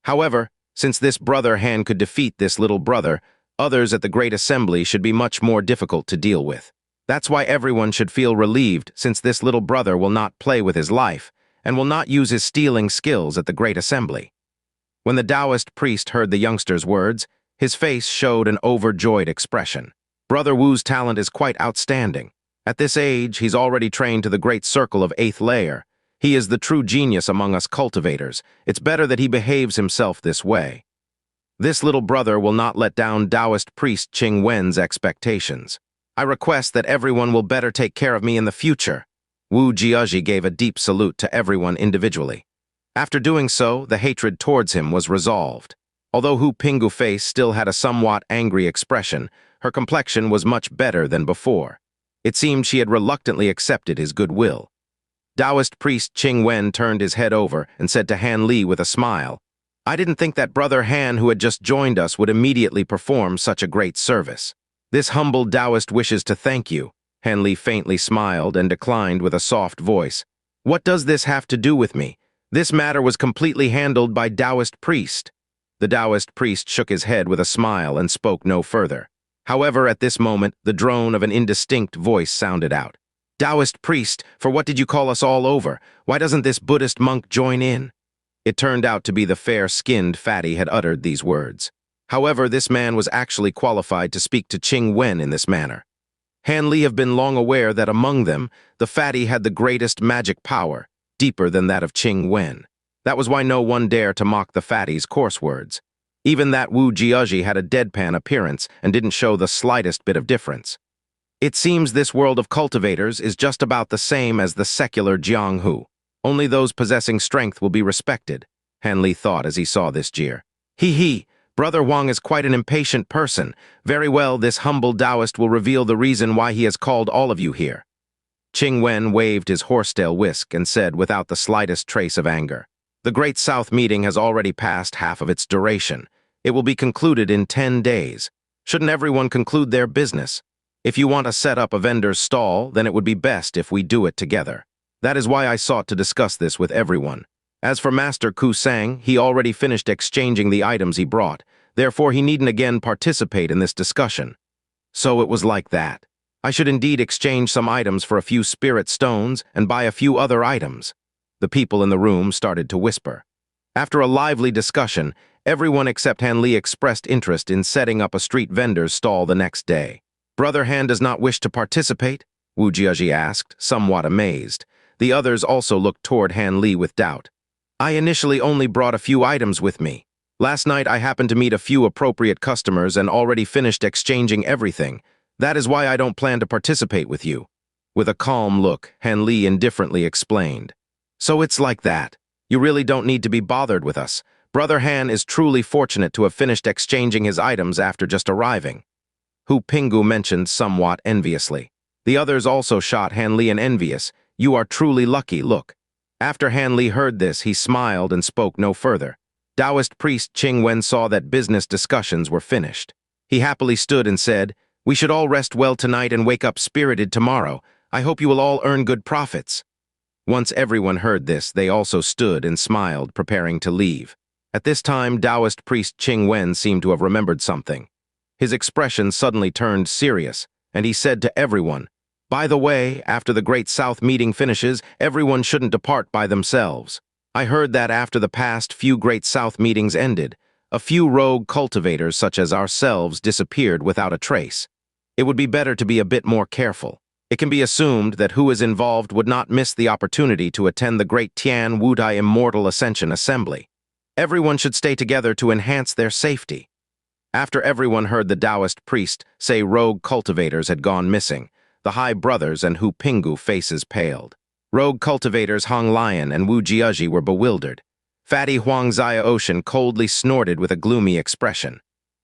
However, since this brother Han could defeat this little brother, others at the Great Assembly should be much more difficult to deal with. That's why everyone should feel relieved, since this little brother will not play with his life and will not use his stealing skills at the Great Assembly." When the Taoist priest heard the youngster's words, his face showed an overjoyed expression. Brother Wu's talent is quite outstanding. At this age, he's already trained to the great circle of 8th layer. He is the true genius among us cultivators. It's better that he behaves himself this way. This little brother will not let down Taoist priest Qing Wen's expectations. I request that everyone will better take care of me in the future. Wu Jiaji gave a deep salute to everyone individually. After doing so, the hatred towards him was resolved. Although Hu Pingu's face still had a somewhat angry expression, her complexion was much better than before. It seemed she had reluctantly accepted his goodwill. Taoist priest Qing Wen turned his head over and said to Han Li with a smile, "I didn't think that brother Han who had just joined us would immediately perform such a great service. This humble Taoist wishes to thank you." Han Li faintly smiled and declined with a soft voice. "What does this have to do with me? This matter was completely handled by Taoist priest." The Taoist priest shook his head with a smile and spoke no further. However, at this moment, the drone of an indistinct voice sounded out. "Taoist priest, for what did you call us all over? Why doesn't this Buddhist monk join in?" It turned out to be the fair-skinned fatty had uttered these words. However, this man was actually qualified to speak to Qing Wen in this manner. Han Li have been long aware that among them, the fatty had the greatest magic power, deeper than that of Qing Wen. That was why no one dared to mock the fatty's coarse words. Even that Wu Jiaji had a deadpan appearance and didn't show the slightest bit of difference. It seems this world of cultivators is just about the same as the secular Jianghu. Only those possessing strength will be respected, Han Li thought as he saw this jeer. He, Brother Wang is quite an impatient person. Very well, this humble Taoist will reveal the reason why he has called all of you here. Qing Wen waved his horsetail whisk and said without the slightest trace of anger, "The Great South meeting has already passed half of its duration. It will be concluded in 10 days. Shouldn't everyone conclude their business? If you want to set up a vendor's stall, then it would be best if we do it together. That is why I sought to discuss this with everyone. As for Master Ku Sang, he already finished exchanging the items he brought, therefore he needn't again participate in this discussion." So it was like that. I should indeed exchange some items for a few spirit stones and buy a few other items. The people in the room started to whisper. After a lively discussion, everyone except Han Li expressed interest in setting up a street vendor's stall the next day. "Brother Han does not wish to participate?" Wu Jiaji asked, somewhat amazed. The others also looked toward Han Li with doubt. "I initially only brought a few items with me. Last night I happened to meet a few appropriate customers and already finished exchanging everything. That is why I don't plan to participate with you." With a calm look, Han Li indifferently explained. "So it's like that. You really don't need to be bothered with us. Brother Han is truly fortunate to have finished exchanging his items after just arriving." Hu Pingu mentioned somewhat enviously. The others also shot Han Li an envious, "You are truly lucky, look." After Han Li heard this, he smiled and spoke no further. Taoist priest Qing Wen saw that business discussions were finished. He happily stood and said, "We should all rest well tonight and wake up spirited tomorrow. I hope you will all earn good profits." Once everyone heard this, they also stood and smiled, preparing to leave. At this time, Taoist priest Qing Wen seemed to have remembered something. His expression suddenly turned serious, and he said to everyone, "By the way, after the Great South meeting finishes, everyone shouldn't depart by themselves. I heard that after the past few Great South meetings ended, a few rogue cultivators such as ourselves disappeared without a trace. It would be better to be a bit more careful. It can be assumed that who is involved would not miss the opportunity to attend the Great Tian Wutai Immortal Ascension Assembly. Everyone should stay together to enhance their safety." After everyone heard the Taoist priest say rogue cultivators had gone missing, the High Brothers and Hu Pingu faces paled. Rogue cultivators Hong Lion and Wu Jiaji were bewildered. Fatty Huang Zia Ocean coldly snorted with a gloomy expression.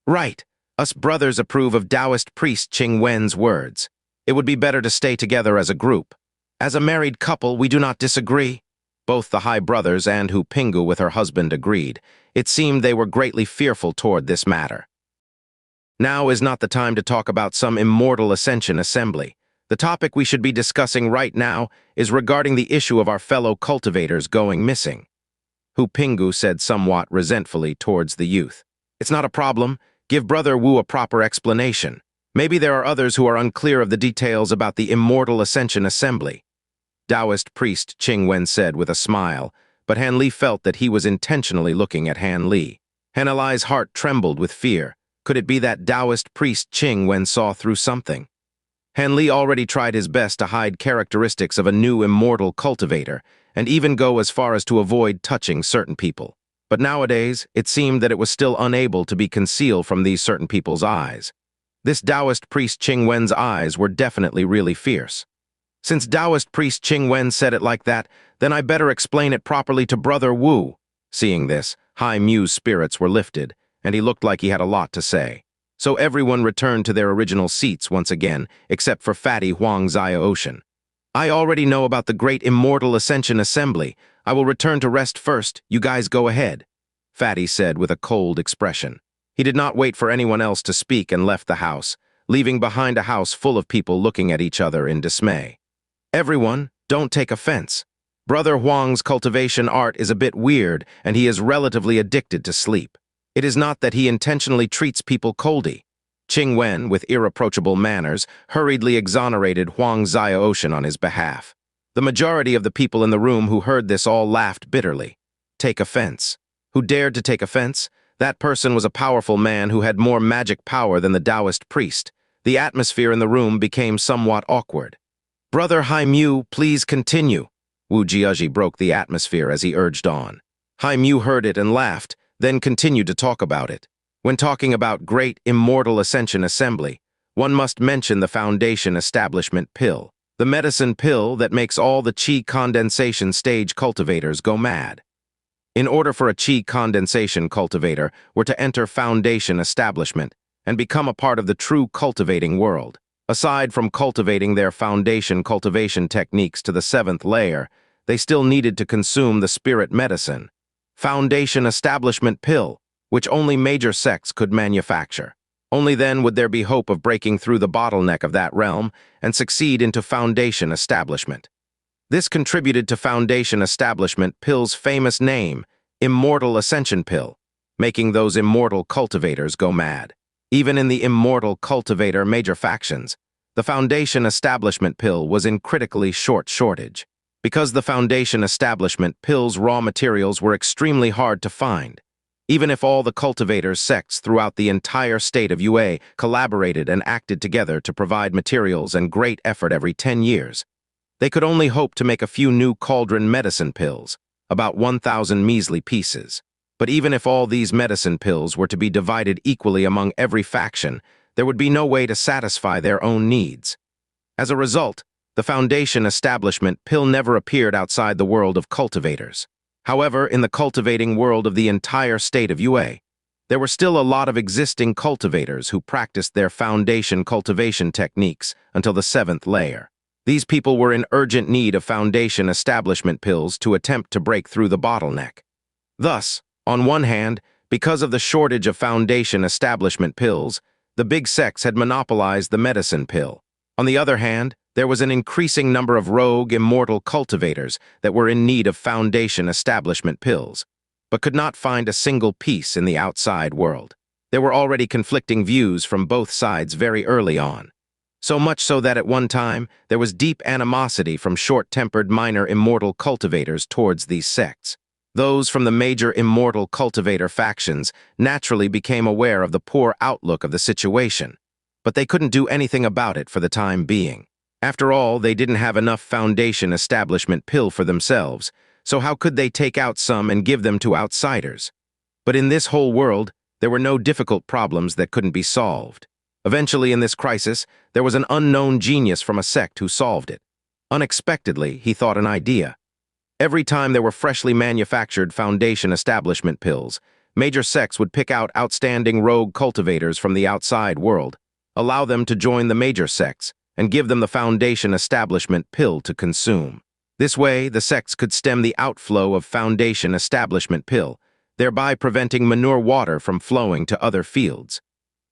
"Right, us brothers approve of Taoist priest Qing Wen's words. It would be better to stay together as a group. As a married couple, we do not disagree." Both the High Brothers and Hu Pingu with her husband agreed. It seemed they were greatly fearful toward this matter. Now is not the time to talk about some immortal ascension assembly. The topic we should be discussing right now is regarding the issue of our fellow cultivators going missing. Hu Pingu said somewhat resentfully towards the youth. "It's not a problem. Give Brother Wu a proper explanation. Maybe there are others who are unclear of the details about the Immortal Ascension Assembly." Taoist priest Qing Wen said with a smile, but Han Li felt that he was intentionally looking at Han Li. Han Li's heart trembled with fear. Could it be that Taoist priest Qing Wen saw through something? Han Li already tried his best to hide characteristics of a new immortal cultivator, and even go as far as to avoid touching certain people. But nowadays, it seemed that it was still unable to be concealed from these certain people's eyes. This Taoist priest Qing Wen's eyes were definitely really fierce. Since Taoist priest Qing Wen said it like that, then I better explain it properly to Brother Wu. Seeing this, Hai Mu's spirits were lifted, and he looked like he had a lot to say. So everyone returned to their original seats once again, except for Fatty Huang Zia Ocean. I already know about the Great Immortal Ascension Assembly. I will return to rest first. You guys go ahead, Fatty said with a cold expression. He did not wait for anyone else to speak and left the house, leaving behind a house full of people looking at each other in dismay. Everyone, don't take offense. Brother Huang's cultivation art is a bit weird, and he is relatively addicted to sleep. It is not that he intentionally treats people coldly. Qing Wen, with irreproachable manners, hurriedly exonerated Huang Zia Ocean on his behalf. The majority of the people in the room who heard this all laughed bitterly. Take offense. Who dared to take offense? That person was a powerful man who had more magic power than the Taoist priest. The atmosphere in the room became somewhat awkward. Brother Hai Mu, please continue. Wu Jiaji broke the atmosphere as he urged on. Hai Mu heard it and laughed, then continued to talk about it. When talking about Great Immortal Ascension Assembly, one must mention the Foundation Establishment Pill, the medicine pill that makes all the Qi condensation stage cultivators go mad. In order for a Qi condensation cultivator were to enter Foundation Establishment and become a part of the true cultivating world, aside from cultivating their foundation cultivation techniques to the 7th layer, they still needed to consume the spirit medicine, Foundation Establishment Pill, which only major sects could manufacture. Only then would there be hope of breaking through the bottleneck of that realm and succeed into Foundation Establishment. This contributed to Foundation Establishment Pill's famous name, Immortal Ascension Pill, making those immortal cultivators go mad. Even in the immortal cultivator major factions, the Foundation Establishment Pill was in critically short shortage. Because the Foundation Establishment Pill's raw materials were extremely hard to find. Even if all the cultivators' sects throughout the entire state of UA collaborated and acted together to provide materials and great effort every 10 years, they could only hope to make a few new cauldron medicine pills, about 1,000 measly pieces. But even if all these medicine pills were to be divided equally among every faction, there would be no way to satisfy their own needs. As a result, the Foundation Establishment Pill never appeared outside the world of cultivators. However, in the cultivating world of the entire state of UA, there were still a lot of existing cultivators who practiced their foundation cultivation techniques until the 7th layer. These people were in urgent need of Foundation Establishment Pills to attempt to break through the bottleneck. Thus, on one hand, because of the shortage of Foundation Establishment Pills, the big sects had monopolized the medicine pill. On the other hand, there was an increasing number of rogue, immortal cultivators that were in need of Foundation Establishment Pills, but could not find a single piece in the outside world. There were already conflicting views from both sides very early on. So much so that at one time, there was deep animosity from short-tempered minor immortal cultivators towards these sects. Those from the major immortal cultivator factions naturally became aware of the poor outlook of the situation, but they couldn't do anything about it for the time being. After all, they didn't have enough Foundation Establishment Pill for themselves, so how could they take out some and give them to outsiders? But in this whole world, there were no difficult problems that couldn't be solved. Eventually, in this crisis, there was an unknown genius from a sect who solved it. Unexpectedly, he thought an idea. Every time there were freshly manufactured Foundation Establishment Pills, major sects would pick out outstanding rogue cultivators from the outside world, allow them to join the major sects, and give them the Foundation Establishment Pill to consume. This way, the sects could stem the outflow of Foundation Establishment Pill, thereby preventing manure water from flowing to other fields.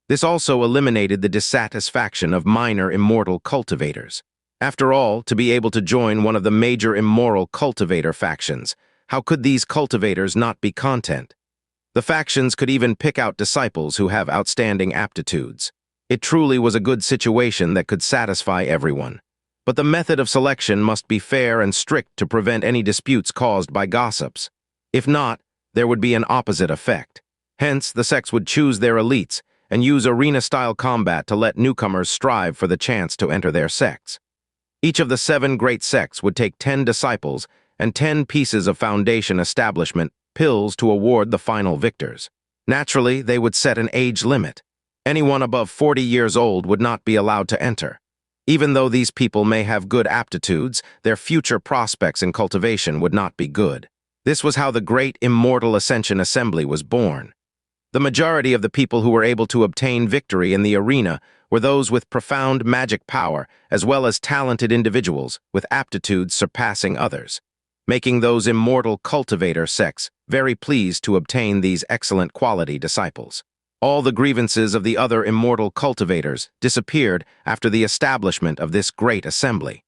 This also eliminated the dissatisfaction of minor immortal cultivators. After all, to be able to join one of the major immoral cultivator factions, how could these cultivators not be content? The factions could even pick out disciples who have outstanding aptitudes. It truly was a good situation that could satisfy everyone. But the method of selection must be fair and strict to prevent any disputes caused by gossips. If not, there would be an opposite effect. Hence, the sects would choose their elites and use arena-style combat to let newcomers strive for the chance to enter their sects. Each of the 7 great sects would take 10 disciples and 10 pieces of Foundation Establishment Pills to award the final victors. Naturally, they would set an age limit. Anyone above 40 years old would not be allowed to enter. Even though these people may have good aptitudes, their future prospects in cultivation would not be good. This was how the Great Immortal Ascension Assembly was born. The majority of the people who were able to obtain victory in the arena were those with profound magic power, as well as talented individuals with aptitudes surpassing others, making those immortal cultivator sects very pleased to obtain these excellent quality disciples. All the grievances of the other immortal cultivators disappeared after the establishment of this great assembly.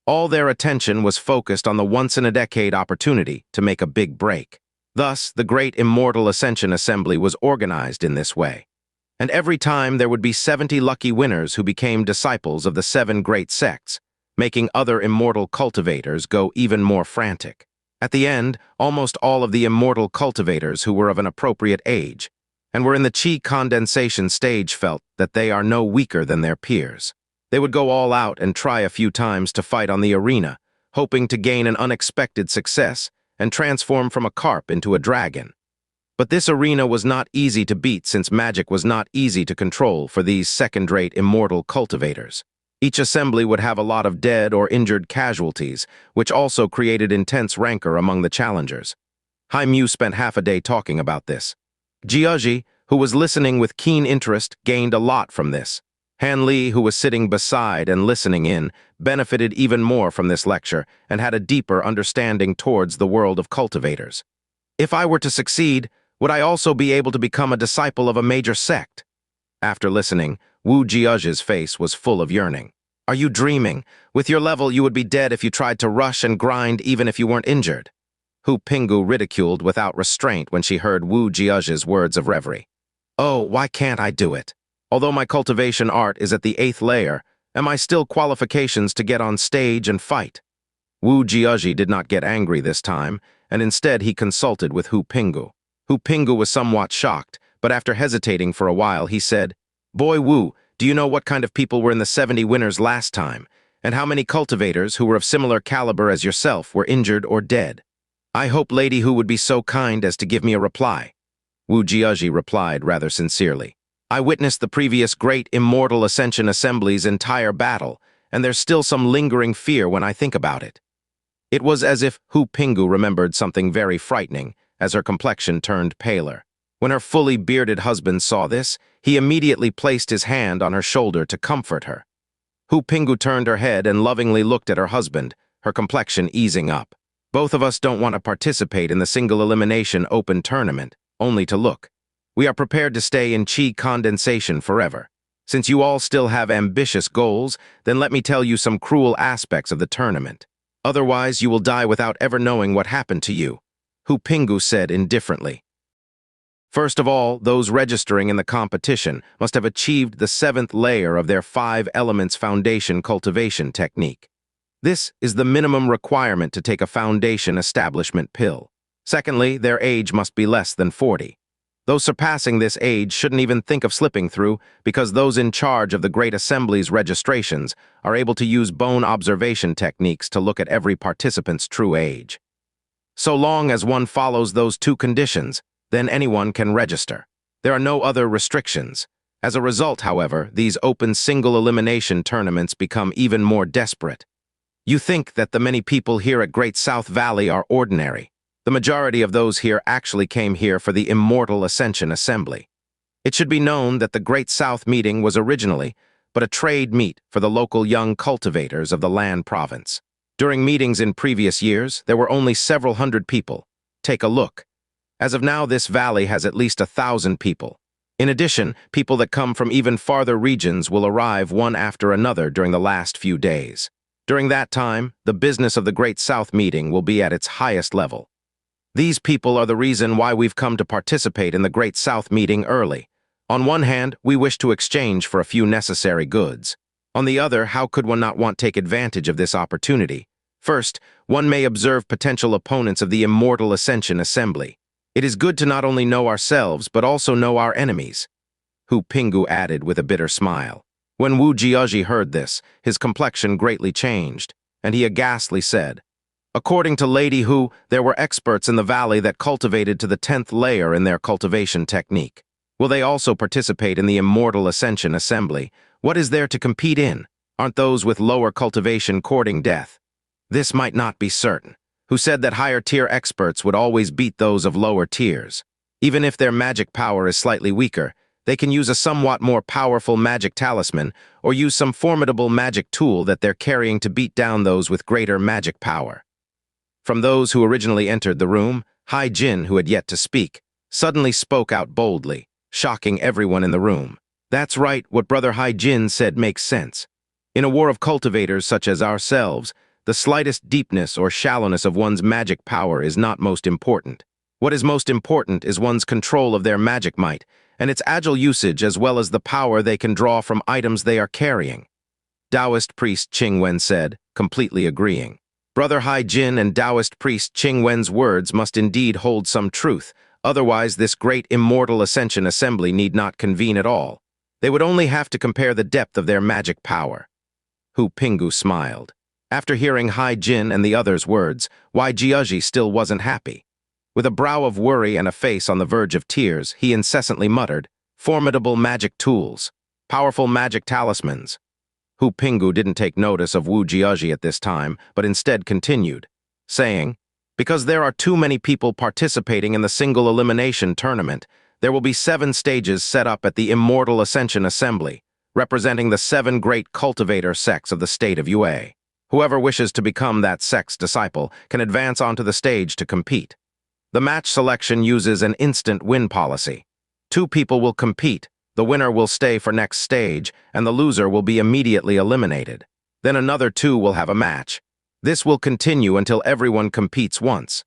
All their attention was focused on the once-in-a-decade opportunity to make a big break. Thus, the Great Immortal Ascension Assembly was organized in this way. And every time there would be 70 lucky winners who became disciples of the 7 great sects, making other immortal cultivators go even more frantic. At the end, almost all of the immortal cultivators who were of an appropriate age and were in the chi condensation stage felt that they are no weaker than their peers. They would go all out and try a few times to fight on the arena, hoping to gain an unexpected success and transform from a carp into a dragon. But this arena was not easy to beat since magic was not easy to control for these second-rate immortal cultivators. Each assembly would have a lot of dead or injured casualties, which also created intense rancor among the challengers. Hai Mu spent half a day talking about this. Jiaji, who was listening with keen interest, gained a lot from this. Han Li, who was sitting beside and listening in, benefited even more from this lecture and had a deeper understanding towards the world of cultivators. If I were to succeed, would I also be able to become a disciple of a major sect? After listening, Wu Jiaji's face was full of yearning. Are you dreaming? With your level, you would be dead if you tried to rush and grind even if you weren't injured. Hu Pinggu ridiculed without restraint when she heard Wu Jiaji's words of reverie. Oh, why can't I do it? Although my cultivation art is at the 8th layer, am I still qualifications to get on stage and fight? Wu Jiaji did not get angry this time, and instead he consulted with Hu Pinggu. Hu Pinggu was somewhat shocked, but after hesitating for a while, he said, Boy Wu, do you know what kind of people were in the 70 winners last time, and how many cultivators who were of similar caliber as yourself were injured or dead? I hope Lady Hu would be so kind as to give me a reply. Wu Jiaji replied rather sincerely. I witnessed the previous Great Immortal Ascension Assembly's entire battle, and there's still some lingering fear when I think about it. It was as if Hu Pinggu remembered something very frightening, as her complexion turned paler. When her fully bearded husband saw this, he immediately placed his hand on her shoulder to comfort her. Hu Pinggu turned her head and lovingly looked at her husband, her complexion easing up. Both of us don't want to participate in the single elimination open tournament, only to look. We are prepared to stay in chi condensation forever. Since you all still have ambitious goals, then let me tell you some cruel aspects of the tournament. Otherwise, you will die without ever knowing what happened to you, Hu Pinggu said indifferently. First of all, those registering in the competition must have achieved the 7th layer of their 5 elements foundation cultivation technique. This is the minimum requirement to take a foundation establishment pill. Secondly, their age must be less than 40. Those surpassing this age shouldn't even think of slipping through because those in charge of the Great Assembly's registrations are able to use bone observation techniques to look at every participant's true age. So long as one follows those 2 conditions, then anyone can register. There are no other restrictions. As a result, however, these open single elimination tournaments become even more desperate. You think that the many people here at Great South Valley are ordinary. The majority of those here actually came here for the Immortal Ascension Assembly. It should be known that the Great South meeting was originally but a trade meet for the local young cultivators of the Lan province. During meetings in previous years, there were only several hundred people. Take a look. As of now, this valley has at least 1,000 people. In addition, people that come from even farther regions will arrive one after another during the last few days. During that time, the business of the Great South meeting will be at its highest level. These people are the reason why we've come to participate in the Great South meeting early. On one hand, we wish to exchange for a few necessary goods. On the other, how could one not want to take advantage of this opportunity? First, one may observe potential opponents of the Immortal Ascension Assembly. It is good to not only know ourselves, but also know our enemies. Hu Pinggu added with a bitter smile. When Wu Jiaji heard this, his complexion greatly changed, and he aghastly said, According to Lady Hu, there were experts in the valley that cultivated to the 10th layer in their cultivation technique. Will they also participate in the Immortal Ascension Assembly? What is there to compete in? Aren't those with lower cultivation courting death? This might not be certain. Who said that higher-tier experts would always beat those of lower tiers? Even if their magic power is slightly weaker, they can use a somewhat more powerful magic talisman or use some formidable magic tool that they're carrying to beat down those with greater magic power. From those who originally entered the room, Hai Jin, who had yet to speak, suddenly spoke out boldly, shocking everyone in the room. That's right, what Brother Hai Jin said makes sense. In a war of cultivators such as ourselves, the slightest deepness or shallowness of one's magic power is not most important. What is most important is one's control of their magic might, and its agile usage as well as the power they can draw from items they are carrying. Taoist priest Qing Wen said, completely agreeing. Brother Hai Jin and Taoist priest Qing Wen's words must indeed hold some truth, otherwise this great Immortal Ascension Assembly need not convene at all. They would only have to compare the depth of their magic power. Hu Pingu smiled. After hearing Hai Jin and the others' words, Wei Jiaji still wasn't happy. With a brow of worry and a face on the verge of tears, he incessantly muttered, "Formidable magic tools, powerful magic talismans." Hu Pingu didn't take notice of Wu Jiaji at this time, but instead continued, saying, "Because there are too many people participating in the single elimination tournament, there will be 7 stages set up at the Immortal Ascension Assembly, representing the 7 great cultivator sects of the state of Yue. Whoever wishes to become that sect's disciple can advance onto the stage to compete. The match selection uses an instant win policy. 2 people will compete, the winner will stay for next stage, and the loser will be immediately eliminated. Then another 2 will have a match. This will continue until everyone competes once.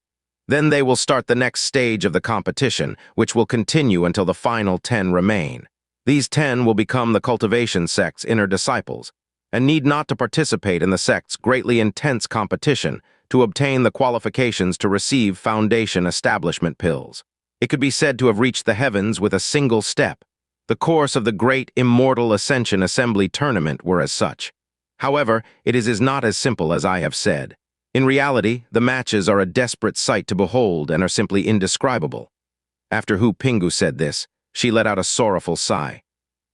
Then they will start the next stage of the competition, which will continue until the final 10 remain. These 10 will become the cultivation sect's inner disciples, and need not to participate in the sect's greatly intense competition to obtain the qualifications to receive foundation establishment pills. It could be said to have reached the heavens with a single step. The course of the great Immortal Ascension Assembly tournament were as such. However, it is not as simple as I have said. In reality, the matches are a desperate sight to behold and are simply indescribable. After Hu Pingu said this, she let out a sorrowful sigh.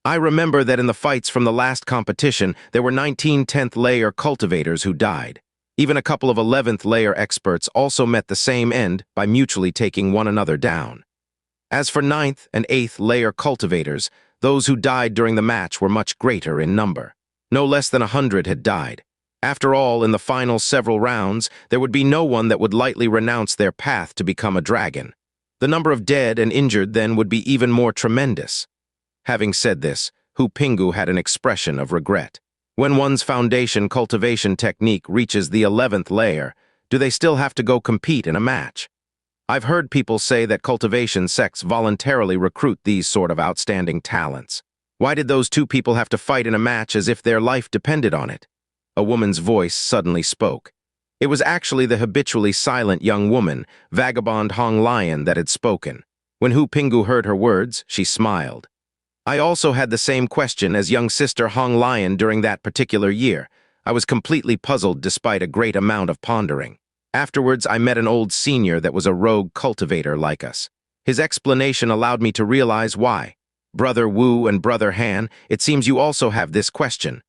I remember that in the fights from the last competition, there were 19 10th layer cultivators who died. Even a couple of 11th layer experts also met the same end by mutually taking one another down. As for 9th and 8th layer cultivators, those who died during the match were much greater in number. No less than 100 had died. After all, in the final several rounds, there would be no one that would lightly renounce their path to become a dragon. The number of dead and injured then would be even more tremendous. Having said this, Hu Pingu had an expression of regret. When one's foundation cultivation technique reaches the 11th layer, do they still have to go compete in a match? I've heard people say that cultivation sects voluntarily recruit these sort of outstanding talents. Why did those 2 people have to fight in a match as if their life depended on it? A woman's voice suddenly spoke. It was actually the habitually silent young woman, Vagabond Hong Lion, that had spoken. When Hu Pingu heard her words, she smiled. I also had the same question as young sister Hong Lion during that particular year. I was completely puzzled despite a great amount of pondering. Afterwards, I met an old senior that was a rogue cultivator like us. His explanation allowed me to realize why. Brother Wu and Brother Han, it seems you also have this question.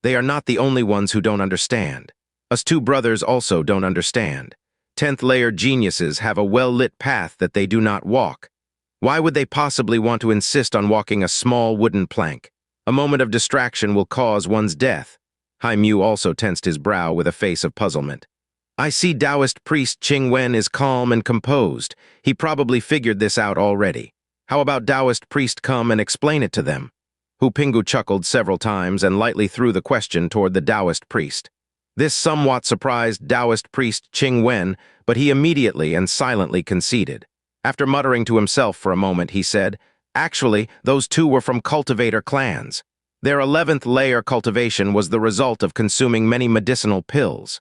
They are not the only ones who don't understand. Us 2 brothers also don't understand. 10th layer geniuses have a well-lit path that they do not walk. Why would they possibly want to insist on walking a small wooden plank? A moment of distraction will cause one's death. Hai Mu also tensed his brow with a face of puzzlement. I see Taoist priest Qing Wen is calm and composed. He probably figured this out already. How about Taoist priest come and explain it to them? Hu Pingu chuckled several times and lightly threw the question toward the Taoist priest. This somewhat surprised Taoist priest Qing Wen, but he immediately and silently conceded. After muttering to himself for a moment, he said, "Actually, those 2 were from cultivator clans. Their 11th layer cultivation was the result of consuming many medicinal pills."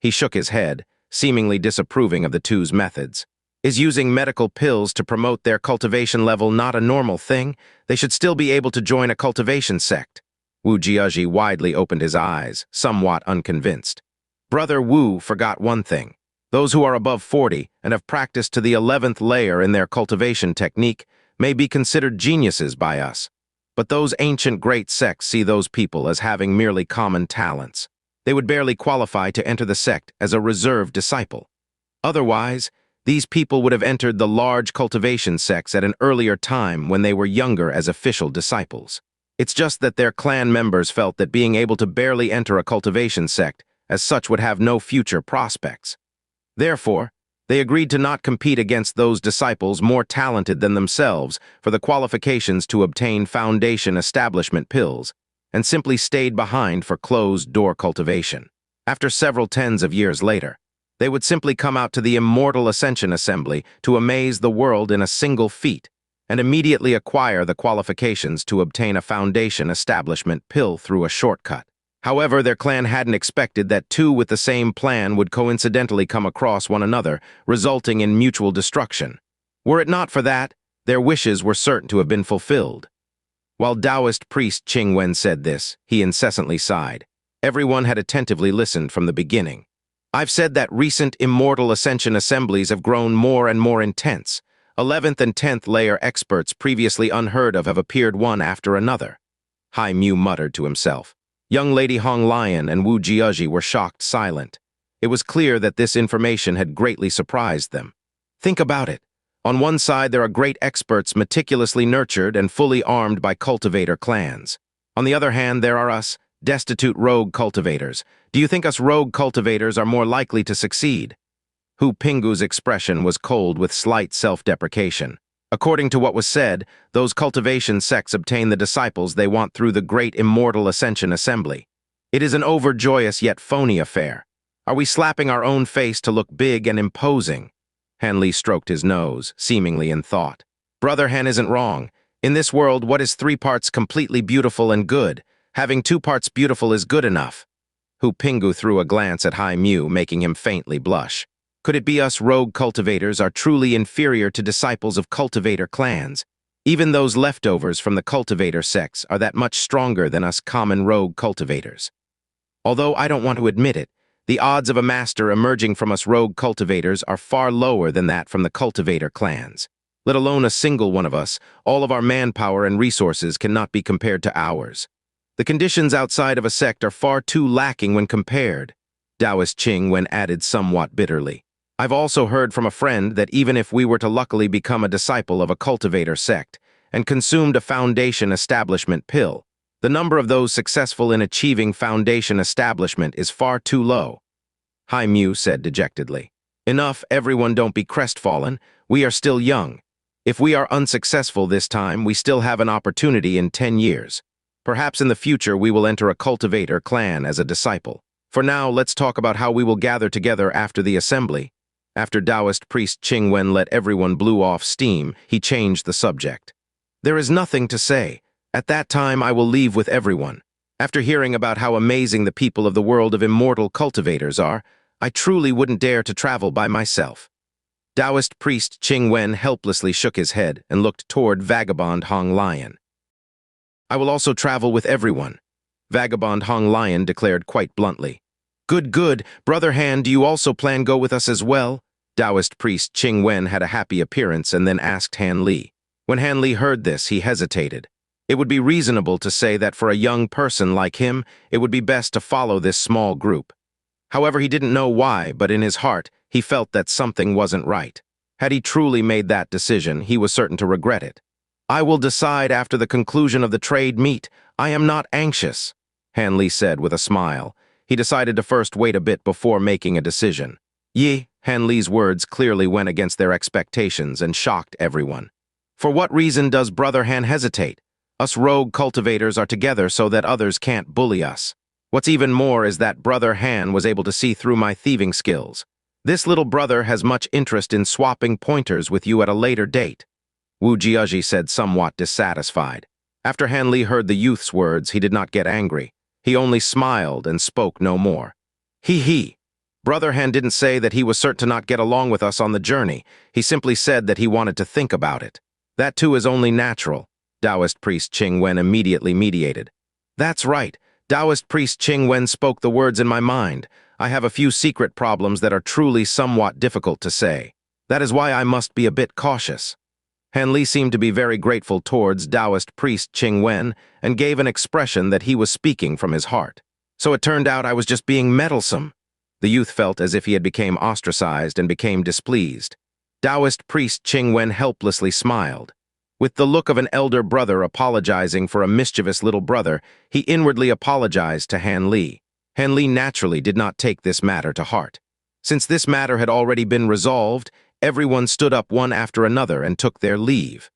He shook his head, seemingly disapproving of the 2's methods. Is using medical pills to promote their cultivation level not a normal thing? They should still be able to join a cultivation sect. Wu Jiaji widely opened his eyes, somewhat unconvinced. Brother Wu forgot one thing. Those who are above 40 and have practiced to the 11th layer in their cultivation technique may be considered geniuses by us. But those ancient great sects see those people as having merely common talents. They would barely qualify to enter the sect as a reserved disciple. Otherwise, these people would have entered the large cultivation sects at an earlier time when they were younger as official disciples. It's just that their clan members felt that being able to barely enter a cultivation sect as such would have no future prospects. Therefore, they agreed to not compete against those disciples more talented than themselves for the qualifications to obtain foundation establishment pills, and simply stayed behind for closed-door cultivation. After several tens of years later, they would simply come out to the Immortal Ascension Assembly to amaze the world in a single feat, and immediately acquire the qualifications to obtain a foundation establishment pill through a shortcut. However, their clan hadn't expected that two with the same plan would coincidentally come across one another, resulting in mutual destruction. Were it not for that, their wishes were certain to have been fulfilled. While Taoist priest Qing Wen said this, he incessantly sighed. Everyone had attentively listened from the beginning. I've said that recent Immortal Ascension assemblies have grown more and more intense. 11th and 10th layer experts previously unheard of have appeared one after another. Hai Mu muttered to himself. Young Lady Hong Lion and Wu Jiaji were shocked silent. It was clear that this information had greatly surprised them. Think about it. On one side, there are great experts meticulously nurtured and fully armed by cultivator clans. On the other hand, there are us, destitute rogue cultivators. Do you think us rogue cultivators are more likely to succeed? Hu Pingu's expression was cold with slight self-deprecation. According to what was said, those cultivation sects obtain the disciples they want through the Great Immortal Ascension Assembly. It is an overjoyous yet phony affair. Are we slapping our own face to look big and imposing? Han Li stroked his nose, seemingly in thought. Brother Han isn't wrong. In this world, what is 3 parts completely beautiful and good? Having 2 parts beautiful is good enough. Hu Pingu threw a glance at Hai Mu, making him faintly blush. Could it be us rogue cultivators are truly inferior to disciples of cultivator clans? Even those leftovers from the cultivator sects are that much stronger than us common rogue cultivators. Although I don't want to admit it, the odds of a master emerging from us rogue cultivators are far lower than that from the cultivator clans. Let alone a single one of us, all of our manpower and resources cannot be compared to ours. The conditions outside of a sect are far too lacking when compared, Taoist Qing Wen added somewhat bitterly. I've also heard from a friend that even if we were to luckily become a disciple of a cultivator sect and consumed a foundation establishment pill, the number of those successful in achieving foundation establishment is far too low. Hai Mu said dejectedly. Enough, everyone, don't be crestfallen. We are still young. If we are unsuccessful this time, we still have an opportunity in 10 years. Perhaps in the future we will enter a cultivator clan as a disciple. For now, let's talk about how we will gather together after the assembly. After Taoist priest Qing Wen let everyone blew off steam, he changed the subject. There is nothing to say. At that time, I will leave with everyone. After hearing about how amazing the people of the world of immortal cultivators are, I truly wouldn't dare to travel by myself. Taoist priest Qing Wen helplessly shook his head and looked toward Vagabond Hong Lion. I will also travel with everyone, Vagabond Hong Lion declared quite bluntly. Good, good. Brother Han, do you also plan go with us as well? Taoist priest Qing Wen had a happy appearance and then asked Han Li. When Han Li heard this, he hesitated. It would be reasonable to say that for a young person like him, it would be best to follow this small group. However, he didn't know why, but in his heart, he felt that something wasn't right. Had he truly made that decision, he was certain to regret it. I will decide after the conclusion of the trade meet. I am not anxious, Han Li said with a smile. He decided to first wait a bit before making a decision. Yi, Han Li's words clearly went against their expectations and shocked everyone. For what reason does Brother Han hesitate? Us rogue cultivators are together so that others can't bully us. What's even more is that Brother Han was able to see through my thieving skills. This little brother has much interest in swapping pointers with you at a later date. Wu Jiaji said somewhat dissatisfied. After Han Li heard the youth's words, he did not get angry. He only smiled and spoke no more. He. Brother Han didn't say that he was certain to not get along with us on the journey. He simply said that he wanted to think about it. That too is only natural, Taoist priest Qing Wen immediately mediated. That's right. Taoist priest Qing Wen spoke the words in my mind. I have a few secret problems that are truly somewhat difficult to say. That is why I must be a bit cautious. Han Li seemed to be very grateful towards Taoist priest Qing Wen and gave an expression that he was speaking from his heart. So it turned out I was just being meddlesome. The youth felt as if he had become ostracized and became displeased. Taoist priest Qing Wen helplessly smiled. With the look of an elder brother apologizing for a mischievous little brother, he inwardly apologized to Han Li. Han Li naturally did not take this matter to heart. Since this matter had already been resolved, everyone stood up one after another and took their leave.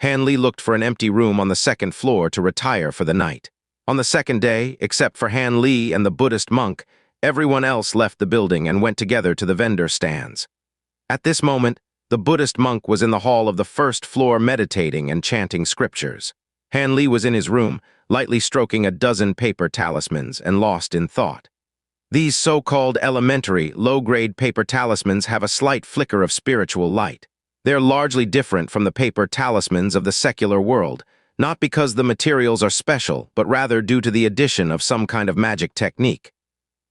Han Li looked for an empty room on the second floor to retire for the night. On the second day, except for Han Li and the Buddhist monk, everyone else left the building and went together to the vendor stands. At this moment, the Buddhist monk was in the hall of the first floor meditating and chanting scriptures. Han Li was in his room, lightly stroking a dozen paper talismans and lost in thought. These so-called elementary, low-grade paper talismans have a slight flicker of spiritual light. They're largely different from the paper talismans of the secular world, not because the materials are special, but rather due to the addition of some kind of magic technique.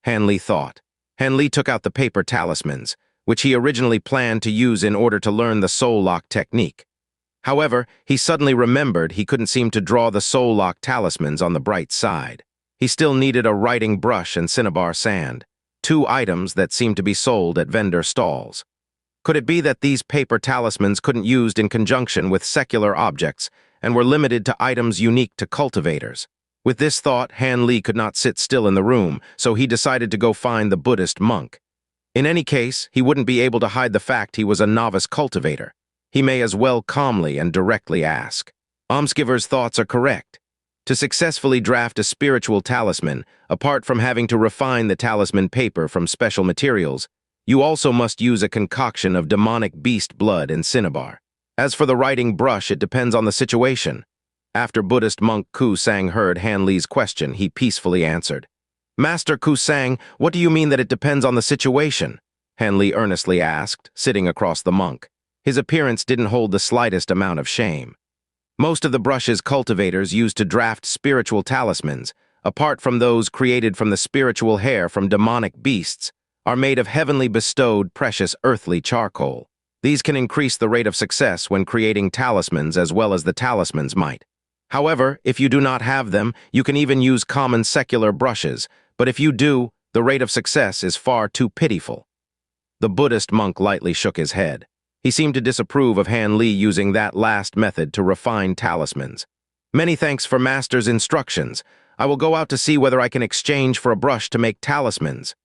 Han Li thought. Han Li took out the paper talismans, which he originally planned to use in order to learn the soul lock technique. However, he suddenly remembered he couldn't seem to draw the soul lock talismans on the bright side. He still needed a writing brush and cinnabar sand, two items that seemed to be sold at vendor stalls. Could it be that these paper talismans couldn't be used in conjunction with secular objects and were limited to items unique to cultivators? With this thought, Han Li could not sit still in the room, so he decided to go find the Buddhist monk. In any case, he wouldn't be able to hide the fact he was a novice cultivator. He may as well calmly and directly ask. Almsgiver's thoughts are correct. To successfully draft a spiritual talisman, apart from having to refine the talisman paper from special materials, you also must use a concoction of demonic beast blood and cinnabar. As for the writing brush, it depends on the situation. After Buddhist monk Ku Sang heard Han Li's question, he peacefully answered. Master Ku Sang, what do you mean that it depends on the situation? Han Li earnestly asked, sitting across the monk. His appearance didn't hold the slightest amount of shame. Most of the brushes cultivators use to draft spiritual talismans, apart from those created from the spiritual hair from demonic beasts, are made of heavenly bestowed precious earthly charcoal. These can increase the rate of success when creating talismans as well as the talismans might. However, if you do not have them, you can even use common secular brushes, but if you do, the rate of success is far too pitiful. The Buddhist monk lightly shook his head. He seemed to disapprove of Han Li using that last method to refine talismans. Many thanks for Master's instructions. I will go out to see whether I can exchange for a brush to make talismans.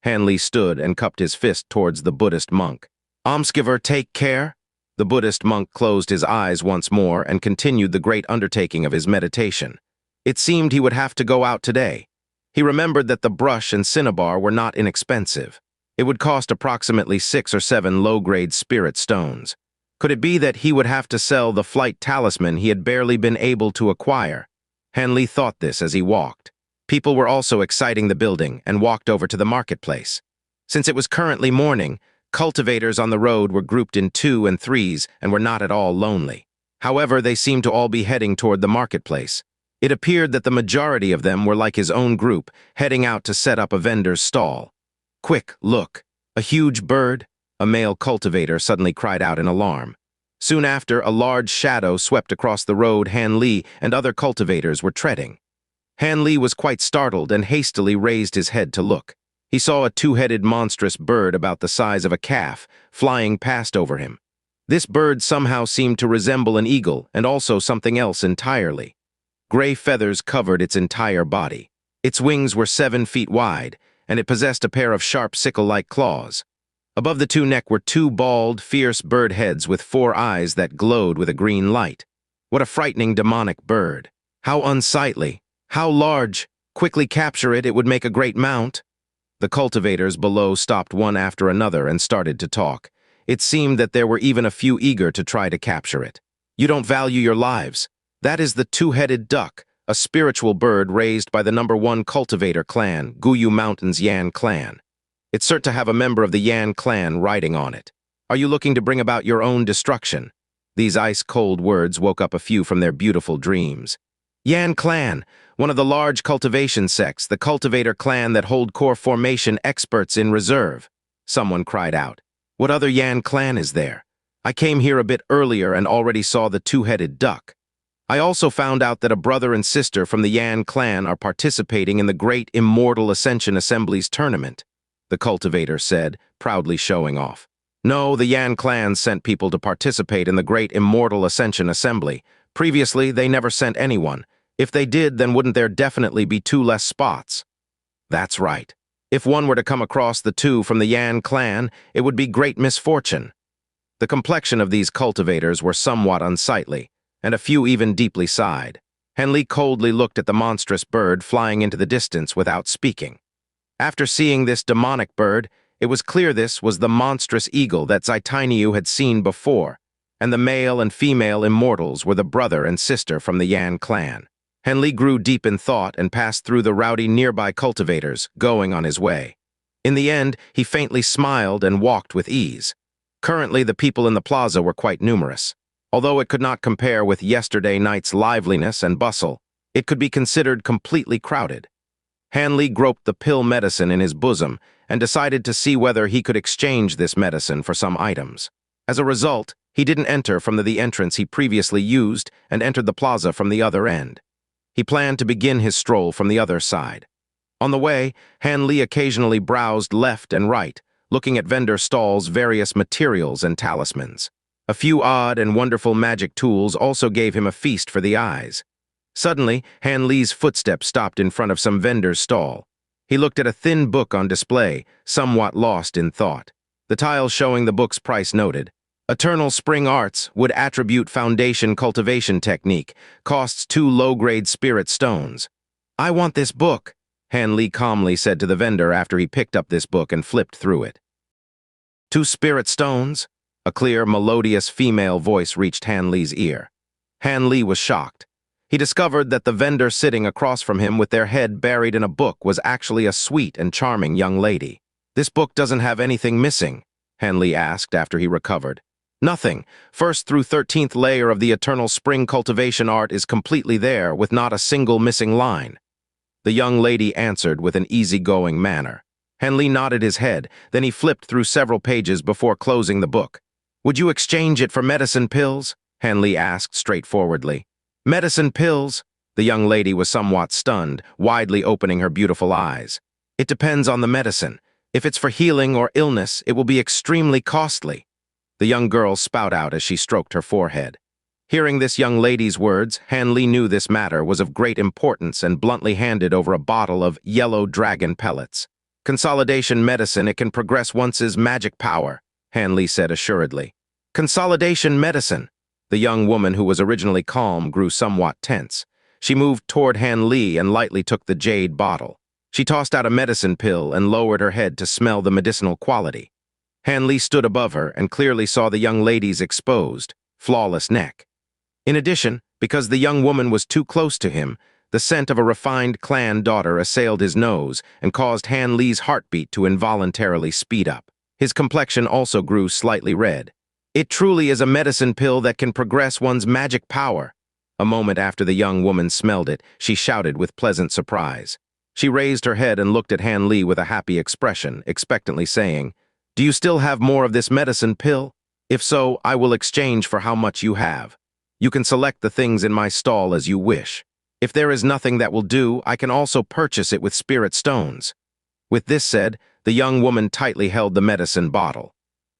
Han Li stood and cupped his fist towards the Buddhist monk. Almsgiver, take care. The Buddhist monk closed his eyes once more and continued the great undertaking of his meditation. It seemed he would have to go out today. He remembered that the brush and cinnabar were not inexpensive. It would cost approximately 6 or 7 low-grade spirit stones. Could it be that he would have to sell the flight talisman he had barely been able to acquire? Han Li thought this as he walked. People were also exciting the building and walked over to the marketplace. Since it was currently morning, cultivators on the road were grouped in 2 and 3s and were not at all lonely. However, they seemed to all be heading toward the marketplace. It appeared that the majority of them were like his own group, heading out to set up a vendor's stall. Quick, look! A huge bird? A male cultivator suddenly cried out in alarm. Soon after, a large shadow swept across the road Han Li and other cultivators were treading. Han Li was quite startled and hastily raised his head to look. He saw a 2-headed monstrous bird about the size of a calf flying past over him. This bird somehow seemed to resemble an eagle and also something else entirely. Gray feathers covered its entire body. Its wings were 7 feet wide, and it possessed a pair of sharp sickle-like claws. Above the 2 neck were 2 bald, fierce bird heads with 4 eyes that glowed with a green light. What a frightening demonic bird! How unsightly! How large! Quickly capture it, it would make a great mount. The cultivators below stopped one after another and started to talk. It seemed that there were even a few eager to try to capture it. You don't value your lives. That is the 2-headed duck, a spiritual bird raised by the #1 cultivator clan, Guyu Mountain's Yan clan. It's certain to have a member of the Yan clan riding on it. Are you looking to bring about your own destruction? These ice-cold words woke up a few from their beautiful dreams. Yan clan, one of the large cultivation sects, the cultivator clan that hold core formation experts in reserve. Someone cried out. What other Yan clan is there? I came here a bit earlier and already saw the two-headed duck. I also found out that a brother and sister from the Yan clan are participating in the Great Immortal Ascension Assembly's tournament, the cultivator said, proudly showing off. No, the Yan clan sent people to participate in the Great Immortal Ascension Assembly. Previously, they never sent anyone. If they did, then wouldn't there definitely be 2 less spots? That's right. If one were to come across the 2 from the Yan clan, it would be great misfortune. The complexion of these cultivators were somewhat unsightly, and a few even deeply sighed. Henley coldly looked at the monstrous bird flying into the distance without speaking. After seeing this demonic bird, it was clear this was the monstrous eagle that Zaitiniu had seen before, and the male and female immortals were the brother and sister from the Yan clan. Henley grew deep in thought and passed through the rowdy nearby cultivators, going on his way. In the end, he faintly smiled and walked with ease. Currently, the people in the plaza were quite numerous. Although it could not compare with yesterday night's liveliness and bustle, it could be considered completely crowded. Hanley groped the pill medicine in his bosom and decided to see whether he could exchange this medicine for some items. As a result, he didn't enter from the entrance he previously used and entered the plaza from the other end. He planned to begin his stroll from the other side. On the way, Hanley occasionally browsed left and right, looking at vendor stalls' various materials and talismans. A few odd and wonderful magic tools also gave him a feast for the eyes. Suddenly, Hanley's footsteps stopped in front of some vendor's stall. He looked at a thin book on display, somewhat lost in thought. The tile showing the book's price noted, Eternal Spring Arts Wood Attribute Foundation Cultivation Technique, costs 2 low-grade spirit stones. I want this book, Hanley calmly said to the vendor after he picked up this book and flipped through it. 2 spirit stones? A clear, melodious female voice reached Hanley's ear. Hanley was shocked. He discovered that the vendor sitting across from him with their head buried in a book was actually a sweet and charming young lady. This book doesn't have anything missing, Hanley asked after he recovered. Nothing. First through 13th layer of the Eternal Spring Cultivation art is completely there, with not a single missing line. The young lady answered with an easygoing manner. Henley nodded his head, then he flipped through several pages before closing the book. Would you exchange it for medicine pills? Henley asked straightforwardly. Medicine pills? The young lady was somewhat stunned, widely opening her beautiful eyes. It depends on the medicine. If it's for healing or illness, it will be extremely costly. The young girl spat out as she stroked her forehead. Hearing this young lady's words, Hanley knew this matter was of great importance and bluntly handed over a bottle of yellow dragon pellets. Consolidation medicine, it can progress one's magic power, Hanley said assuredly. Consolidation medicine. The young woman, who was originally calm, grew somewhat tense. She moved toward Hanley and lightly took the jade bottle. She tossed out a medicine pill and lowered her head to smell the medicinal quality. Hanley stood above her and clearly saw the young lady's exposed, flawless neck. In addition, because the young woman was too close to him, the scent of a refined clan daughter assailed his nose and caused Hanley's heartbeat to involuntarily speed up. His complexion also grew slightly red. It truly is a medicine pill that can progress one's magic power. A moment after the young woman smelled it, she shouted with pleasant surprise. She raised her head and looked at Hanley with a happy expression, expectantly saying, "Do you still have more of this medicine pill? If so, I will exchange for how much you have. You can select the things in my stall as you wish. If there is nothing that will do, I can also purchase it with spirit stones." With this said, the young woman tightly held the medicine bottle.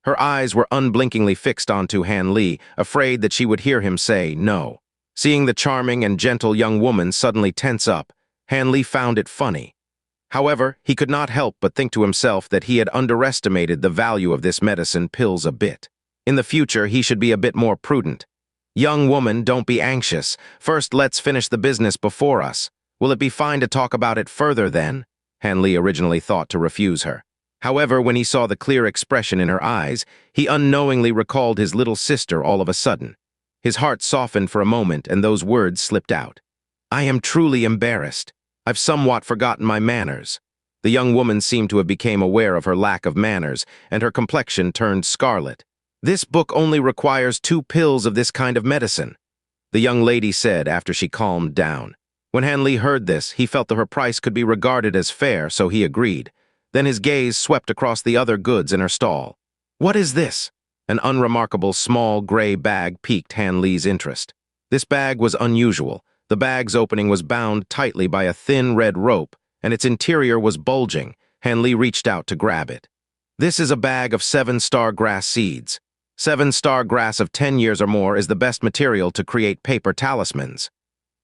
Her eyes were unblinkingly fixed onto Hanley, afraid that she would hear him say no. Seeing the charming and gentle young woman suddenly tense up, Hanley found it funny. However, he could not help but think to himself that he had underestimated the value of this medicine pills a bit. In the future, he should be a bit more prudent. Young woman, don't be anxious. First, let's finish the business before us. Will it be fine to talk about it further then? Hanley originally thought to refuse her. However, when he saw the clear expression in her eyes, he unknowingly recalled his little sister all of a sudden. His heart softened for a moment and those words slipped out. I am truly embarrassed. I've somewhat forgotten my manners. The young woman seemed to have become aware of her lack of manners, and her complexion turned scarlet. This book only requires 2 pills of this kind of medicine, the young lady said after she calmed down. When Hanley heard this, he felt that her price could be regarded as fair, so he agreed. Then his gaze swept across the other goods in her stall. What is this? An unremarkable small gray bag piqued Han Li's interest. This bag was unusual. The bag's opening was bound tightly by a thin red rope, and its interior was bulging. Han Li reached out to grab it. This is a bag of 7-star grass seeds. 7-star grass of 10 years or more is the best material to create paper talismans.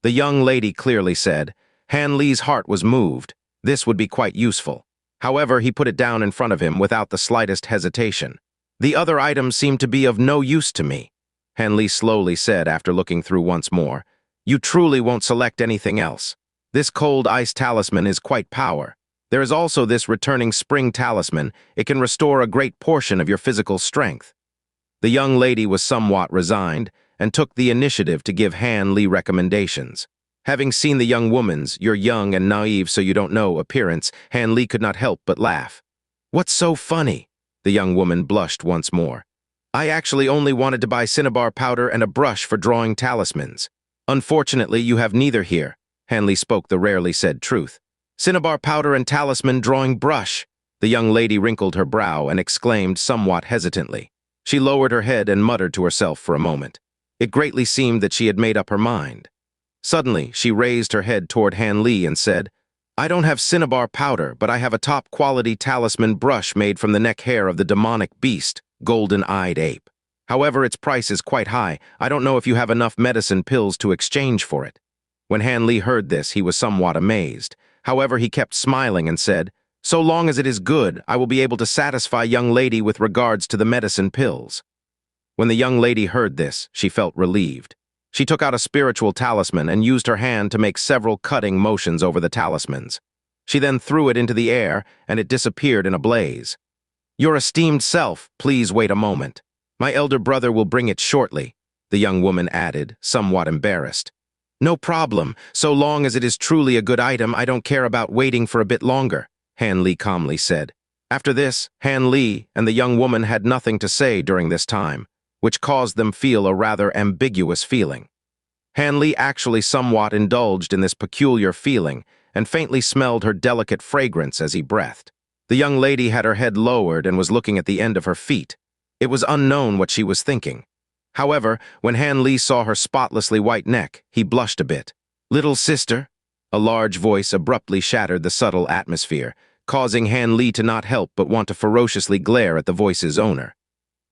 The young lady clearly said. Han Li's heart was moved. This would be quite useful. However, he put it down in front of him without the slightest hesitation. The other items seem to be of no use to me, Han Li slowly said after looking through once more. You truly won't select anything else. This cold ice talisman is quite power. There is also this returning spring talisman. It can restore a great portion of your physical strength. The young lady was somewhat resigned and took the initiative to give Han Li recommendations. Having seen the young woman's, "You're young and naive so you don't know," appearance, Han Li could not help but laugh. What's so funny? The young woman blushed once more. I actually only wanted to buy cinnabar powder and a brush for drawing talismans. Unfortunately, you have neither here. Han Li spoke the rarely said truth. Cinnabar powder and talisman drawing brush. The young lady wrinkled her brow and exclaimed somewhat hesitantly. She lowered her head and muttered to herself for a moment. It greatly seemed that she had made up her mind. Suddenly, she raised her head toward Han Li and said, I don't have cinnabar powder, but I have a top-quality talisman brush made from the neck hair of the demonic beast, golden-eyed ape. However, its price is quite high. I don't know if you have enough medicine pills to exchange for it. When Han Li heard this, he was somewhat amazed. However, he kept smiling and said, So long as it is good, I will be able to satisfy young lady with regards to the medicine pills. When the young lady heard this, she felt relieved. She took out a spiritual talisman and used her hand to make several cutting motions over the talismans. She then threw it into the air, and it disappeared in a blaze. Your esteemed self, please wait a moment. My elder brother will bring it shortly, the young woman added, somewhat embarrassed. No problem. So long as it is truly a good item, I don't care about waiting for a bit longer, Han Li calmly said. After this, Han Li and the young woman had nothing to say during this time, which caused them feel a rather ambiguous feeling. Han Li actually somewhat indulged in this peculiar feeling and faintly smelled her delicate fragrance as he breathed. The young lady had her head lowered and was looking at the end of her feet. It was unknown what she was thinking. However, when Han Li saw her spotlessly white neck, he blushed a bit. Little sister? A large voice abruptly shattered the subtle atmosphere, causing Han Li to not help but want to ferociously glare at the voice's owner.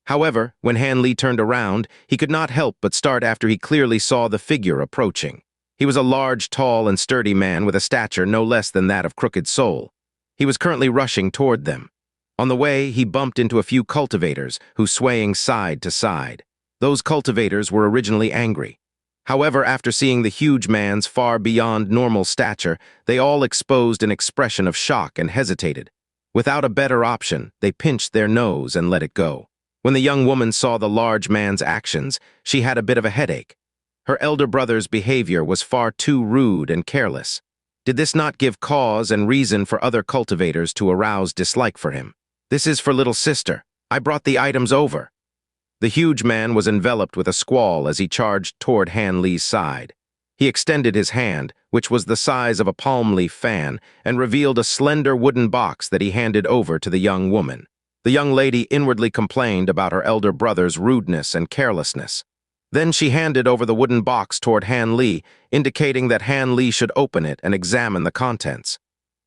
However, when Han Li turned around, he could not help but start after he clearly saw the figure approaching. He was a large, tall, and sturdy man with a stature no less than that of Crooked Soul. He was currently rushing toward them. On the way, he bumped into a few cultivators who swaying side to side. Those cultivators were originally angry. However, after seeing the huge man's far beyond normal stature, they all exposed an expression of shock and hesitated. Without a better option, they pinched their nose and let it go. When the young woman saw the large man's actions, she had a bit of a headache. Her elder brother's behavior was far too rude and careless. Did this not give cause and reason for other cultivators to arouse dislike for him? This is for little sister. I brought the items over. The huge man was enveloped with a squall as he charged toward Han Li's side. He extended his hand, which was the size of a palm leaf fan, and revealed a slender wooden box that he handed over to the young woman. The young lady inwardly complained about her elder brother's rudeness and carelessness. Then she handed over the wooden box toward Han Li, indicating that Han Li should open it and examine the contents.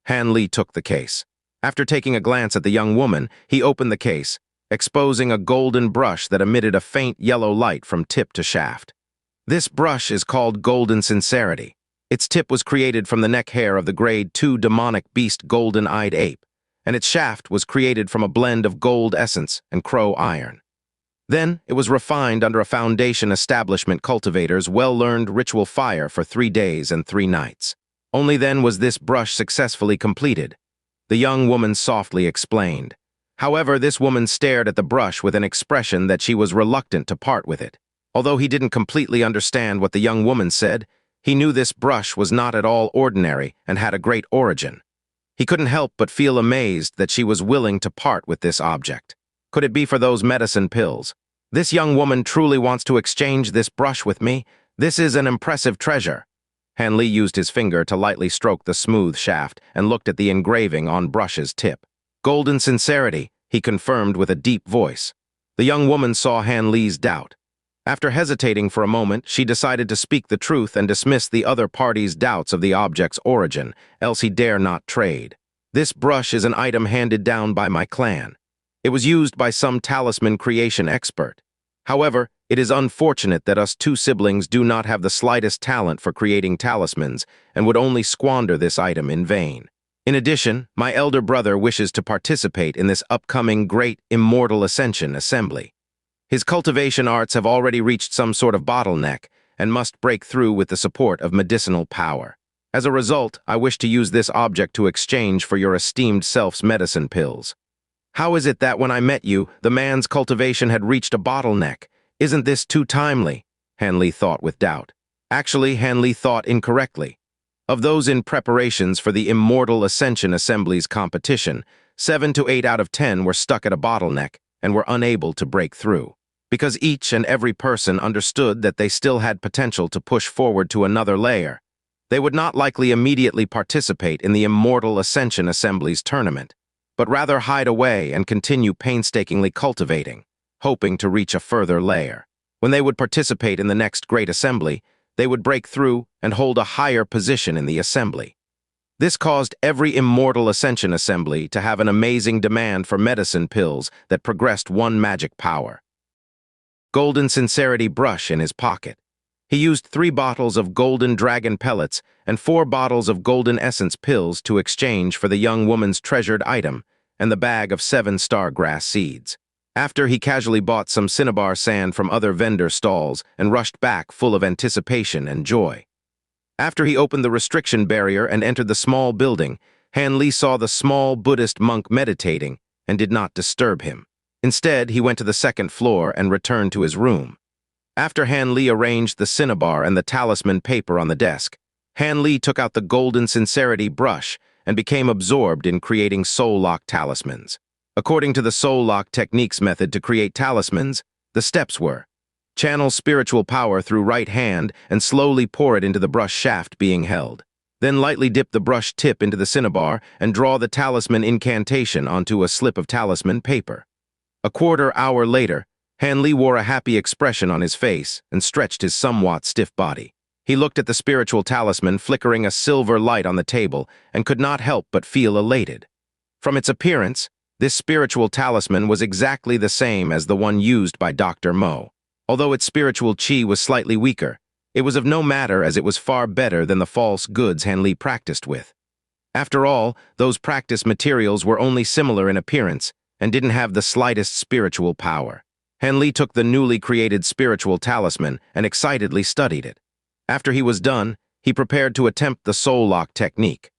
Han Li took the case. After taking a glance at the young woman, he opened the case, exposing a golden brush that emitted a faint yellow light from tip to shaft. This brush is called Golden Sincerity. Its tip was created from the neck hair of the Grade 2 demonic beast golden-eyed ape, and its shaft was created from a blend of gold essence and crow iron. Then, it was refined under a foundation establishment cultivator's well-learned ritual fire for 3 days and 3 nights. Only then was this brush successfully completed. The young woman softly explained. However, this woman stared at the brush with an expression that she was reluctant to part with it. Although he didn't completely understand what the young woman said, he knew this brush was not at all ordinary and had a great origin. He couldn't help but feel amazed that she was willing to part with this object. Could it be for those medicine pills? This young woman truly wants to exchange this brush with me. This is an impressive treasure. Han Li used his finger to lightly stroke the smooth shaft and looked at the engraving on brush's tip. Golden Sincerity, he confirmed with a deep voice. The young woman saw Han Li's doubt. After hesitating for a moment, she decided to speak the truth and dismiss the other party's doubts of the object's origin, else he dare not trade. This brush is an item handed down by my clan. It was used by some talisman creation expert. However, it is unfortunate that us two siblings do not have the slightest talent for creating talismans and would only squander this item in vain. In addition, my elder brother wishes to participate in this upcoming Great Immortal Ascension Assembly. His cultivation arts have already reached some sort of bottleneck and must break through with the support of medicinal power. As a result, I wish to use this object to exchange for your esteemed self's medicine pills. How is it that when I met you, the man's cultivation had reached a bottleneck? Isn't this too timely? Han Li thought with doubt. Actually, Han Li thought incorrectly. Of those in preparations for the Immortal Ascension Assembly's competition, 7 to 8 out of 10 were stuck at a bottleneck and were unable to break through. Because each and every person understood that they still had potential to push forward to another layer. They would not likely immediately participate in the Immortal Ascension Assembly's tournament, but rather hide away and continue painstakingly cultivating, hoping to reach a further layer. When they would participate in the next great assembly, they would break through and hold a higher position in the assembly. This caused every Immortal Ascension Assembly to have an amazing demand for medicine pills that progressed one magic power. Golden Sincerity brush in his pocket. He used 3 bottles of Golden Dragon pellets and 4 bottles of Golden Essence pills to exchange for the young woman's treasured item and the bag of 7 star grass seeds. After he casually bought some cinnabar sand from other vendor stalls and rushed back full of anticipation and joy. After he opened the restriction barrier and entered the small building, Han Li saw the small Buddhist monk meditating and did not disturb him. Instead, he went to the 2nd floor and returned to his room. After Han Li arranged the cinnabar and the talisman paper on the desk, Han Li took out the Golden Sincerity brush and became absorbed in creating soul lock talismans. According to the soul lock techniques method to create talismans, the steps were: channel spiritual power through right hand and slowly pour it into the brush shaft being held. Then lightly dip the brush tip into the cinnabar and draw the talisman incantation onto a slip of talisman paper. A quarter hour later, Han Li wore a happy expression on his face and stretched his somewhat stiff body. He looked at the spiritual talisman flickering a silver light on the table and could not help but feel elated. From its appearance, this spiritual talisman was exactly the same as the one used by Dr. Mo. Although its spiritual chi was slightly weaker, it was of no matter as it was far better than the false goods Han Li practiced with. After all, those practice materials were only similar in appearance and didn't have the slightest spiritual power. Han Li took the newly created spiritual talisman and excitedly studied it. After he was done, he prepared to attempt the soul lock technique.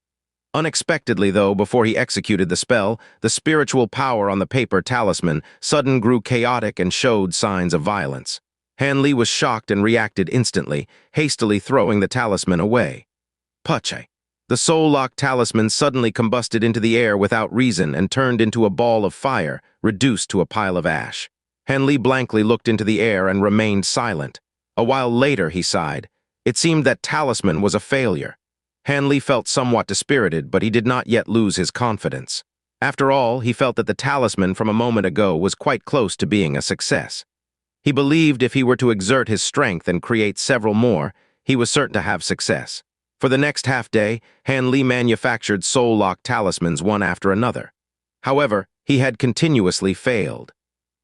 Unexpectedly, though, before he executed the spell, the spiritual power on the paper talisman suddenly grew chaotic and showed signs of violence. Han Li was shocked and reacted instantly, hastily throwing the talisman away. Puche. The soul lock talisman suddenly combusted into the air without reason and turned into a ball of fire, reduced to a pile of ash. Han Li blankly looked into the air and remained silent. A while later, he sighed. It seemed that talisman was a failure. Han Li felt somewhat dispirited, but he did not yet lose his confidence. After all, he felt that the talisman from a moment ago was quite close to being a success. He believed if he were to exert his strength and create several more, he was certain to have success. For the next half-day, Han Li manufactured soul lock talismans one after another. However, he had continuously failed.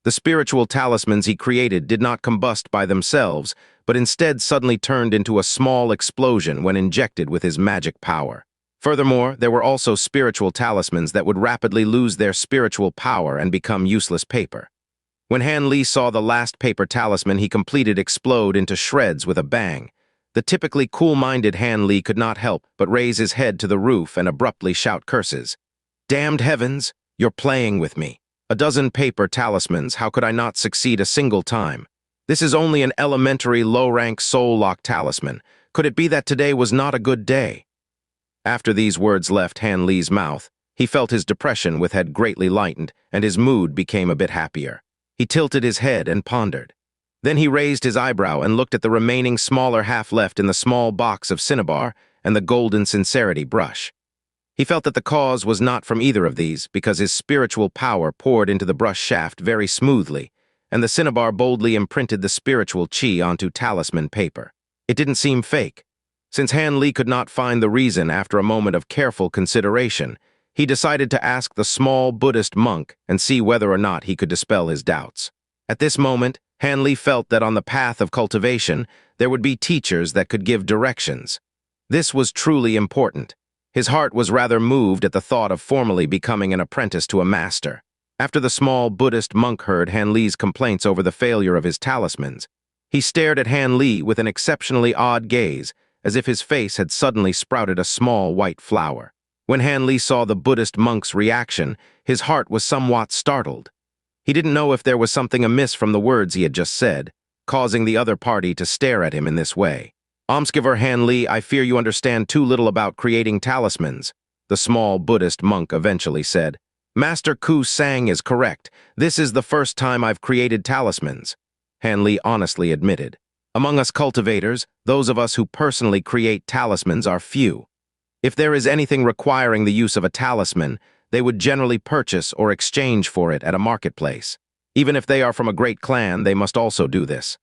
The spiritual talismans he created did not combust by themselves, but instead suddenly turned into a small explosion when injected with his magic power. Furthermore, there were also spiritual talismans that would rapidly lose their spiritual power and become useless paper. When Han Li saw the last paper talisman he completed explode into shreds with a bang, the typically cool-minded Han Li could not help but raise his head to the roof and abruptly shout curses. "Damned heavens, you're playing with me. A dozen paper talismans, how could I not succeed a single time? This is only an elementary low-rank soul lock talisman. Could it be that today was not a good day?" After these words left Han Li's mouth, he felt his depression with had greatly lightened, and his mood became a bit happier. He tilted his head and pondered. Then he raised his eyebrow and looked at the remaining smaller half left in the small box of cinnabar and the Golden Sincerity brush. He felt that the cause was not from either of these because his spiritual power poured into the brush shaft very smoothly, and the cinnabar boldly imprinted the spiritual chi onto talisman paper. It didn't seem fake. Since Han Li could not find the reason after a moment of careful consideration, he decided to ask the small Buddhist monk and see whether or not he could dispel his doubts. At this moment, Han Li felt that on the path of cultivation, there would be teachers that could give directions. This was truly important. His heart was rather moved at the thought of formally becoming an apprentice to a master. After the small Buddhist monk heard Han Li's complaints over the failure of his talismans, he stared at Han Li with an exceptionally odd gaze, as if his face had suddenly sprouted a small white flower. When Han Li saw the Buddhist monk's reaction, his heart was somewhat startled. He didn't know if there was something amiss from the words he had just said, causing the other party to stare at him in this way. "Almsgiver Han Li, I fear you understand too little about creating talismans," the small Buddhist monk eventually said. "Master Ku Sang is correct. This is the first time I've created talismans," Han Li honestly admitted. "Among us cultivators, those of us who personally create talismans are few. If there is anything requiring the use of a talisman, they would generally purchase or exchange for it at a marketplace. Even if they are from a great clan, they must also do this."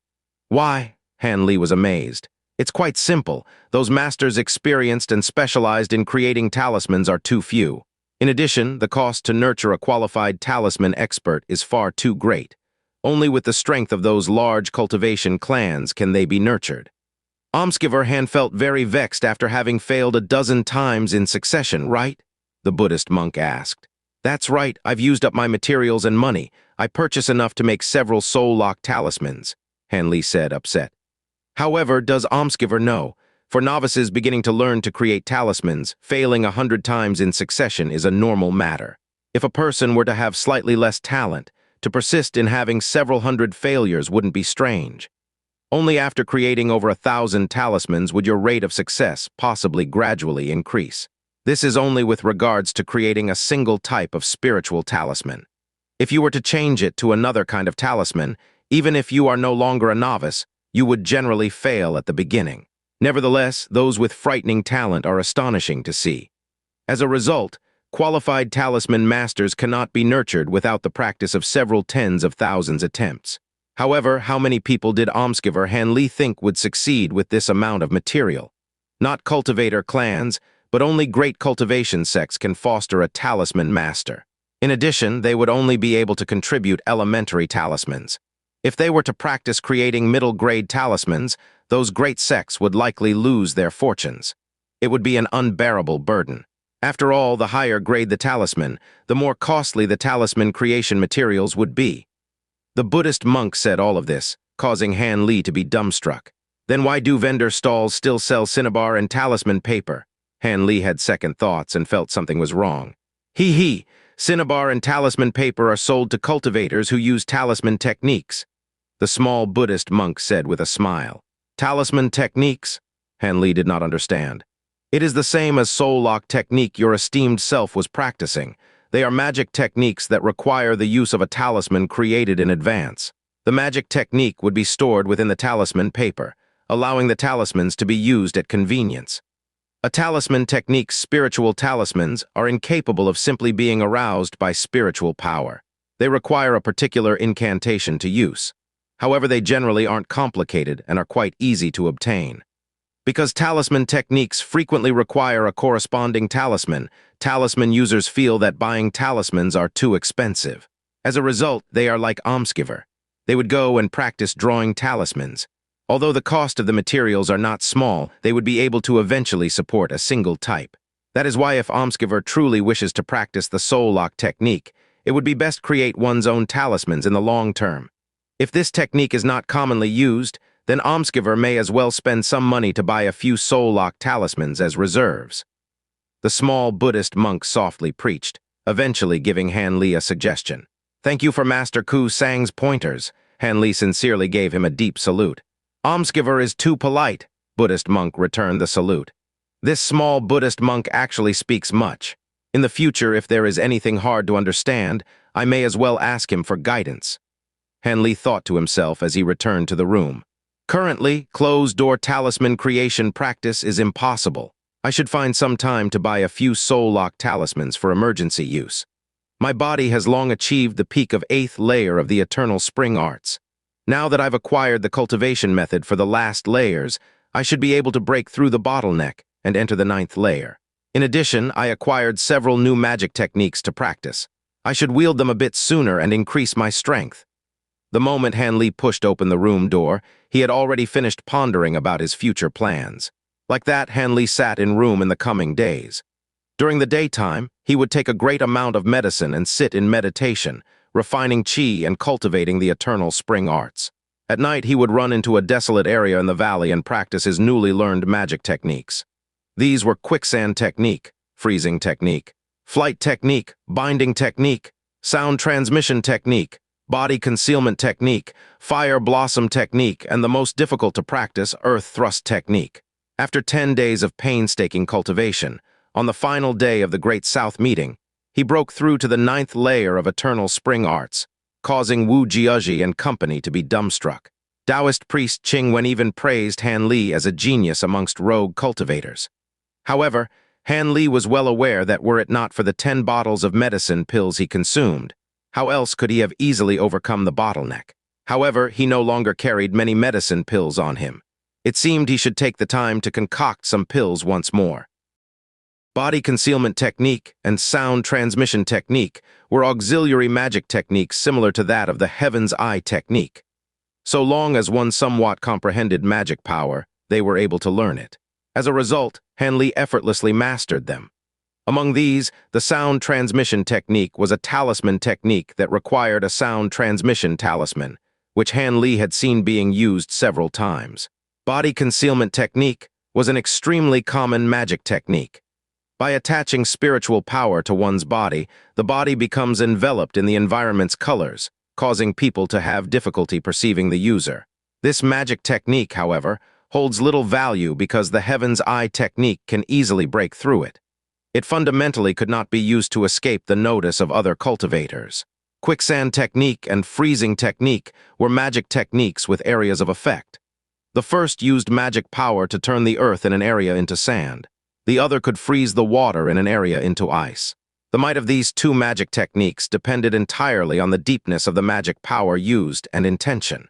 "Why?" Han Li was amazed. "It's quite simple. Those masters experienced and specialized in creating talismans are too few. In addition, the cost to nurture a qualified talisman expert is far too great. Only with the strength of those large cultivation clans can they be nurtured." Almsgiver Han felt very vexed after having failed a dozen times in succession, right? The Buddhist monk asked. "That's right, I've used up my materials and money. I purchase enough to make several soul-lock talismans," Han Li said, upset. However, does Almsgiver know? For novices beginning to learn to create talismans, failing 100 times in succession is a normal matter. If a person were to have slightly less talent, to persist in having several hundred failures wouldn't be strange. Only after creating over 1,000 talismans would your rate of success possibly gradually increase. This is only with regards to creating a single type of spiritual talisman. If you were to change it to another kind of talisman, even if you are no longer a novice, you would generally fail at the beginning. Nevertheless, those with frightening talent are astonishing to see. As a result, qualified talisman masters cannot be nurtured without the practice of several tens of thousands attempts. However, how many people did Almsgiver Han Li think would succeed with this amount of material? Not cultivator clans, but only great cultivation sects can foster a talisman master. In addition, they would only be able to contribute elementary talismans. If they were to practice creating middle-grade talismans, those great sects would likely lose their fortunes. It would be an unbearable burden. After all, the higher grade the talisman, the more costly the talisman creation materials would be. The Buddhist monk said all of this, causing Han Li to be dumbstruck. Then why do vendor stalls still sell cinnabar and talisman paper? Han Li had second thoughts and felt something was wrong. He, cinnabar and talisman paper are sold to cultivators who use talisman techniques, the small Buddhist monk said with a smile. Talisman techniques? Han Li did not understand. It is the same as soul lock technique your esteemed self was practicing. They are magic techniques that require the use of a talisman created in advance. The magic technique would be stored within the talisman paper, allowing the talismans to be used at convenience. A talisman technique's spiritual talismans are incapable of simply being aroused by spiritual power. They require a particular incantation to use. However, they generally aren't complicated and are quite easy to obtain. Because talisman techniques frequently require a corresponding talisman, talisman users feel that buying talismans are too expensive. As a result, they are like Almsgiver. They would go and practice drawing talismans. Although the cost of the materials are not small, they would be able to eventually support a single type. That is why if Almsgiver truly wishes to practice the soul lock technique, it would be best create one's own talismans in the long term. If this technique is not commonly used, then Almsgiver may as well spend some money to buy a few soul lock talismans as reserves. The small Buddhist monk softly preached, eventually giving Han Li a suggestion. "Thank you for Master Ku Sang's pointers." Han Li sincerely gave him a deep salute. "Almsgiver is too polite," Buddhist monk returned the salute. "This small Buddhist monk actually speaks much. In the future, if there is anything hard to understand, I may as well ask him for guidance." Han Li thought to himself as he returned to the room. "Currently, closed-door talisman creation practice is impossible. I should find some time to buy a few soul lock talismans for emergency use." My body has long achieved the peak of 8th layer of the eternal spring arts. Now that I've acquired the cultivation method for the last layers, I should be able to break through the bottleneck and enter the 9th layer. In addition, I acquired several new magic techniques to practice. I should wield them a bit sooner and increase my strength. The moment Han Li pushed open the room door, he had already finished pondering about his future plans. Like that, Han Li sat in room in the coming days. During the daytime, he would take a great amount of medicine and sit in meditation, refining qi and cultivating the eternal spring arts. At night, he would run into a desolate area in the valley and practice his newly learned magic techniques. These were quicksand technique, freezing technique, flight technique, binding technique, sound transmission technique, body concealment technique, fire blossom technique, and the most difficult to practice, earth thrust technique. After 10 days of painstaking cultivation, on the final day of the Great South meeting, he broke through to the 9th layer of eternal spring arts, causing Wu Jiaji and company to be dumbstruck. Taoist priest Qing Wen even praised Han Li as a genius amongst rogue cultivators. However, Han Li was well aware that were it not for the 10 bottles of medicine pills he consumed, how else could he have easily overcome the bottleneck? However, he no longer carried many medicine pills on him. It seemed he should take the time to concoct some pills once more. Body concealment technique and sound transmission technique were auxiliary magic techniques similar to that of the Heaven's Eye technique. So long as one somewhat comprehended magic power, they were able to learn it. As a result, Han Li effortlessly mastered them. Among these, the sound transmission technique was a talisman technique that required a sound transmission talisman, which Han Li had seen being used several times. Body concealment technique was an extremely common magic technique. By attaching spiritual power to one's body, the body becomes enveloped in the environment's colors, causing people to have difficulty perceiving the user. This magic technique, however, holds little value because the Heaven's Eye technique can easily break through it. It fundamentally could not be used to escape the notice of other cultivators. Quicksand technique and freezing technique were magic techniques with areas of effect. The first used magic power to turn the earth in an area into sand. The other could freeze the water in an area into ice. The might of these two magic techniques depended entirely on the deepness of the magic power used and intention.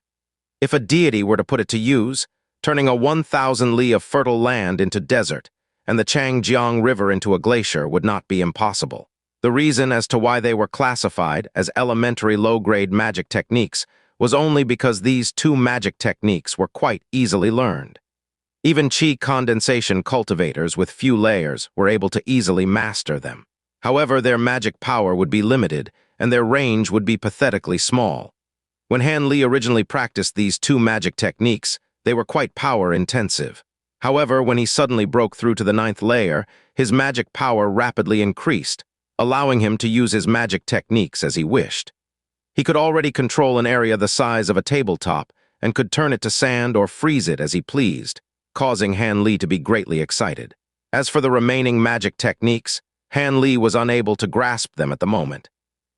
If a deity were to put it to use, turning a 1,000 li of fertile land into desert, and the Changjiang River into a glacier would not be impossible. The reason as to why they were classified as elementary low-grade magic techniques was only because these two magic techniques were quite easily learned. Even qi condensation cultivators with few layers were able to easily master them. However, their magic power would be limited, and their range would be pathetically small. When Han Li originally practiced these two magic techniques, they were quite power-intensive. However, when he suddenly broke through to the 9th layer, his magic power rapidly increased, allowing him to use his magic techniques as he wished. He could already control an area the size of a tabletop and could turn it to sand or freeze it as he pleased, causing Han Li to be greatly excited. As for the remaining magic techniques, Han Li was unable to grasp them at the moment.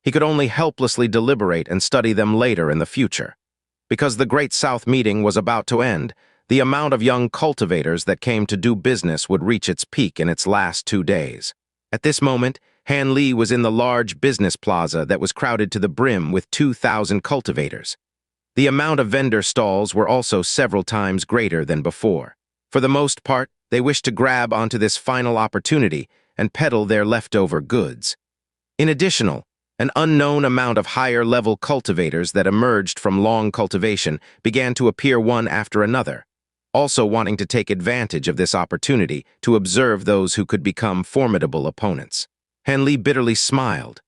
He could only helplessly deliberate and study them later in the future. Because the Great South meeting was about to end, the amount of young cultivators that came to do business would reach its peak in its last 2 days. At this moment, Han Li was in the large business plaza that was crowded to the brim with 2,000 cultivators. The amount of vendor stalls were also several times greater than before. For the most part, they wished to grab onto this final opportunity and peddle their leftover goods. In addition, an unknown amount of higher-level cultivators that emerged from long cultivation began to appear one after another, also wanting to take advantage of this opportunity to observe those who could become formidable opponents. Han Li bitterly smiled.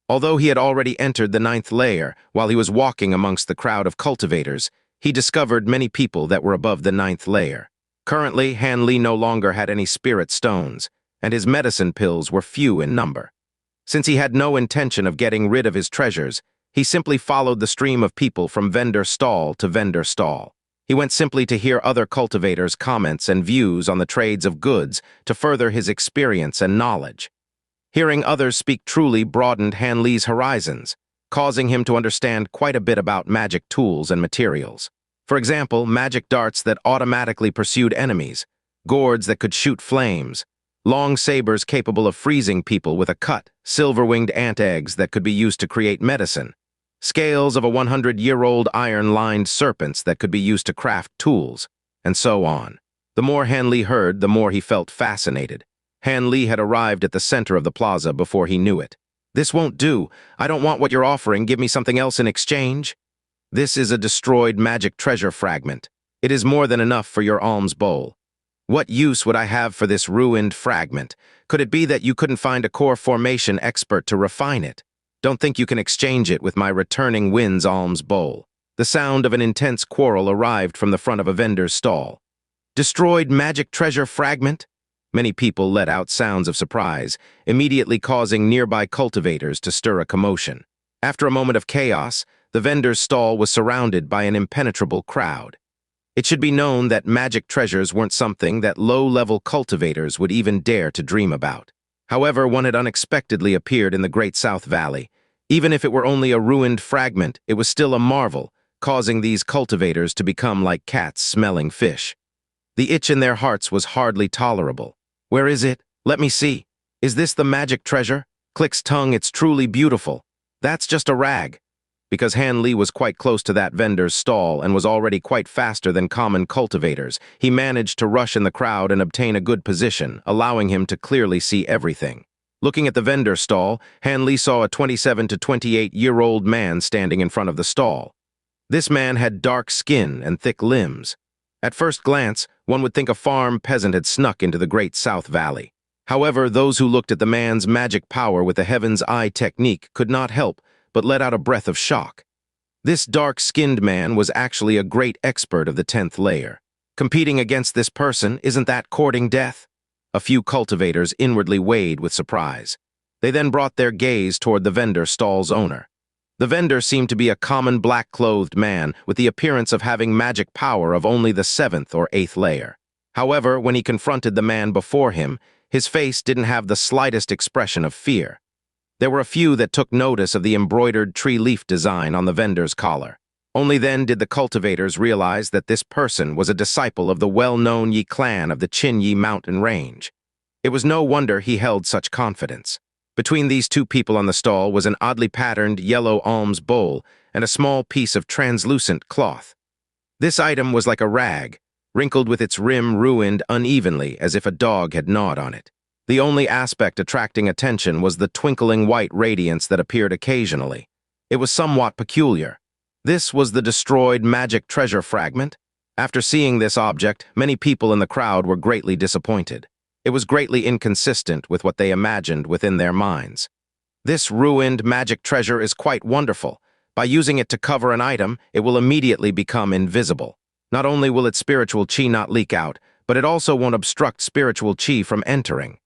Although he had already entered the 9th layer while he was walking amongst the crowd of cultivators, he discovered many people that were above the 9th layer. Currently, Han Li no longer had any spirit stones, and his medicine pills were few in number. Since he had no intention of getting rid of his treasures, he simply followed the stream of people from vendor stall to vendor stall. He went simply to hear other cultivators' comments and views on the trades of goods to further his experience and knowledge. Hearing others speak truly broadened Han Li's horizons, causing him to understand quite a bit about magic tools and materials. For example, magic darts that automatically pursued enemies, gourds that could shoot flames, long sabers capable of freezing people with a cut, silver-winged ant eggs that could be used to create medicine, scales of a 100-year-old iron-lined serpents that could be used to craft tools, and so on. The more Han Li heard, the more he felt fascinated. Han Li had arrived at the center of the plaza before he knew it. "This won't do. I don't want what you're offering. Give me something else in exchange." "This is a destroyed magic treasure fragment. It is more than enough for your alms bowl." "What use would I have for this ruined fragment? Could it be that you couldn't find a core formation expert to refine it? Don't think you can exchange it with my returning wind's alms bowl." The sound of an intense quarrel arrived from the front of a vendor's stall. "Destroyed magic treasure fragment?" Many people let out sounds of surprise, immediately causing nearby cultivators to stir a commotion. After a moment of chaos, the vendor's stall was surrounded by an impenetrable crowd. It should be known that magic treasures weren't something that low-level cultivators would even dare to dream about. However, one had unexpectedly appeared in the Great South Valley. Even if it were only a ruined fragment, it was still a marvel, causing these cultivators to become like cats smelling fish. The itch in their hearts was hardly tolerable. "Where is it? Let me see. Is this the magic treasure? Click's tongue, it's truly beautiful. That's just a rag." Because Han Li was quite close to that vendor's stall and was already quite faster than common cultivators, he managed to rush in the crowd and obtain a good position, allowing him to clearly see everything. Looking at the vendor's stall, Han Li saw a 27 to 28-year-old man standing in front of the stall. This man had dark skin and thick limbs. At first glance, one would think a farm peasant had snuck into the Great South Valley. However, those who looked at the man's magic power with the Heaven's Eye technique could not help but let out a breath of shock. This dark-skinned man was actually a great expert of the 10th layer. Competing against this person, isn't that courting death? A few cultivators inwardly weighed with surprise. They then brought their gaze toward the vendor stall's owner. The vendor seemed to be a common black-clothed man with the appearance of having magic power of only the 7th or 8th layer. However, when he confronted the man before him, his face didn't have the slightest expression of fear. There were a few that took notice of the embroidered tree leaf design on the vendor's collar. Only then did the cultivators realize that this person was a disciple of the well-known Yi clan of the Qinyi mountain range. It was no wonder he held such confidence. Between these two people on the stall was an oddly patterned yellow alms bowl and a small piece of translucent cloth. This item was like a rag, wrinkled with its rim ruined unevenly as if a dog had gnawed on it. The only aspect attracting attention was the twinkling white radiance that appeared occasionally. It was somewhat peculiar. This was the destroyed magic treasure fragment. After seeing this object, many people in the crowd were greatly disappointed. It was greatly inconsistent with what they imagined within their minds. "This ruined magic treasure is quite wonderful. By using it to cover an item, it will immediately become invisible. Not only will its spiritual chi not leak out, but it also won't obstruct spiritual chi from entering."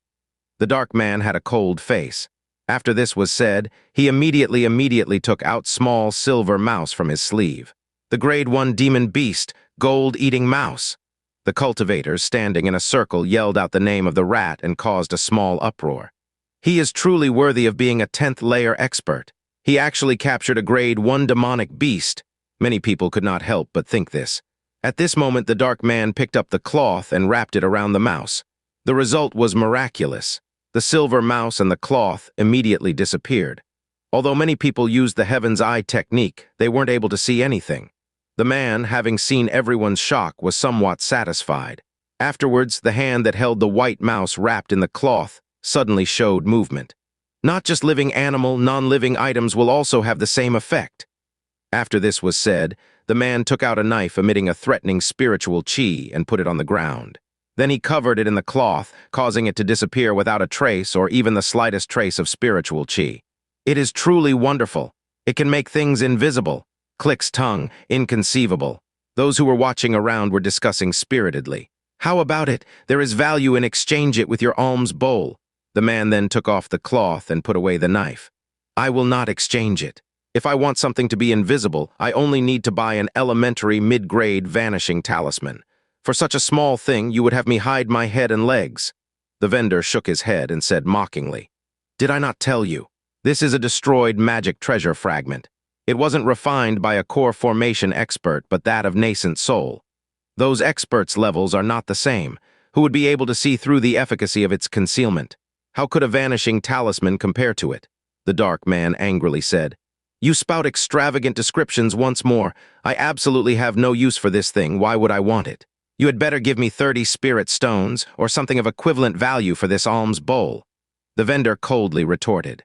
The dark man had a cold face. After this was said, he immediately took out small silver mouse from his sleeve. "The grade 1 demon beast, gold-eating mouse." The cultivators, standing in a circle, yelled out the name of the rat and caused a small uproar. "He is truly worthy of being a 10th layer expert. He actually captured a grade 1 demonic beast." Many people could not help but think this. At this moment, the dark man picked up the cloth and wrapped it around the mouse. The result was miraculous. The silver mouse and the cloth immediately disappeared. Although many people used the Heaven's Eye technique, they weren't able to see anything. The man, having seen everyone's shock, was somewhat satisfied. Afterwards, the hand that held the white mouse wrapped in the cloth suddenly showed movement. Not just living animal, non-living items will also have the same effect. After this was said, the man took out a knife emitting a threatening spiritual chi and put it on the ground. Then he covered it in the cloth, causing it to disappear without a trace or even the slightest trace of spiritual chi. "It is truly wonderful. It can make things invisible." Click's tongue, inconceivable. Those who were watching around were discussing spiritedly. "How about it? There is value in exchange it with your alms bowl." The man then took off the cloth and put away the knife. "I will not exchange it. If I want something to be invisible, I only need to buy an elementary mid-grade vanishing talisman. For such a small thing, you would have me hide my head and legs." The vendor shook his head and said mockingly, "Did I not tell you? This is a destroyed magic treasure fragment. It wasn't refined by a core formation expert, but that of nascent soul. Those experts' levels are not the same. Who would be able to see through the efficacy of its concealment? How could a vanishing talisman compare to it? The dark man angrily said. You spout extravagant descriptions once more. I absolutely have no use for this thing. Why would I want it? You had better give me 30 spirit stones, or something of equivalent value for this alms bowl. The vendor coldly retorted.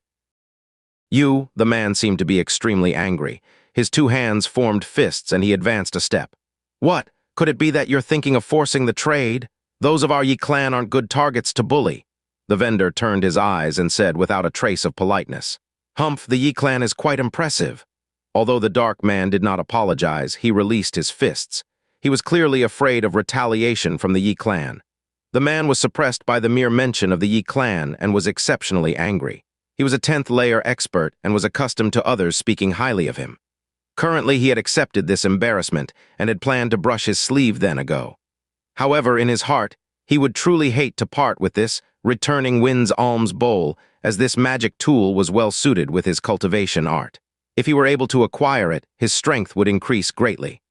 The man seemed to be extremely angry. His two hands formed fists and he advanced a step. What? Could it be that you're thinking of forcing the trade? Those of our Yi clan aren't good targets to bully. The vendor turned his eyes and said without a trace of politeness. Humph, the Yi clan is quite impressive. Although the dark man did not apologize, he released his fists. He was clearly afraid of retaliation from the Yi clan. The man was suppressed by the mere mention of the Yi clan and was exceptionally angry. He was a 10th layer expert and was accustomed to others speaking highly of him. Currently, he had accepted this embarrassment and had planned to brush his sleeve then ago. However, in his heart, he would truly hate to part with this returning wind's alms bowl, as this magic tool was well suited with his cultivation art. If he were able to acquire it, his strength would increase greatly.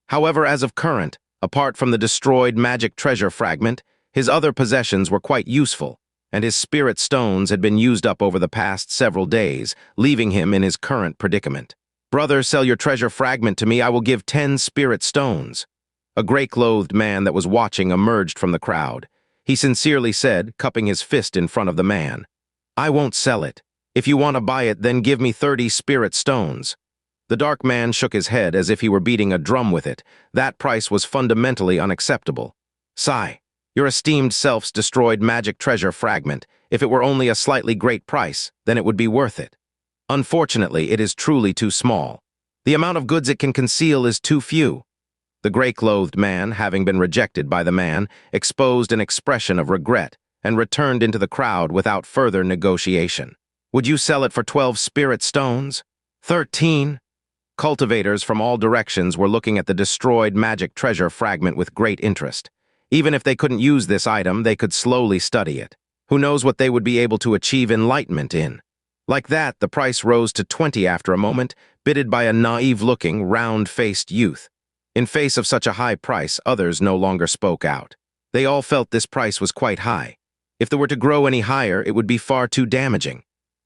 However, as of current, apart from the destroyed magic treasure fragment, his other possessions were quite useful, and his spirit stones had been used up over the past several days, leaving him in his current predicament. Brother, sell your treasure fragment to me. I will give 10 spirit stones. A gray-clothed man that was watching emerged from the crowd. He sincerely said, cupping his fist in front of the man, I won't sell it. If you want to buy it, then give me 30 spirit stones. The dark man shook his head as if he were beating a drum with it. That price was fundamentally unacceptable. Sigh, your esteemed self's destroyed magic treasure fragment. If it were only a slightly great price, then it would be worth it. Unfortunately, it is truly too small. The amount of goods it can conceal is too few. The gray-clothed man, having been rejected by the man, exposed an expression of regret and returned into the crowd without further negotiation. Would you sell it for 12 spirit stones? 13? Cultivators from all directions were looking at the destroyed magic treasure fragment with great interest. Even if they couldn't use this item, they could slowly study it. Who knows what they would be able to achieve enlightenment in? Like that, the price rose to 20 after a moment, bidded by a naive-looking, round-faced youth. In face of such a high price, others no longer spoke out. They all felt this price was quite high. If they were to grow any higher, it would be far too damaging.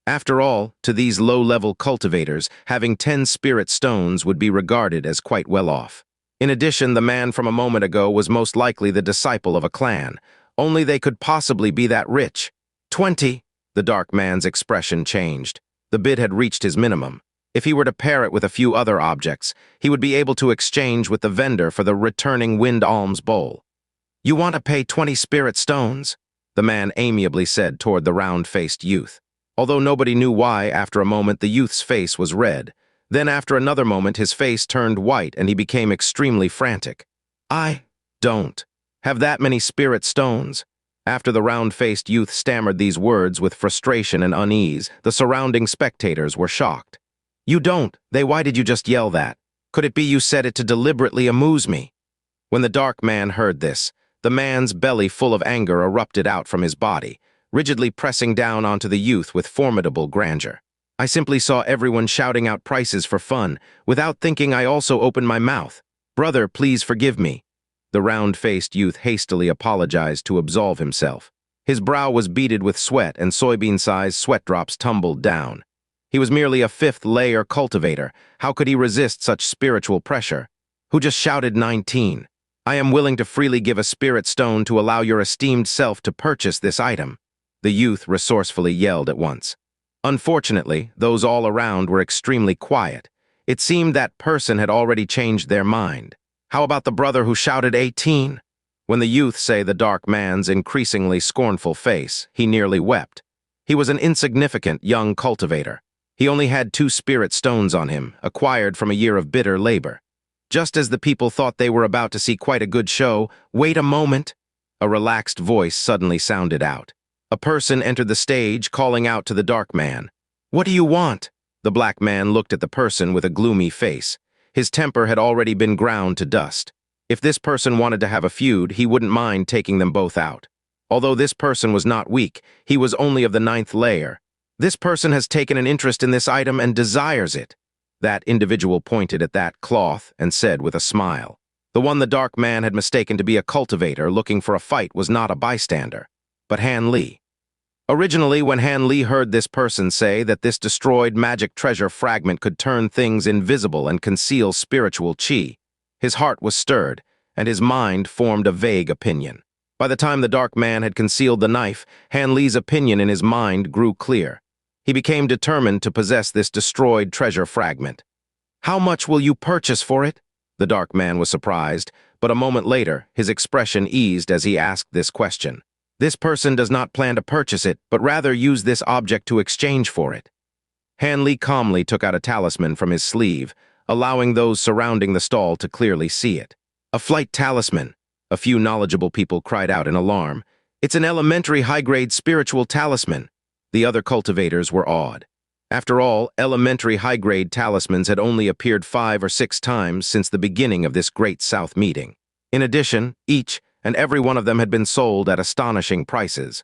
After all, to these low-level cultivators, having 10 spirit stones would be regarded as quite well off. In addition, the man from a moment ago was most likely the disciple of a clan. Only they could possibly be that rich. 20! The dark man's expression changed. The bid had reached his minimum. If he were to pair it with a few other objects, he would be able to exchange with the vendor for the returning wind alms bowl. You want to pay 20 spirit stones? The man amiably said toward the round-faced youth. Although nobody knew why, after a moment the youth's face was red. Then after another moment his face turned white and he became extremely frantic. I don't have that many spirit stones. After the round-faced youth stammered these words with frustration and unease, the surrounding spectators were shocked. You don't? Why did you just yell that? Could it be you said it to deliberately amuse me? When the dark man heard this, the man's belly full of anger erupted out from his body, rigidly pressing down onto the youth with formidable grandeur. I simply saw everyone shouting out prices for fun. Without thinking, I also opened my mouth. Brother, please forgive me. The round-faced youth hastily apologized to absolve himself. His brow was beaded with sweat and soybean-sized sweat drops tumbled down. He was merely a 5th layer cultivator. How could he resist such spiritual pressure? Who just shouted 19? I am willing to freely give a spirit stone to allow your esteemed self to purchase this item. The youth resourcefully yelled at once. Unfortunately, those all around were extremely quiet. It seemed that person had already changed their mind. How about the brother who shouted 18? When the youth saw the dark man's increasingly scornful face, he nearly wept. He was an insignificant young cultivator. He only had 2 spirit stones on him, acquired from a year of bitter labor. Just as the people thought they were about to see quite a good show, wait a moment. A relaxed voice suddenly sounded out. A person entered the stage, calling out to the dark man. What do you want? The black man looked at the person with a gloomy face. His temper had already been ground to dust. If this person wanted to have a feud, he wouldn't mind taking them both out. Although this person was not weak, he was only of the 9th layer. This person has taken an interest in this item and desires it. That individual pointed at that cloth and said with a smile. The one the dark man had mistaken to be a cultivator looking for a fight was not a bystander, but Han Li. Originally, when Han Li heard this person say that this destroyed magic treasure fragment could turn things invisible and conceal spiritual qi, his heart was stirred, and his mind formed a vague opinion. By the time the dark man had concealed the knife, Han Li's opinion in his mind grew clear. He became determined to possess this destroyed treasure fragment. "How much will you purchase for it?" The dark man was surprised, but a moment later, his expression eased as he asked this question. This person does not plan to purchase it, but rather use this object to exchange for it. Han Li calmly took out a talisman from his sleeve, allowing those surrounding the stall to clearly see it. "A flight talisman," a few knowledgeable people cried out in alarm. "It's an elementary high-grade spiritual talisman." The other cultivators were awed. After all, elementary high-grade talismans had only appeared 5 or 6 times since the beginning of this Great South meeting. In addition, each and every one of them had been sold at astonishing prices.